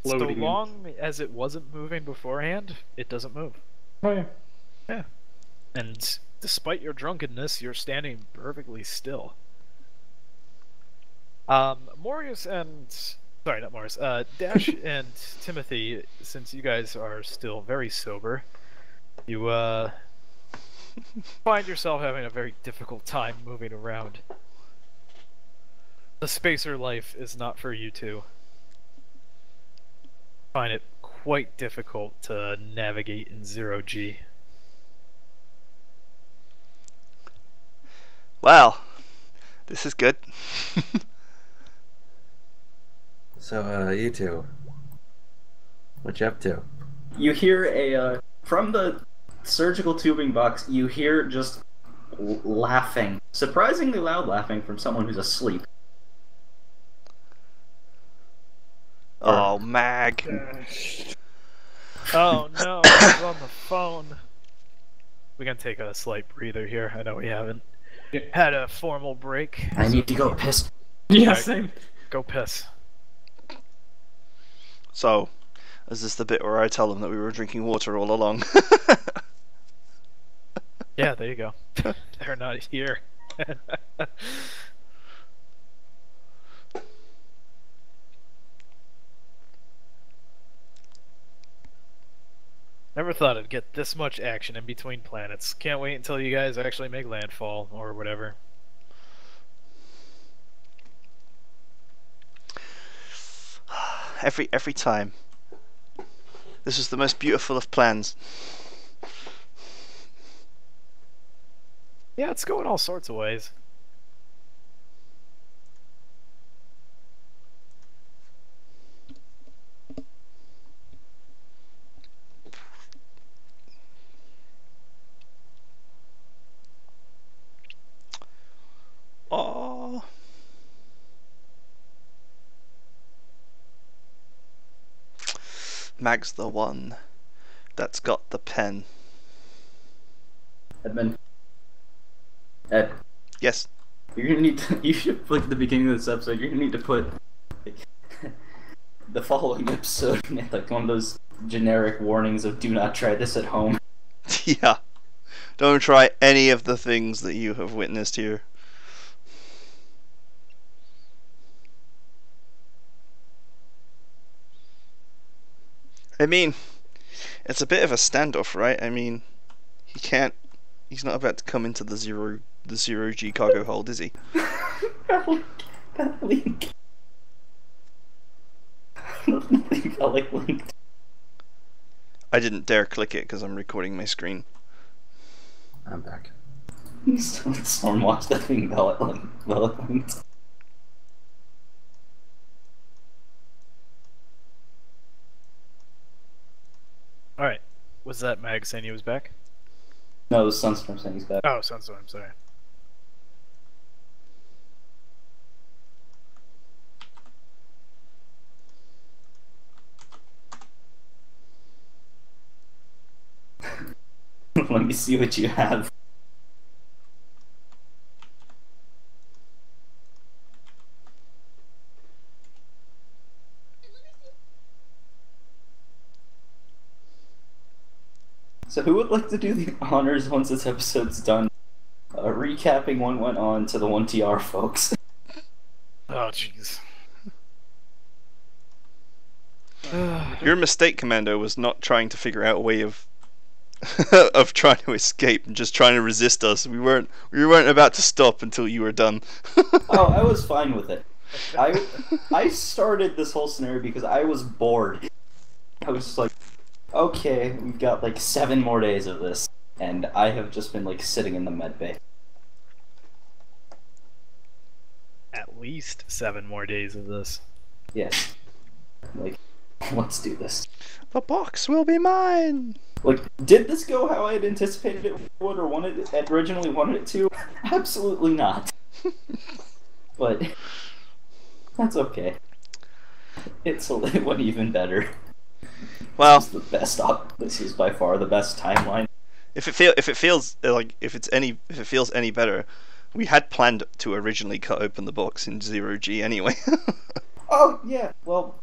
so floating. long as it wasn't moving beforehand, it doesn't move. Oh yeah. And despite your drunkenness, you're standing perfectly still. Marius and sorry, not Marius. Dash and Timothy, since you guys are still very sober, you find yourself having a very difficult time moving around. The spacer life is not for you two. Find it quite difficult to navigate in 0G. Well, this is good. So, you two, what you up to? You hear from the surgical tubing box. You hear just laughing, surprisingly loud laughing from someone who's asleep. Oh, Mag. Oh no, I was on the phone. We can take a slight breather here. I know we haven't had a formal break. I need to go piss. Yeah, Alright. same. Go piss. So, is this the bit where I tell them that we were drinking water all along? Yeah, there you go. They're not here. Never thought I'd get this much action in between planets. Can't wait until you guys actually make landfall or whatever. Every time. This was the most beautiful of plans. Yeah, it's going all sorts of ways. Oh. Mag's the one that's got the pen. Edmund. Ed, Yes. you're gonna need to. You should like at the beginning of this episode. You're gonna need to put like, the following episode, like one of those generic warnings of "Do not try this at home." Yeah. Don't try any of the things that you have witnessed here. I mean, it's a bit of a standoff, right? I mean, he's not about to come into the zero G cargo hold, is he? That link. That link got like linked. I didn't dare click it because I'm recording my screen. I'm back. Someone watched that thing got linked. Alright. Was that Mag saying he was back? No, it was Sunstorm saying he's back. Oh, sounds so. I'm sorry. Let me see what you have. So who would like to do the honors once this episode's done? Recapping what went on to the 1TR folks. Oh, jeez. Your mistake, Commando, was not trying to figure out a way of of trying to escape and just trying to resist us. We weren't about to stop until you were done. Oh, I was fine with it. I started this whole scenario because I was bored. I was just like, okay, we've got like 7 more days of this, and I have just been like sitting in the med bay. At least 7 more days of this. Yes. Like, let's do this. The box will be mine. Like, did this go how I had anticipated it would or originally wanted it to? Absolutely not. But that's okay. It went even better. Well, This is the best this is by far the best timeline. if it feels any better, we had planned to originally cut open the box in 0G anyway. Oh yeah, well,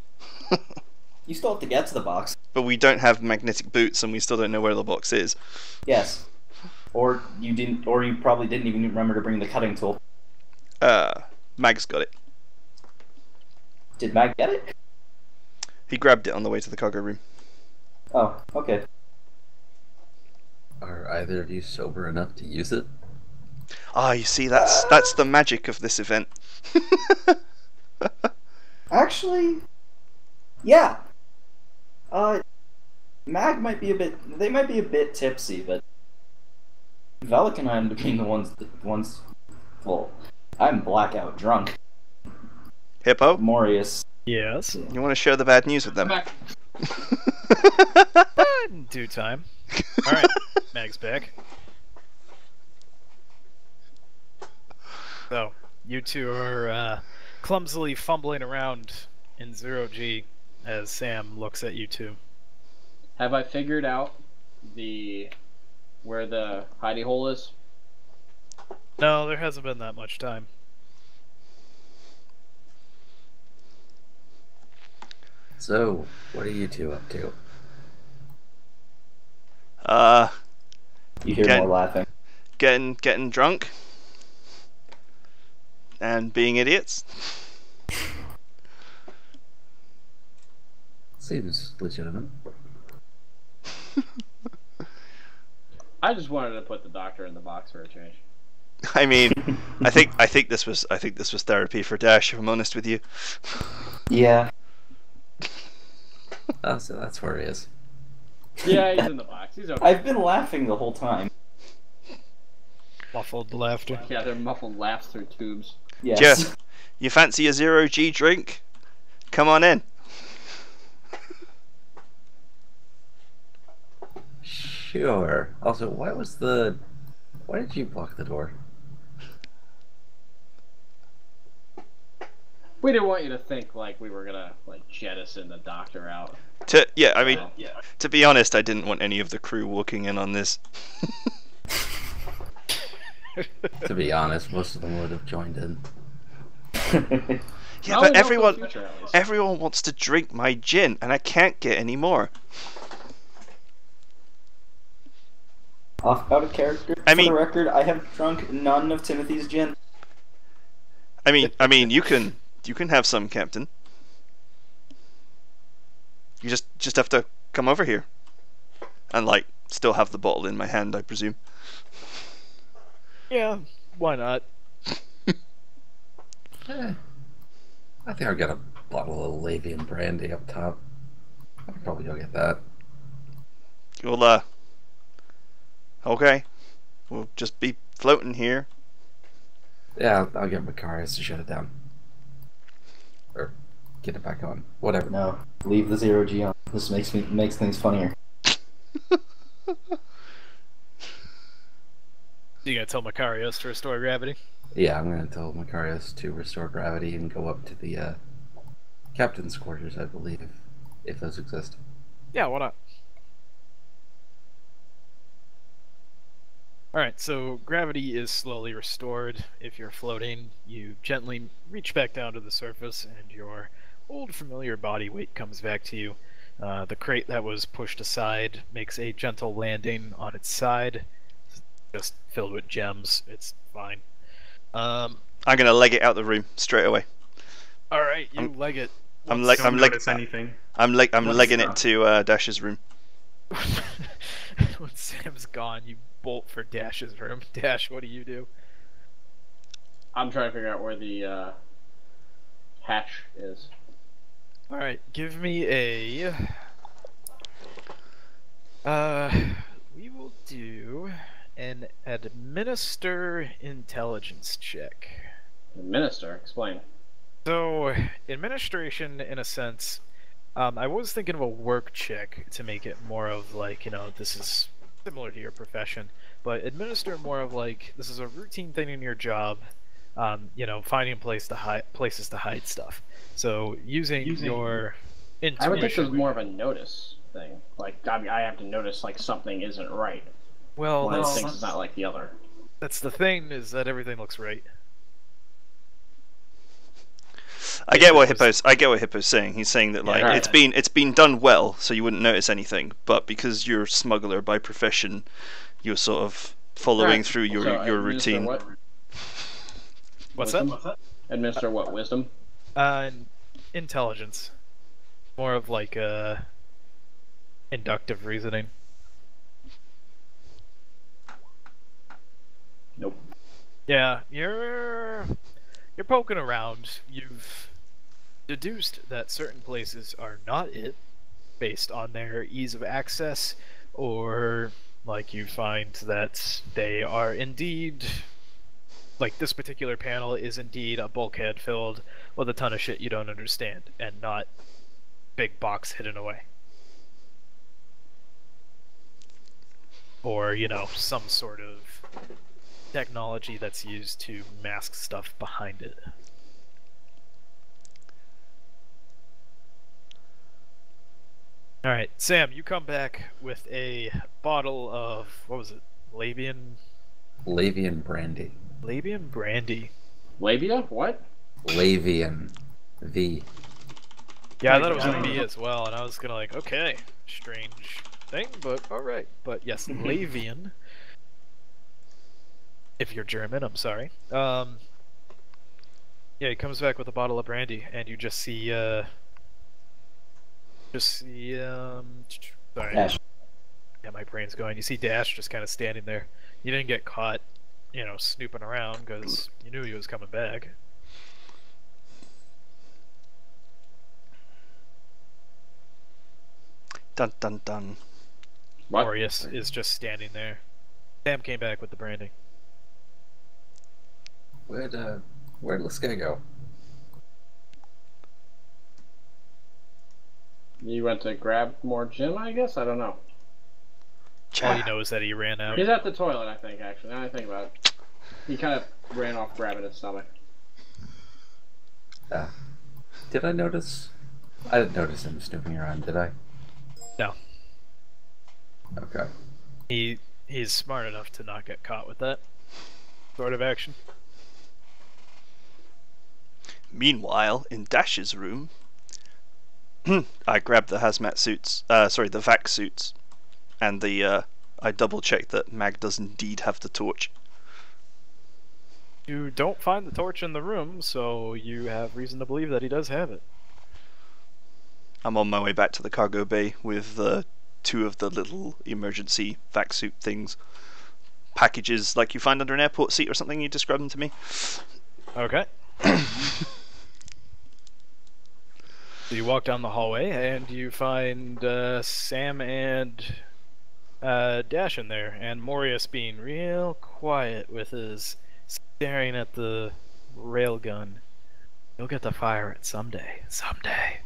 you still have to get to the box. But we don't have magnetic boots, and we still don't know where the box is. Yes. Or you didn't, or you probably didn't even remember to bring the cutting tool. Mag's got it. Did Mag get it? He grabbed it on the way to the cargo room. Oh, okay. Are either of you sober enough to use it? Ah, you see, that's the magic of this event. Actually, yeah. Mag might be a bit. They might be a bit tipsy, but Velik and I end up being the ones. Well, I'm blackout drunk. Hippo, Morius. Yes. you want to share the bad news with them? Back. In due time. Alright, Mag's back. So, you two are clumsily fumbling around in 0G as Sam looks at you two. Have I figured out where the hidey hole is? No, there hasn't been that much time. So, what are you two up to? You hear Get- more laughing. Getting drunk and being idiots. Seems legitimate. I just wanted to put the doctor in the box for a change. I mean, I think this was therapy for Dash, if I'm honest with you. Yeah. Oh, so that's where he is. Yeah, he's in the box. He's okay. I've been laughing the whole time. Muffled laughter. Yeah, they're muffled laughs through tubes. Yes. Jeff, you fancy a 0G drink? Come on in. Sure. Also, why did you block the door? We didn't want you to think like we were gonna like jettison the doctor out. To be honest, I didn't want any of the crew walking in on this. To be honest, most of them would have joined in. Yeah, Now but we know for the future, at least. everyone wants to drink my gin, and I can't get any more. Out of character. I For mean- the record, I have drunk none of Timothy's gin. I mean, you can have some, Captain. You just have to come over here, and like still have the bottle in my hand, I presume. Yeah, why not? I think I'll get a bottle of Lavian brandy up top. I could probably go get that. Well, okay, we'll just be floating here. Yeah, I'll get Macarius to shut it down. Or get it back on. Whatever. No, leave the 0G on. This makes things funnier. You gonna tell Macarius to restore gravity? Yeah, I'm gonna tell Macarius to restore gravity and go up to the captain's quarters, I believe, if those exist. Yeah, why not? Alright, so gravity is slowly restored. If you're floating, you gently reach back down to the surface, and your old familiar body weight comes back to you. The crate that was pushed aside makes a gentle landing on its side. It's just filled with gems. It's fine. I'm gonna leg it out the room straight away. Alright, you leg it. I'm Don't I'm notice anything. I'm What's legging that? it to Dash's room. When Sam's gone, you bolt for Dash's room. Dash, what do you do? I'm trying to figure out where the hatch is. Alright, give me a... we will do an administer intelligence check. Minister, explain. So, administration, in a sense, I was thinking of a work check to make it more of like, this is similar to your profession, but administer more of like, this is a routine thing in your job, finding places to hide stuff. So, using your intuition. I would think this is more of a notice thing. Like, I mean, I have to notice like something isn't right. Well, One of the things is not like the other. that's the thing, is that everything looks right. I get what Hippo's saying. He's saying that like Yeah. it's been done well, so you wouldn't notice anything. But because you're a smuggler by profession, you're sort of following Right. through your So, your administer routine. What? What's Wisdom? that? Administer what? Wisdom? Intelligence. More of like inductive reasoning. Nope. Yeah, you're poking around. You've deduced that certain places are not it, based on their ease of access, or like you find that they are indeed, like this particular panel is indeed a bulkhead filled with a ton of shit you don't understand, and not big box hidden away. Or, some sort of technology that's used to mask stuff behind it. Alright, Sam, you come back with a bottle of, what was it? Labian brandy. Labian brandy. Labia? What? Lavian. V. Yeah, I thought it was gonna be as well, and I was gonna okay, strange thing, but alright. But yes, Lavian. If you're German, I'm sorry. Yeah, he comes back with a bottle of brandy, and you just see, sorry. Dash. Yeah, my brain's going. You see Dash just kind of standing there. You didn't get caught, snooping around, because you knew he was coming back. Dun dun dun. What? Aureus is just standing there. Sam came back with the brandy. Where'd this guy go? You went to grab more gym, I guess? I don't know. All he knows that he ran out. He's at the toilet, I think, actually. Now I think about it. He kind of ran off grabbing his stomach. Did I notice? I didn't notice him snooping around, did I? No. Okay. He's smart enough to not get caught with that sort of action. Meanwhile, in Dash's room, I grabbed the hazmat suits, the vac suits, and I double checked that Mag does indeed have the torch. You don't find the torch in the room, so you have reason to believe that he does have it. I'm on my way back to the cargo bay with two of the little emergency vac suit things. Packages like you find under an airport seat or something, you described them to me. Okay. So you walk down the hallway and you find Sam and Dash in there, and Morius being real quiet with his staring at the railgun. You'll get to fire it someday. Someday.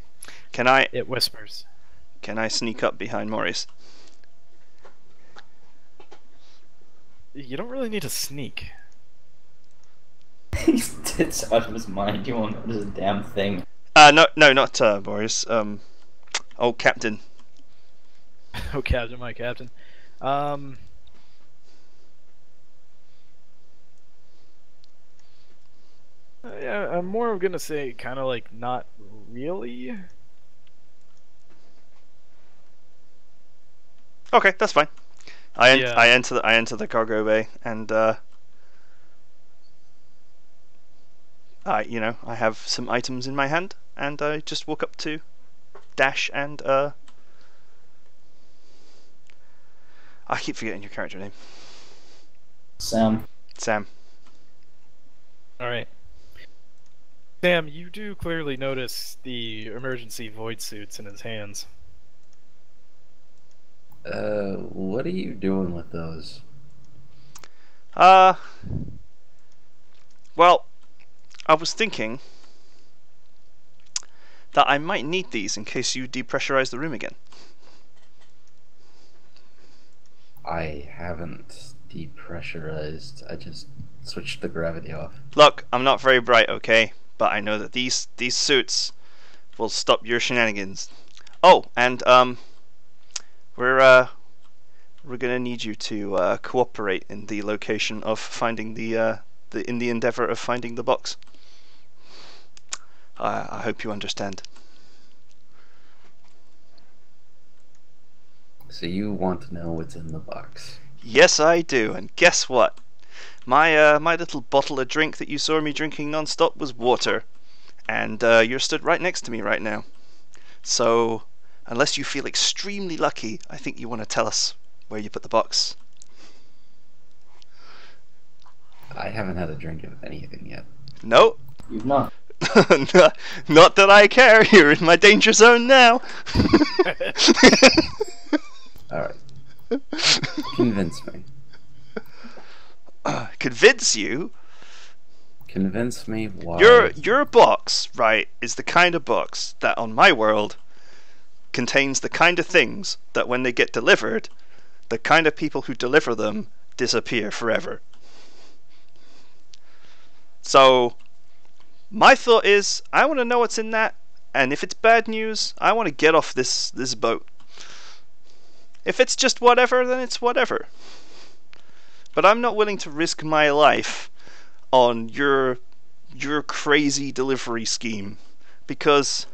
It whispers. Can I sneak up behind Maurice? You don't really need to sneak. He's it's out of his mind. You won't notice a damn thing. No, not Maurice. Oh, Captain. Oh, Captain, my Captain. Yeah, I'm more gonna say kind of like not really. Okay, that's fine. I Yeah. I enter the cargo bay, and I have some items in my hand, and I just walk up to Dash and I keep forgetting your character name. Sam. Sam. All right. Sam, you do clearly notice the emergency void suits in his hands. What are you doing with those? Uh, well, I was thinking that I might need these in case you depressurize the room again. I haven't depressurized. I just switched the gravity off. Look, I'm not very bright, okay? But I know that these suits will stop your shenanigans. Oh, and we're gonna need you to cooperate in the location of finding in the endeavor of finding the box. I hope you understand. So you want to know what's in the box? Yes, I do. And guess what? My little bottle of drink that you saw me drinking non-stop was water, and you're stood right next to me right now. So, unless you feel extremely lucky, I think you want to tell us where you put the box. I haven't had a drink of anything yet. No, You've not. not that I care. You're in my danger zone now. Alright. Convince me. Convince you? Convince me why. Your box, right, is the kind of box that on my world contains the kind of things that when they get delivered, the kind of people who deliver them disappear forever. So, my thought is, I want to know what's in that, and if it's bad news, I want to get off this boat. If it's just whatever, then it's whatever. But I'm not willing to risk my life on your crazy delivery scheme, because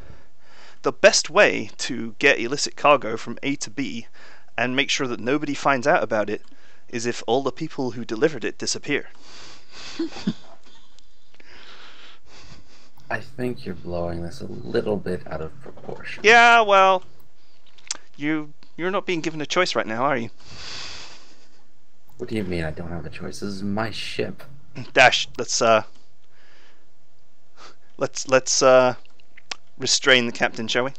the best way to get illicit cargo from A to B and make sure that nobody finds out about it is if all the people who delivered it disappear. I think you're blowing this a little bit out of proportion. Yeah, well, you're not being given a choice right now, are you? What do you mean I don't have a choice? This is my ship. Dash, let's restrain the captain, shall we?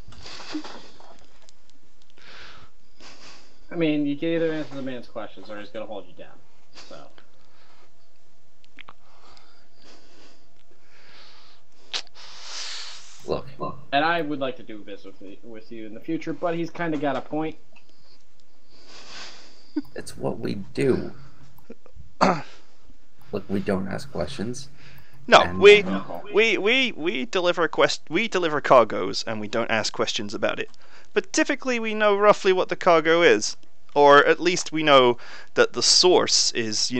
I mean, you can either answer the man's questions or he's gonna hold you down. So. Look. And I would like to do business with you in the future, but he's kind of got a point. It's what we do. Look, we don't ask questions. No, And- we deliver cargoes and we don't ask questions about it. But typically we know roughly what the cargo is, or at least we know that the source is,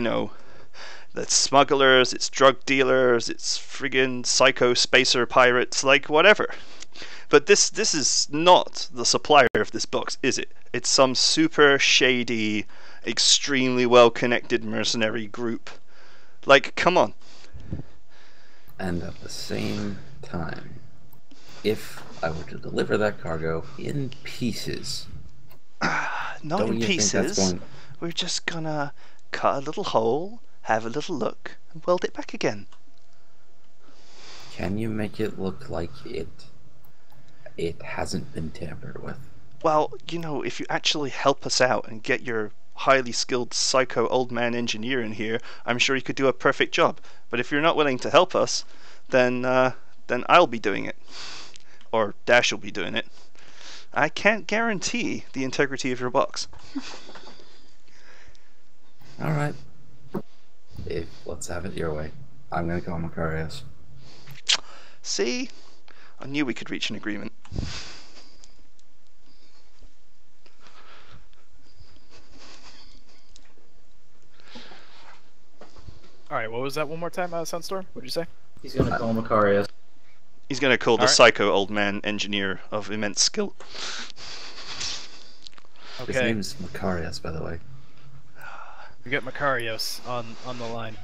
that's smugglers, it's drug dealers, it's friggin' psycho spacer pirates, like whatever. But this is not the supplier of this box, is it? It's some super shady, extremely well-connected mercenary group. Like, come on. And at the same time, if I were to deliver that cargo in pieces, Not don't in you think that's pieces. going... We're just gonna cut a little hole, have a little look, and weld it back again. Can you make it look like it hasn't been tampered with? Well, if you actually help us out and get your highly skilled psycho old man engineer in here, I'm sure he could do a perfect job. But if you're not willing to help us, then I'll be doing it. Or Dash will be doing it. I can't guarantee the integrity of your box. Alright. Let's have it your way. I'm gonna call Macarius. See? I knew we could reach an agreement. All right, what was that one more time, Sunstorm? What'd you say? He's gonna call Macarius. He's going to call the Alright. psycho old man engineer of immense skill. His Okay, name is Macarius, by the way. we got Macarios on the line.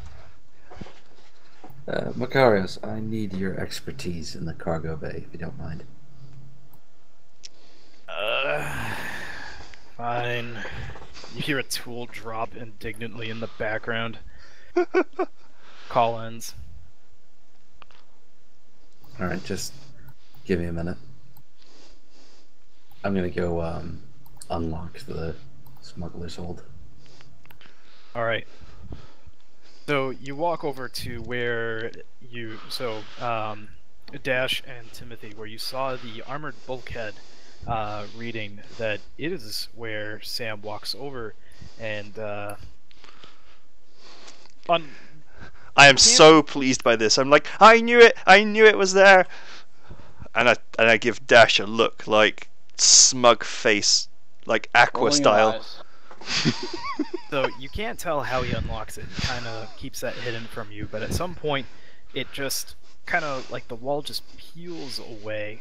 Macarius, I need your expertise in the cargo bay, if you don't mind. Fine. You hear a tool drop indignantly in the background. Call ends. Alright, just give me a minute. I'm gonna go unlock the smuggler's hold. Alright. So you walk over to where Dash and Timothy, where you saw the armored bulkhead reading that it is where Sam walks over and I am so pleased by this. I'm like, I knew it was there. And I give Dash a look, like smug face, like Aqua Rolling your style. eyes. So you can't tell how he unlocks it. He kind of keeps that hidden from you, but at some point, it just kind of like the wall just peels away,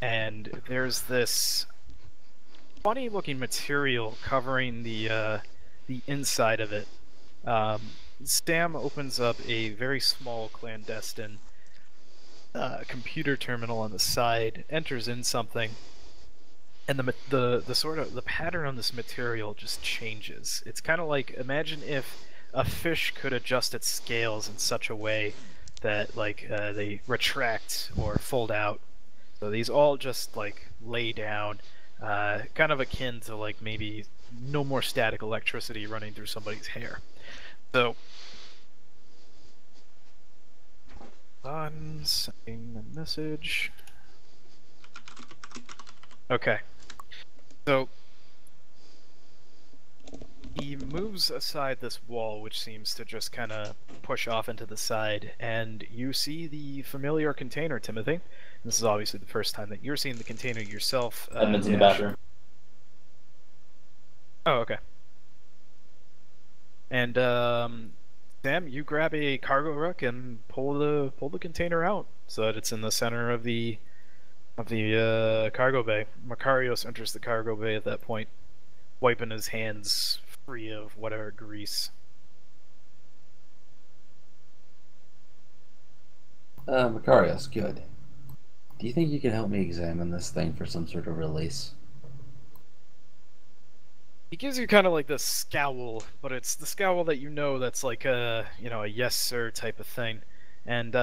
and there's this funny-looking material covering the inside of it. Sam opens up a very small clandestine computer terminal on the side, enters in something. And the sort of the pattern on this material just changes. It's kind of like, imagine if a fish could adjust its scales in such a way that like they retract or fold out. So these all just like lay down, kind of akin to like maybe no more static electricity running through somebody's hair. So on sending a message. Okay. So he moves aside this wall, which seems to just kind of push off into the side, and you see the familiar container, Timothy. This is obviously the first time that you're seeing the container yourself. Edmund's in the Dash. bathroom. Oh, okay. And Sam, you grab a cargo ruck and pull the container out so that it's in the center of the cargo bay. Macarios enters the cargo bay at that point, wiping his hands free of whatever grease. Macarius, good. Do you think you can help me examine this thing for some sort of release? He gives you kind of like this scowl, but it's the scowl that that's like a yes sir type of thing. And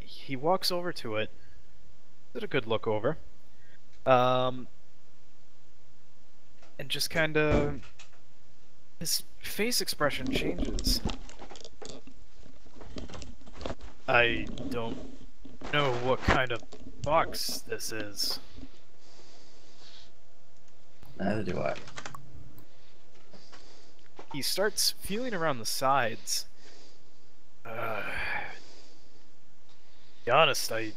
he walks over to it. Did a good look over. And just kind of his face expression changes. I don't know what kind of box this is. Neither do I. He starts feeling around the sides. To be honest, I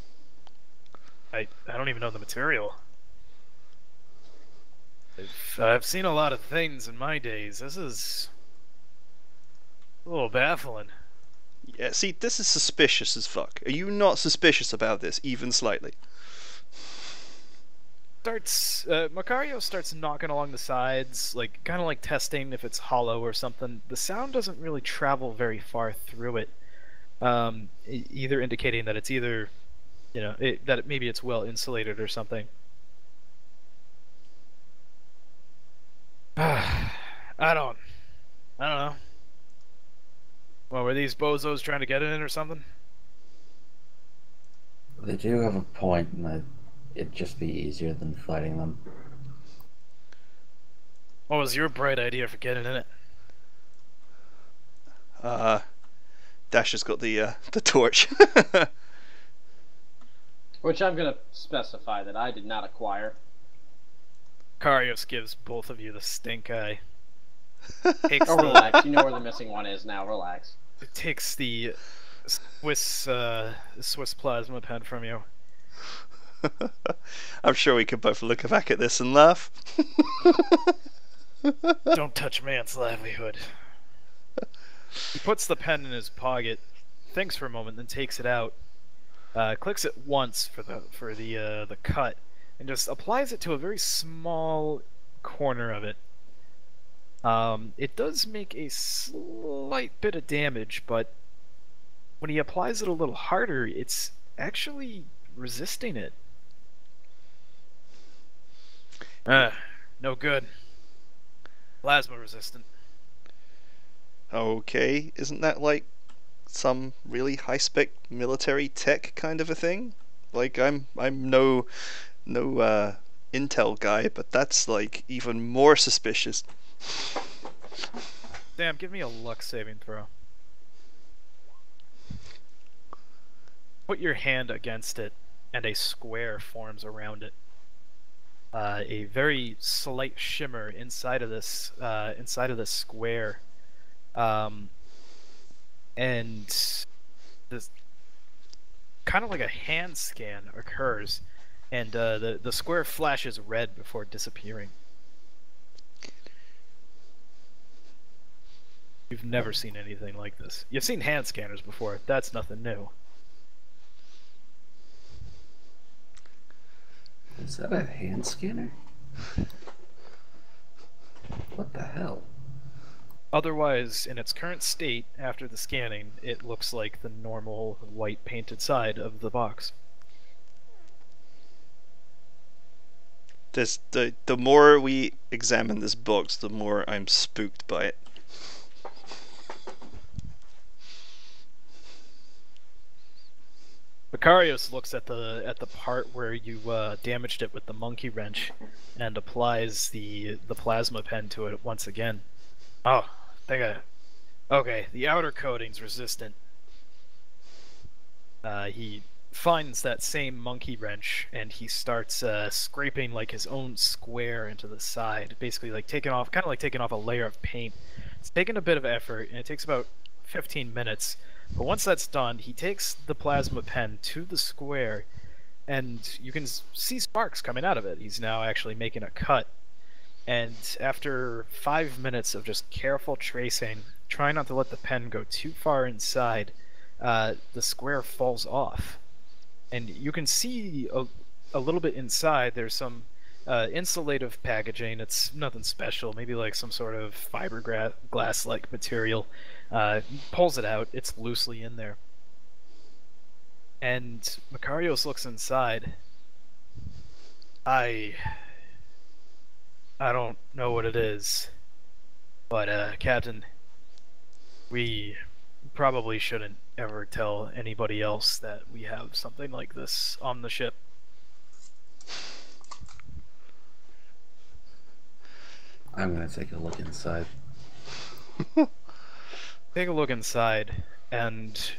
don't even know the material. I've seen a lot of things in my days. This is a little baffling. Yeah, see, this is suspicious as fuck. Are you not suspicious about this, even slightly? Macario starts knocking along the sides, like kind of like testing if it's hollow or something. The sound doesn't really travel very far through it, either indicating that it's either, maybe it's well insulated or something. I don't know. Well, were these bozos trying to get it in or something? They do have a point, and it'd just be easier than fighting them. What was your bright idea for getting in it? Dash has got the torch. Which I'm gonna specify that I did not acquire. Karios gives both of you the stink eye. Oh, relax. You know where the missing one is now. Relax. It takes the Swiss plasma pen from you. I'm sure we could both look back at this and laugh. Don't touch man's livelihood. He puts the pen in his pocket, thinks for a moment, then takes it out. Clicks it once for the cut, and just applies it to a very small corner of it. It does make a slight bit of damage, but when he applies it a little harder, it's actually resisting it. No good. Plasma resistant. Okay, isn't that like some really high spec military tech kind of a thing? Like I'm no intel guy, but that's like even more suspicious. Damn, give me a luck saving throw. Put your hand against it, and a square forms around it. A very slight shimmer inside of this square, and this kind of like a hand scan occurs, and the square flashes red before disappearing. You've never seen anything like this. You've seen hand scanners before. That's nothing new. Is that a hand scanner? What the hell? Otherwise, in its current state, after the scanning, it looks like the normal white painted side of the box. The more we examine this box, the more I'm spooked by it. Macarius looks at the part where you damaged it with the monkey wrench, and applies the plasma pen to it once again. Oh, okay. The outer coating's resistant. He finds that same monkey wrench, and he starts scraping like his own square into the side, basically like taking off a layer of paint. It's taken a bit of effort, and it takes about 15 minutes. But once that's done, he takes the plasma pen to the square, and you can see sparks coming out of it. He's now actually making a cut. And after 5 minutes of just careful tracing, trying not to let the pen go too far inside, the square falls off. And you can see a little bit inside. There's some insulative packaging. It's nothing special, maybe like some sort of fiberglass-like material. Pulls it out. It's loosely in there. And Macarios looks inside. I don't know what it is, but Captain, we probably shouldn't ever tell anybody else that we have something like this on the ship. I'm gonna take a look inside. Take a look inside, and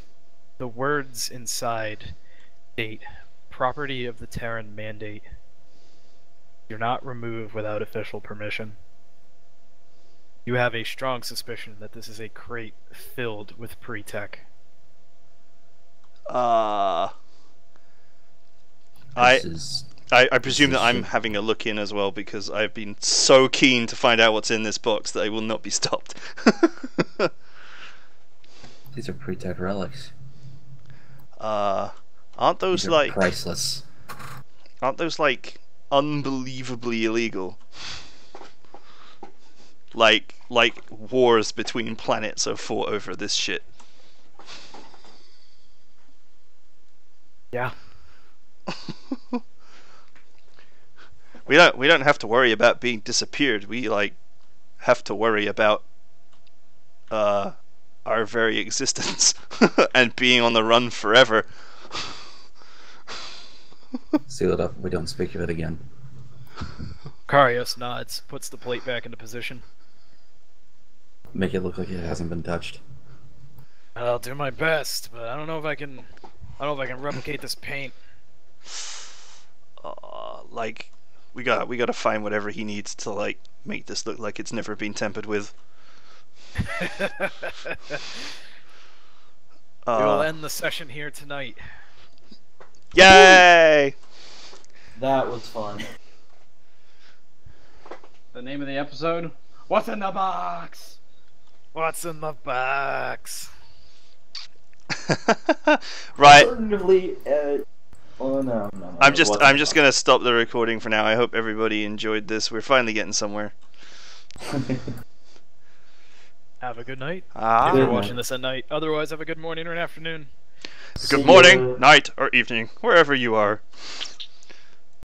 the words inside state, property of the Terran Mandate. You're not removed without official permission. You have a strong suspicion that this is a crate filled with pre-tech. I presume that I'm having a look in as well, because I've been so keen to find out what's in this box that I will not be stopped. These are pre-tech relics. Aren't those These are like priceless? Aren't those like unbelievably illegal? Like wars between planets are fought over this shit. Yeah. We don't have to worry about being disappeared. We like have to worry about our very existence and being on the run forever. Seal it up. We don't speak of it again. Karios nods, puts the plate back into position. Make it look like it hasn't been touched. I'll do my best, but I don't know if I can replicate this paint. Like we gotta find whatever he needs to like make this look like it's never been tampered with. We'll end the session here tonight. Yay! That was fun. The name of the episode? What's in the box? What's in the box? Right. Alternatively, oh no. I'm just gonna stop the recording for now. I hope everybody enjoyed this. We're finally getting somewhere. Have a good night. Ah. If you're Good watching night. this at night. Otherwise, have a good morning or an afternoon. Good morning, night, or evening, wherever you are.